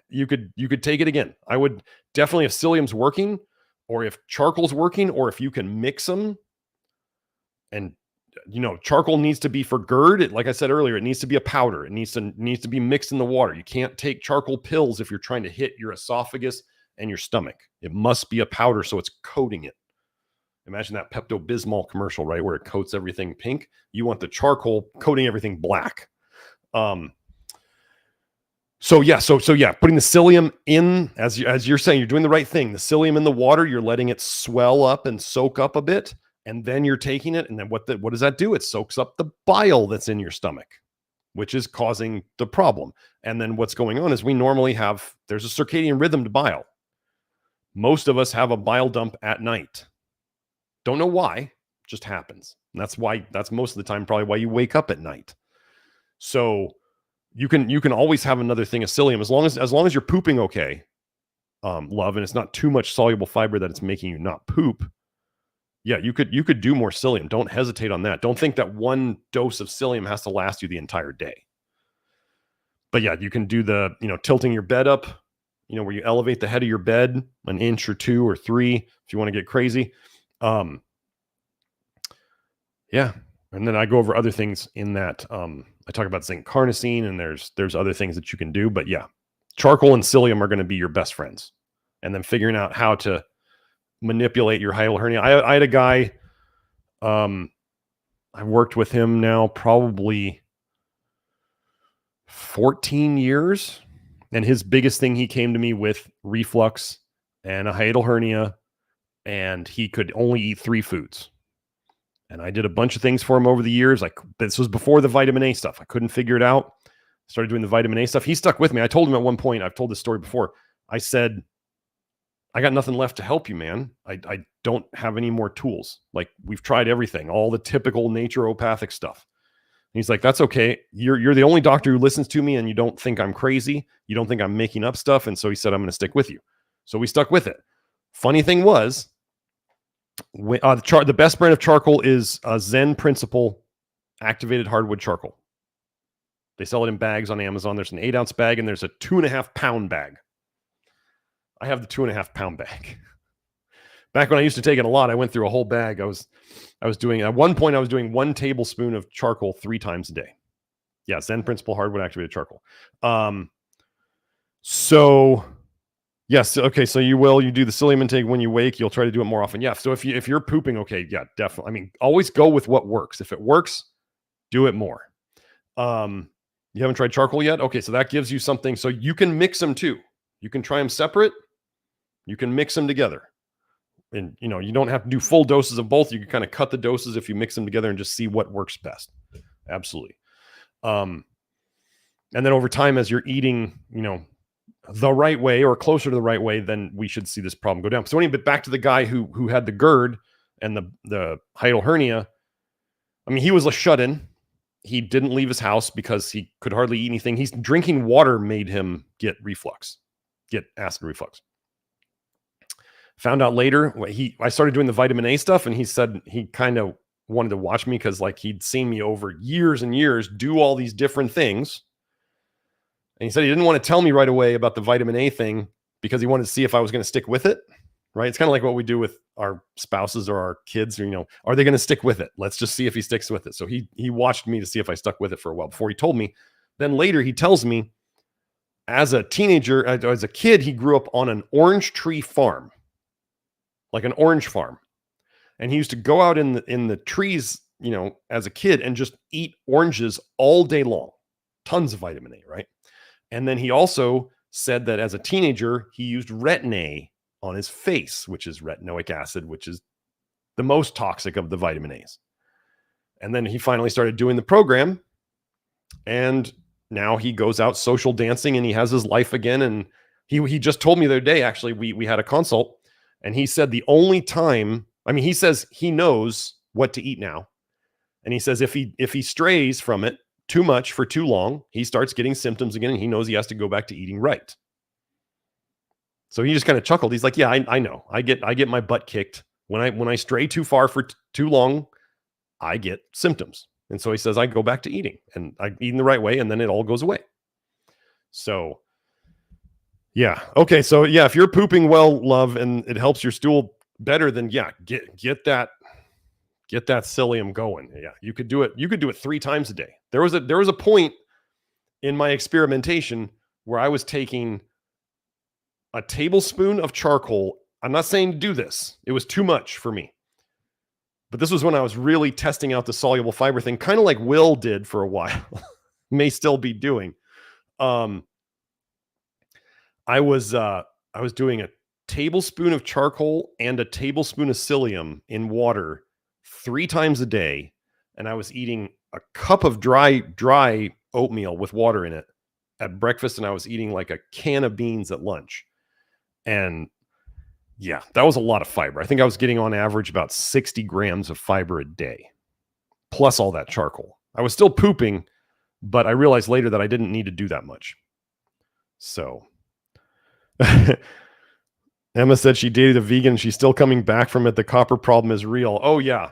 S1: you could take it again. I would definitely, if psyllium's working or if charcoal's working or if you can mix them, and charcoal needs to be for GERD. Like I said earlier, it needs to be a powder. It needs to be mixed in the water. You can't take charcoal pills if you're trying to hit your esophagus and your stomach. It must be a powder, so it's coating it. Imagine that Pepto-Bismol commercial, right, where it coats everything pink. You want the charcoal coating everything black. So yeah, putting the psyllium in, as you're saying, you're doing the right thing. The psyllium in the water, you're letting it swell up and soak up a bit, and then you're taking it, and then what does that do? It soaks up the bile that's in your stomach, which is causing the problem. And then what's going on is there's a circadian rhythm to bile. Most of us have a bile dump at night. Don't know why, it just happens. And that's most of the time probably why you wake up at night. So you can always have another thing of psyllium as long as you're pooping okay, Love, and it's not too much soluble fiber that it's making you not poop. Yeah, you could do more psyllium. Don't hesitate on that. Don't think that one dose of psyllium has to last you the entire day. But yeah, you can do the tilting your bed up, where you elevate the head of your bed an inch or 2 or 3 if you want to get crazy. Yeah. And then I go over other things in that. I talk about zinc carnosine, and there's other things that you can do. But yeah, charcoal and psyllium are going to be your best friends. And then figuring out how to manipulate your hiatal hernia. I had a guy, I worked with him now probably 14 years. And his biggest thing, he came to me with reflux and a hiatal hernia, and he could only eat 3 foods. And I did a bunch of things for him over the years. This was before the vitamin A stuff. I couldn't figure it out. Started doing the vitamin A stuff. He stuck with me. I told him at one point, I've told this story before. I said, I got nothing left to help you, man. I don't have any more tools. Like, we've tried everything, all the typical naturopathic stuff. He's like, that's okay. You're the only doctor who listens to me, and you don't think I'm crazy. You don't think I'm making up stuff. And so he said, I'm going to stick with you. So we stuck with it. Funny thing was, the best brand of charcoal is Zen Principle activated hardwood charcoal. They sell it in bags on Amazon. There's an 8-ounce bag and there's a 2.5 pound bag. I have the 2.5 pound bag. Back when I used to take it a lot, I went through a whole bag. I was doing, at one point I was doing 1 tablespoon of charcoal 3 times a day. Yeah, Zen Principle hardwood activated charcoal. So yes, okay. So you do the psyllium intake when you wake. You'll try to do it more often. Yeah. So if you're pooping, okay, yeah, definitely. I mean, always go with what works. If it works, do it more. You haven't tried charcoal yet? Okay, so that gives you something. So you can mix them too. You can try them separate. You can mix them together. And, you don't have to do full doses of both. You can kind of cut the doses if you mix them together and just see what works best. Absolutely. And then over time, as you're eating, the right way or closer to the right way, then we should see this problem go down. So anyway, but back to the guy who had the GERD and the hiatal hernia. I mean, he was a shut-in. He didn't leave his house because he could hardly eat anything. He's drinking water made him get acid reflux. Found out later, I started doing the vitamin A stuff, and he said he kind of wanted to watch me because he'd seen me over years and years do all these different things. And he said he didn't want to tell me right away about the vitamin A thing because he wanted to see if I was going to stick with it. Right? It's kind of like what we do with our spouses or our kids. Or, are they going to stick with it? Let's just see if he sticks with it. So he watched me to see if I stuck with it for a while before he told me. Then later he tells me, as a teenager, as a kid, he grew up on an orange tree farm, like an orange farm, and he used to go out in the trees, as a kid, and just eat oranges all day long. Tons of vitamin A, right? And then he also said that as a teenager, he used retin-A on his face, which is retinoic acid, which is the most toxic of the vitamin A's. And then he finally started doing the program, and now he goes out social dancing and he has his life again. And he just told me the other day, actually, we had a consult, and he said the only time, he says he knows what to eat now. And he says if he strays from it too much for too long, he starts getting symptoms again, and he knows he has to go back to eating right. So he just kind of chuckled. He's like, yeah, I know. I get my butt kicked. When I stray too far for too long, I get symptoms. And so he says, I go back to eating, and I'm eating the right way, and then it all goes away. So yeah. Okay. So yeah, if you're pooping well, love, and it helps your stool better, then yeah, get that psyllium going. Yeah. You could do it. You could do it 3 times a day. There was a point in my experimentation where I was taking a tablespoon of charcoal. I'm not saying to do this. It was too much for me. But this was when I was really testing out the soluble fiber thing, kind of like Will did for a while. May still be doing. I was doing a tablespoon of charcoal and a tablespoon of psyllium in water 3 times a day, and I was eating a cup of dry oatmeal with water in it at breakfast, and I was eating like a can of beans at lunch. And yeah, that was a lot of fiber. I think I was getting on average about 60 grams of fiber a day, plus all that charcoal. I was still pooping, but I realized later that I didn't need to do that much. So Emma said she dated a vegan. She's still coming back from it. The copper problem is real. Oh yeah.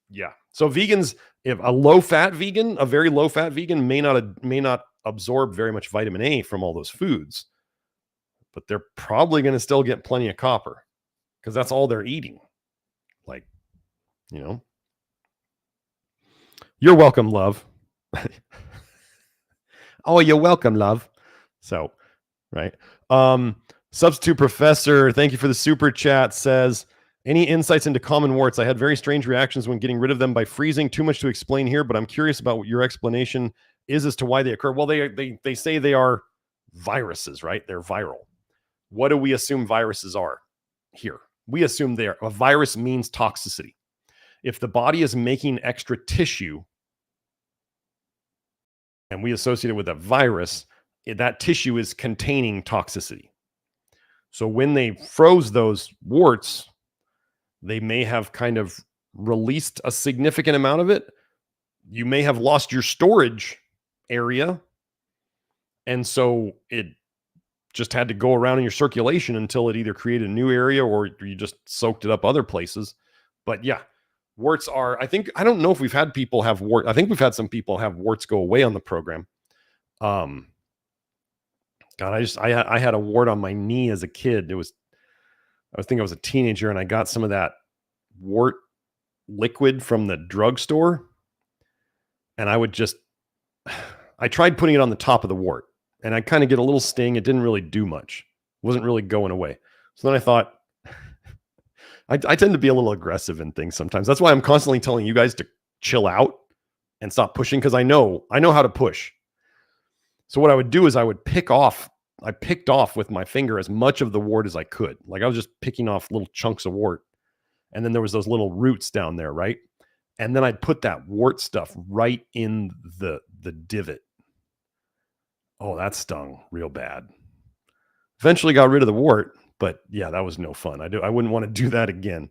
S1: Yeah. So vegans, if a low-fat vegan, a very low-fat vegan may not absorb very much vitamin A from all those foods, but they're probably going to still get plenty of copper because that's all they're eating. Like, you're welcome, love. Oh, you're welcome, love. So, right. Substitute Professor, thank you for the super chat, says, any insights into common warts? I had very strange reactions when getting rid of them by freezing. Too much to explain here, but I'm curious about what your explanation is as to why they occur. Well, they say they are viruses, right? They're viral. What do we assume viruses are here? We assume a virus means toxicity. If the body is making extra tissue and we associate it with a virus, that tissue is containing toxicity. So when they froze those warts, they may have kind of released a significant amount of it, you may have lost your storage area. And so it just had to go around in your circulation until it either created a new area or you just soaked it up other places. But yeah, warts are, I don't know if we've had people have warts. I think we've had some people have warts go away on the program. God, I had a wart on my knee as a kid. I think I was a teenager and I got some of that wart liquid from the drugstore. And I tried putting it on the top of the wart and I kind of get a little sting. It didn't really do much. It wasn't really going away. So then I thought, I tend to be a little aggressive in things sometimes. That's why I'm constantly telling you guys to chill out and stop pushing, because I know how to push. So what I would do is I picked off with my finger as much of the wart as I could. Like I was just picking off little chunks of wart. And then there was those little roots down there, right? And then I'd put that wart stuff right in the divot. Oh, that stung real bad. Eventually got rid of the wart, but yeah, that was no fun. I wouldn't want to do that again.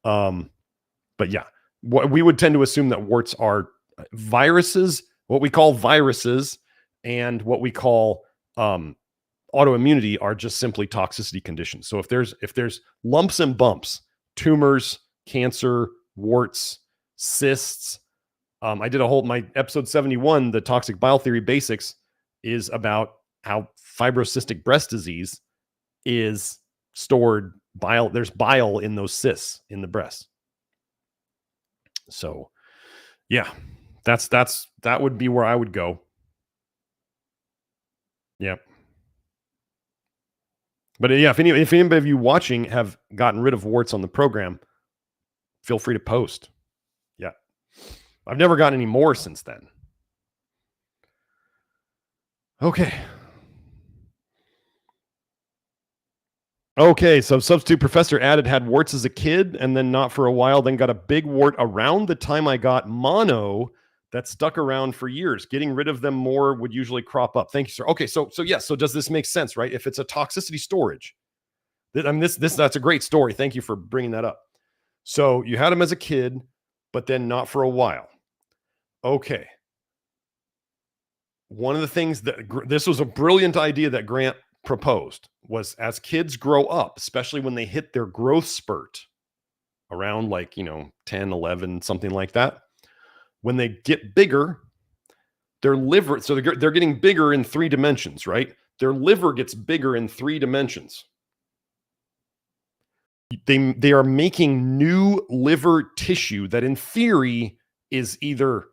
S1: But yeah, we would tend to assume that warts are viruses, what we call viruses, and what we call autoimmunity are just simply toxicity conditions. So if there's lumps and bumps, tumors, cancer, warts, cysts, I did my episode 71, the toxic bile theory basics, is about how fibrocystic breast disease is stored bile. There's bile in those cysts in the breast. So yeah, that would be where I would go. Yeah. But yeah, if anybody of you watching have gotten rid of warts on the program, feel free to post. Yeah. I've never gotten any more since then. Okay. Okay, so substitute professor added had warts as a kid and then not for a while, then got a big wart around the time I got mono that stuck around for years. Getting rid of them more would usually crop up. Thank you, sir. Okay, so yes, so does this make sense, right? If it's a toxicity storage, that's a great story. Thank you for bringing that up. So you had them as a kid, but then not for a while. Okay. One of the things this was a brilliant idea that Grant proposed was, as kids grow up, especially when they hit their growth spurt around 10, 11, something like that, when they get bigger, their liver, so they're getting bigger in 3 dimensions, right? Their liver gets bigger in 3 dimensions. They are making new liver tissue that in theory is either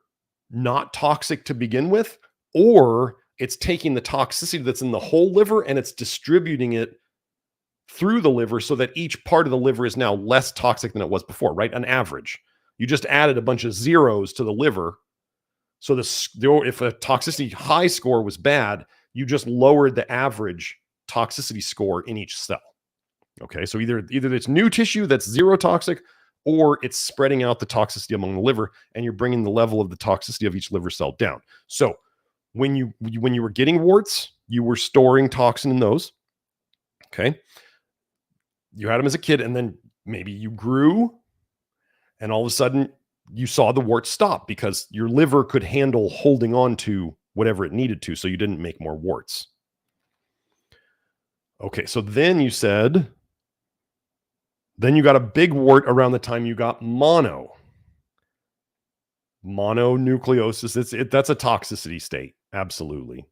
S1: not toxic to begin with, or it's taking the toxicity that's in the whole liver and it's distributing it through the liver so that each part of the liver is now less toxic than it was before, right? An average. You just added a bunch of zeros to the liver. So if a toxicity high score was bad, you just lowered the average toxicity score in each cell. Okay, so either it's new tissue that's zero toxic, or it's spreading out the toxicity among the liver, and you're bringing the level of the toxicity of each liver cell down. So when you were getting warts, you were storing toxin in those. Okay. You had them as a kid, and then maybe you grew, and all of a sudden you saw the warts stop because your liver could handle holding on to whatever it needed to, so you didn't make more warts. Okay, so then you said, then you got a big wart around the time you got mono. Mononucleosis, that's a toxicity state. Absolutely.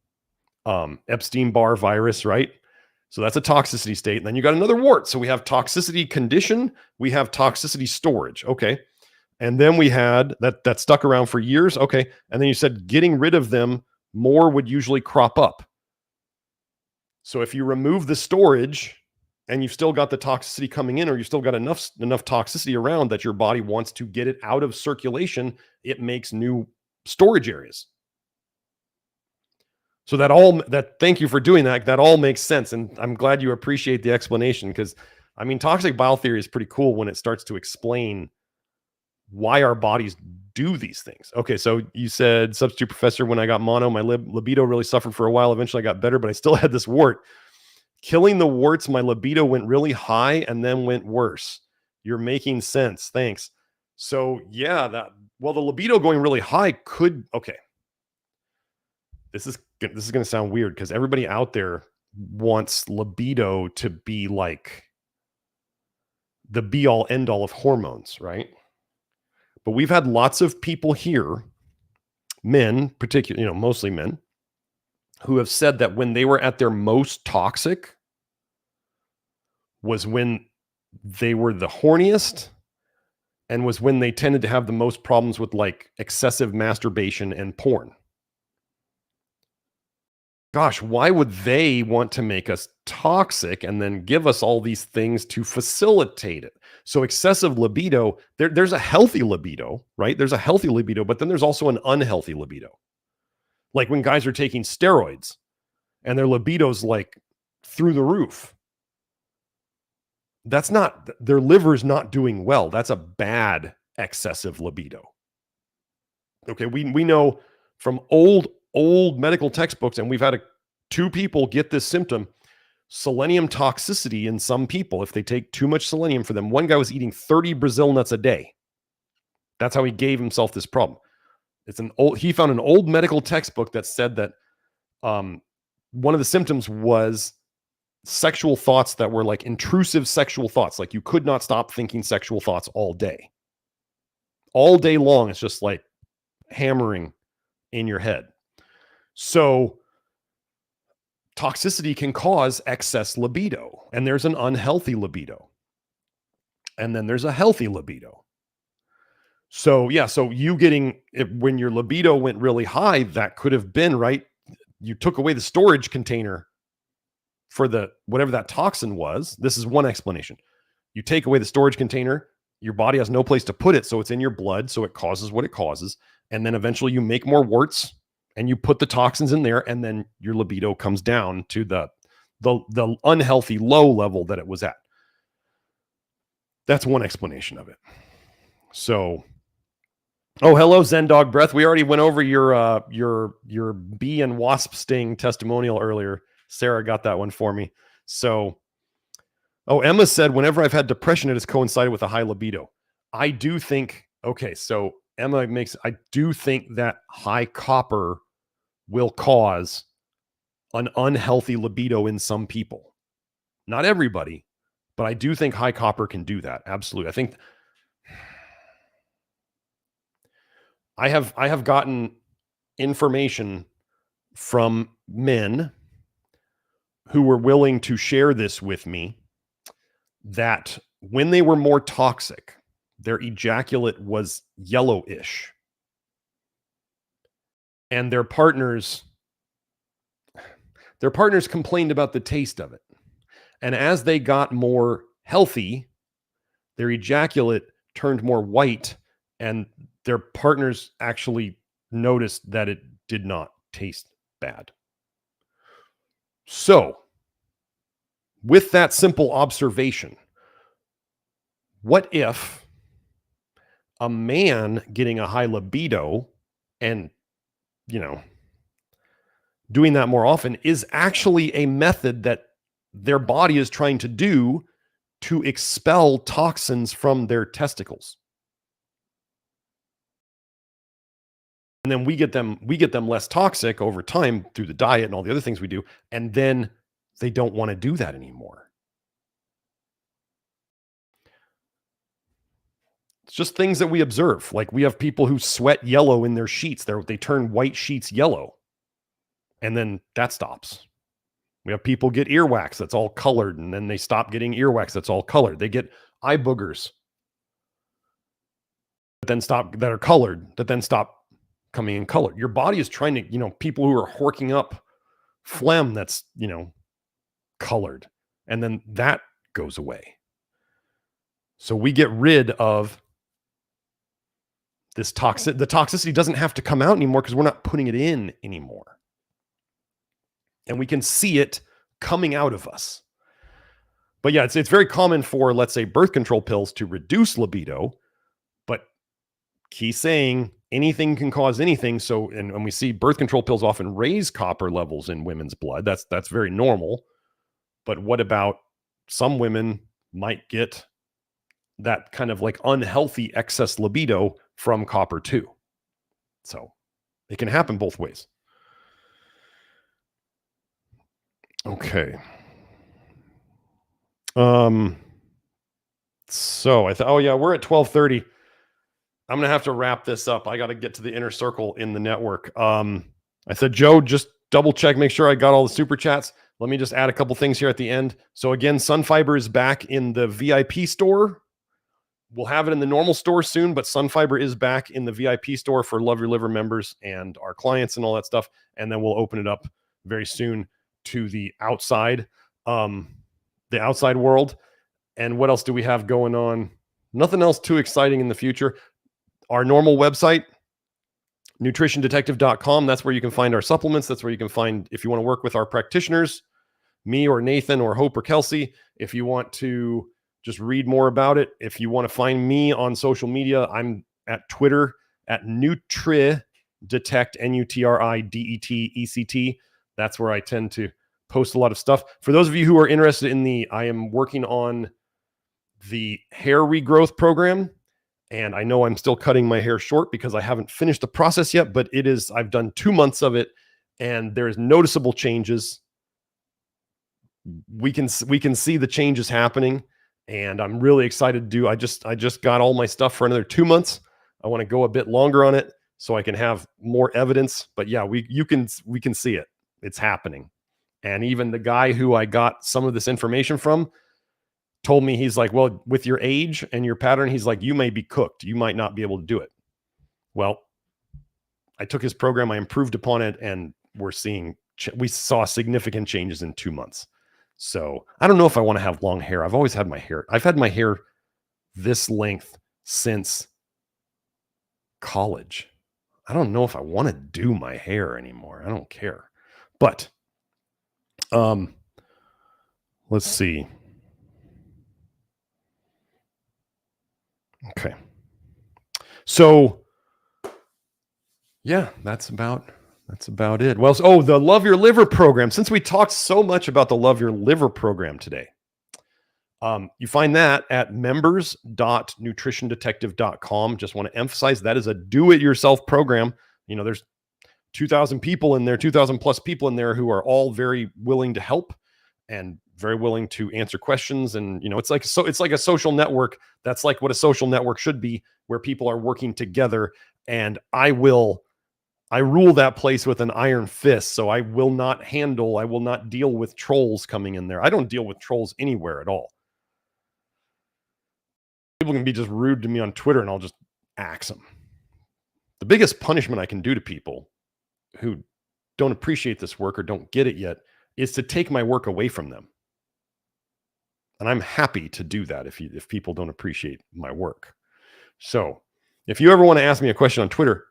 S1: Epstein-Barr virus, right? So that's a toxicity state. And then you got another wart. So we have toxicity condition. We have toxicity storage. Okay. And then we had that stuck around for years. Okay. And then you said getting rid of them, more would usually crop up. So if you remove the storage and you've still got the toxicity coming in, or you've still got enough toxicity around that your body wants to get it out of circulation, it makes new storage areas. So thank you for doing that. That all makes sense. And I'm glad you appreciate the explanation, because toxic bile theory is pretty cool when it starts to explain why our bodies do these things. Okay. So you said, substitute professor, when I got mono, my libido really suffered for a while. Eventually I got better, but I still had this wart. Killing the warts, my libido went really high and then went worse. You're making sense. Thanks. So yeah, the libido going really high could, okay. This is going to sound weird because everybody out there wants libido to be like the be all end all of hormones, right? But we've had lots of people here, men, particularly, mostly men, who have said that when they were at their most toxic was when they were the horniest and was when they tended to have the most problems with like excessive masturbation and porn. Gosh, why would they want to make us toxic and then give us all these things to facilitate it? So excessive libido, there's a healthy libido, right? There's a healthy libido, but then there's also an unhealthy libido. Like when guys are taking steroids and their libido's like through the roof. That's not, their liver's not doing well. That's a bad excessive libido. Okay, we know from old medical textbooks, and we've had two people get this symptom, selenium toxicity in some people. If they take too much selenium for them, one guy was eating 30 Brazil nuts a day. That's how he gave himself this problem. He found an old medical textbook that said that one of the symptoms was sexual thoughts that were like intrusive sexual thoughts. Like you could not stop thinking sexual thoughts all day. All day long, it's just like hammering in your head. So toxicity can cause excess libido, and there's an unhealthy libido. And then there's a healthy libido. So yeah, so you when your libido went really high, that could have been, right? You took away the storage container for whatever that toxin was. This is one explanation. You take away the storage container, your body has no place to put it, so it's in your blood, so it causes what it causes. And then eventually you make more warts and you put the toxins in there, and then your libido comes down to the unhealthy low level that it was at. That's one explanation of it. So, oh, hello, Zen Dog Breath. We already went over your bee and wasp sting testimonial earlier. Sarah got that one for me. So, oh, Emma said, whenever I've had depression, it has coincided with a high libido. I do think, okay, so Emma I do think that high copper will cause an unhealthy libido in some people. Not everybody, but I do think high copper can do that. Absolutely. I think I have gotten information from men who were willing to share this with me that when they were more toxic, their ejaculate was yellowish. And their partners complained about the taste of it. And as they got more healthy, their ejaculate turned more white, and their partners actually noticed that it did not taste bad. So, with that simple observation, what if a man getting a high libido and, doing that more often is actually a method that their body is trying to do to expel toxins from their testicles? And then we get them less toxic over time through the diet and all the other things we do. And then they don't want to do that anymore. It's just things that we observe. Like we have people who sweat yellow in their sheets. They turn white sheets yellow. And then that stops. We have people get earwax that's all colored, and then they stop getting earwax that's all colored. They get eye boogers that are colored, that then stop coming in color. Your body is trying to, people who are horking up phlegm that's, colored, and then that goes away. So we get rid of this toxic. The toxicity doesn't have to come out anymore because we're not putting it in anymore. And we can see it coming out of us. But yeah, it's very common for, let's say, birth control pills to reduce libido. But key saying, anything can cause anything. So, and we see birth control pills often raise copper levels in women's blood. That's very normal. But what about some women might get that kind of like unhealthy excess libido from copper too. So it can happen both ways. Okay. So oh yeah, we're at 12:30. I'm going to have to wrap this up. I got to get to the inner circle in the network. I said, Joe, just double check, make sure I got all the super chats. Let me just add a couple things here at the end. So again, Sunfiber is back in the VIP store. We'll have it in the normal store soon, but Sunfiber is back in the VIP store for Love Your Liver members and our clients and all that stuff. And then we'll open it up very soon to the outside world. And what else do we have going on? Nothing else too exciting in the future. Our normal website, nutritiondetective.com. That's where you can find our supplements. That's where you can find, if you want to work with our practitioners, me or Nathan or Hope or Kelsey. If you want to just read more about it. If you want to find me on social media, I'm at Twitter at NutriDetect, NutriDetect. That's where I tend to post a lot of stuff. For those of you who are interested in I am working on the hair regrowth program. And I know I'm still cutting my hair short because I haven't finished the process yet, but I've done 2 months of it and there's noticeable changes. We can see the changes happening. And I'm really excited to do. I just got all my stuff for another 2 months. I want to go a bit longer on it so I can have more evidence. But yeah, we can see it. It's happening. And even the guy who I got some of this information from told me, he's like, well, with your age and your pattern, he's like, you may be cooked. You might not be able to do it. Well, I took his program, I improved upon it, and we saw significant changes in 2 months. So I don't know if I want to have long hair. I've always had my hair. I've had my hair this length since college. I don't know if I want to do my hair anymore. I don't care. But let's see. Okay. So yeah, that's about it. Well, the Love Your Liver program. Since we talked so much about the Love Your Liver program today, you find that at members.nutritiondetective.com. Just want to emphasize that is a do-it-yourself program. There's 2,000 people in there, 2,000 plus people in there who are all very willing to help and very willing to answer questions. And, it's like a social network. That's like what a social network should be, where people are working together. And I rule that place with an iron fist. So I will not deal with trolls coming in there. I don't deal with trolls anywhere at all. People can be just rude to me on Twitter and I'll just axe them. The biggest punishment I can do to people who don't appreciate this work or don't get it yet is to take my work away from them. And I'm happy to do that if people don't appreciate my work. So if you ever want to ask me a question on Twitter,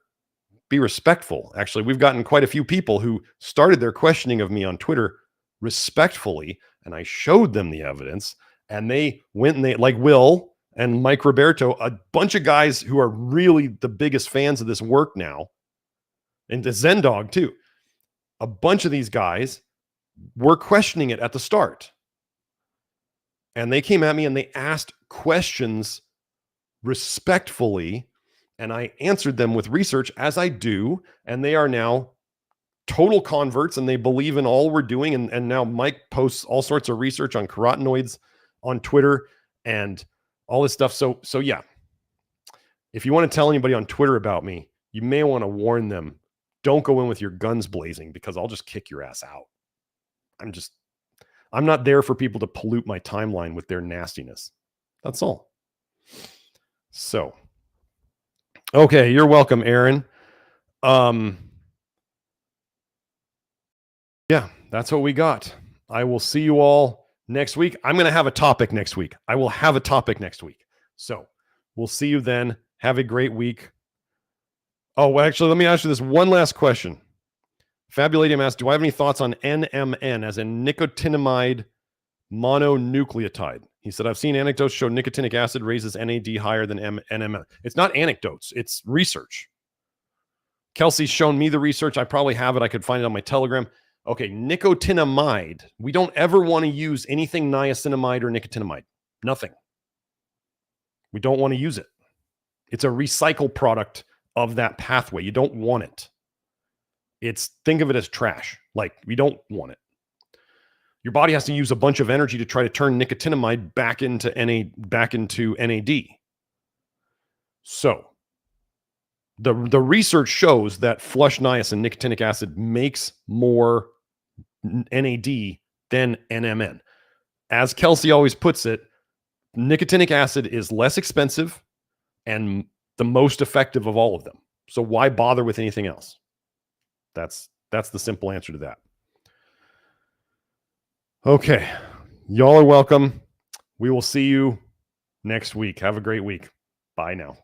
S1: be respectful. Actually, we've gotten quite a few people who started their questioning of me on Twitter respectfully, and I showed them the evidence, and they went and like Will and Mike Roberto, a bunch of guys who are really the biggest fans of this work now, and the Zen Dog too. A bunch of these guys were questioning it at the start. And they came at me and they asked questions respectfully, and I answered them with research, as I do, and they are now total converts and they believe in all we're doing. And now Mike posts all sorts of research on carotenoids on Twitter and all this stuff. So yeah, if you want to tell anybody on Twitter about me, you may want to warn them, don't go in with your guns blazing, because I'll just kick your ass out. I'm not there for people to pollute my timeline with their nastiness. That's all. So, okay, you're welcome, Aaron. Yeah, that's what we got. I will see you all next week. I'm going to have a topic next week. I will have a topic next week. So we'll see you then. Have a great week. Oh, well, actually, let me ask you this one last question. Fabuladium asks, do I have any thoughts on NMN, as in nicotinamide mononucleotide? He said, I've seen anecdotes show nicotinic acid raises NAD higher than NMN. It's not anecdotes, it's research. Kelsey's shown me the research. I probably have it. I could find it on my Telegram. Okay, nicotinamide. We don't ever want to use anything niacinamide or nicotinamide. Nothing. We don't want to use it. It's a recycle product of that pathway. You don't want it. Think of it as trash. Like, we don't want it. Your body has to use a bunch of energy to try to turn nicotinamide back into NAD. So the research shows that flush niacin, nicotinic acid, makes more NAD than NMN. As Kelsey always puts it, nicotinic acid is less expensive and the most effective of all of them. So why bother with anything else? That's the simple answer to that. Okay. Y'all are welcome. We will see you next week. Have a great week. Bye now.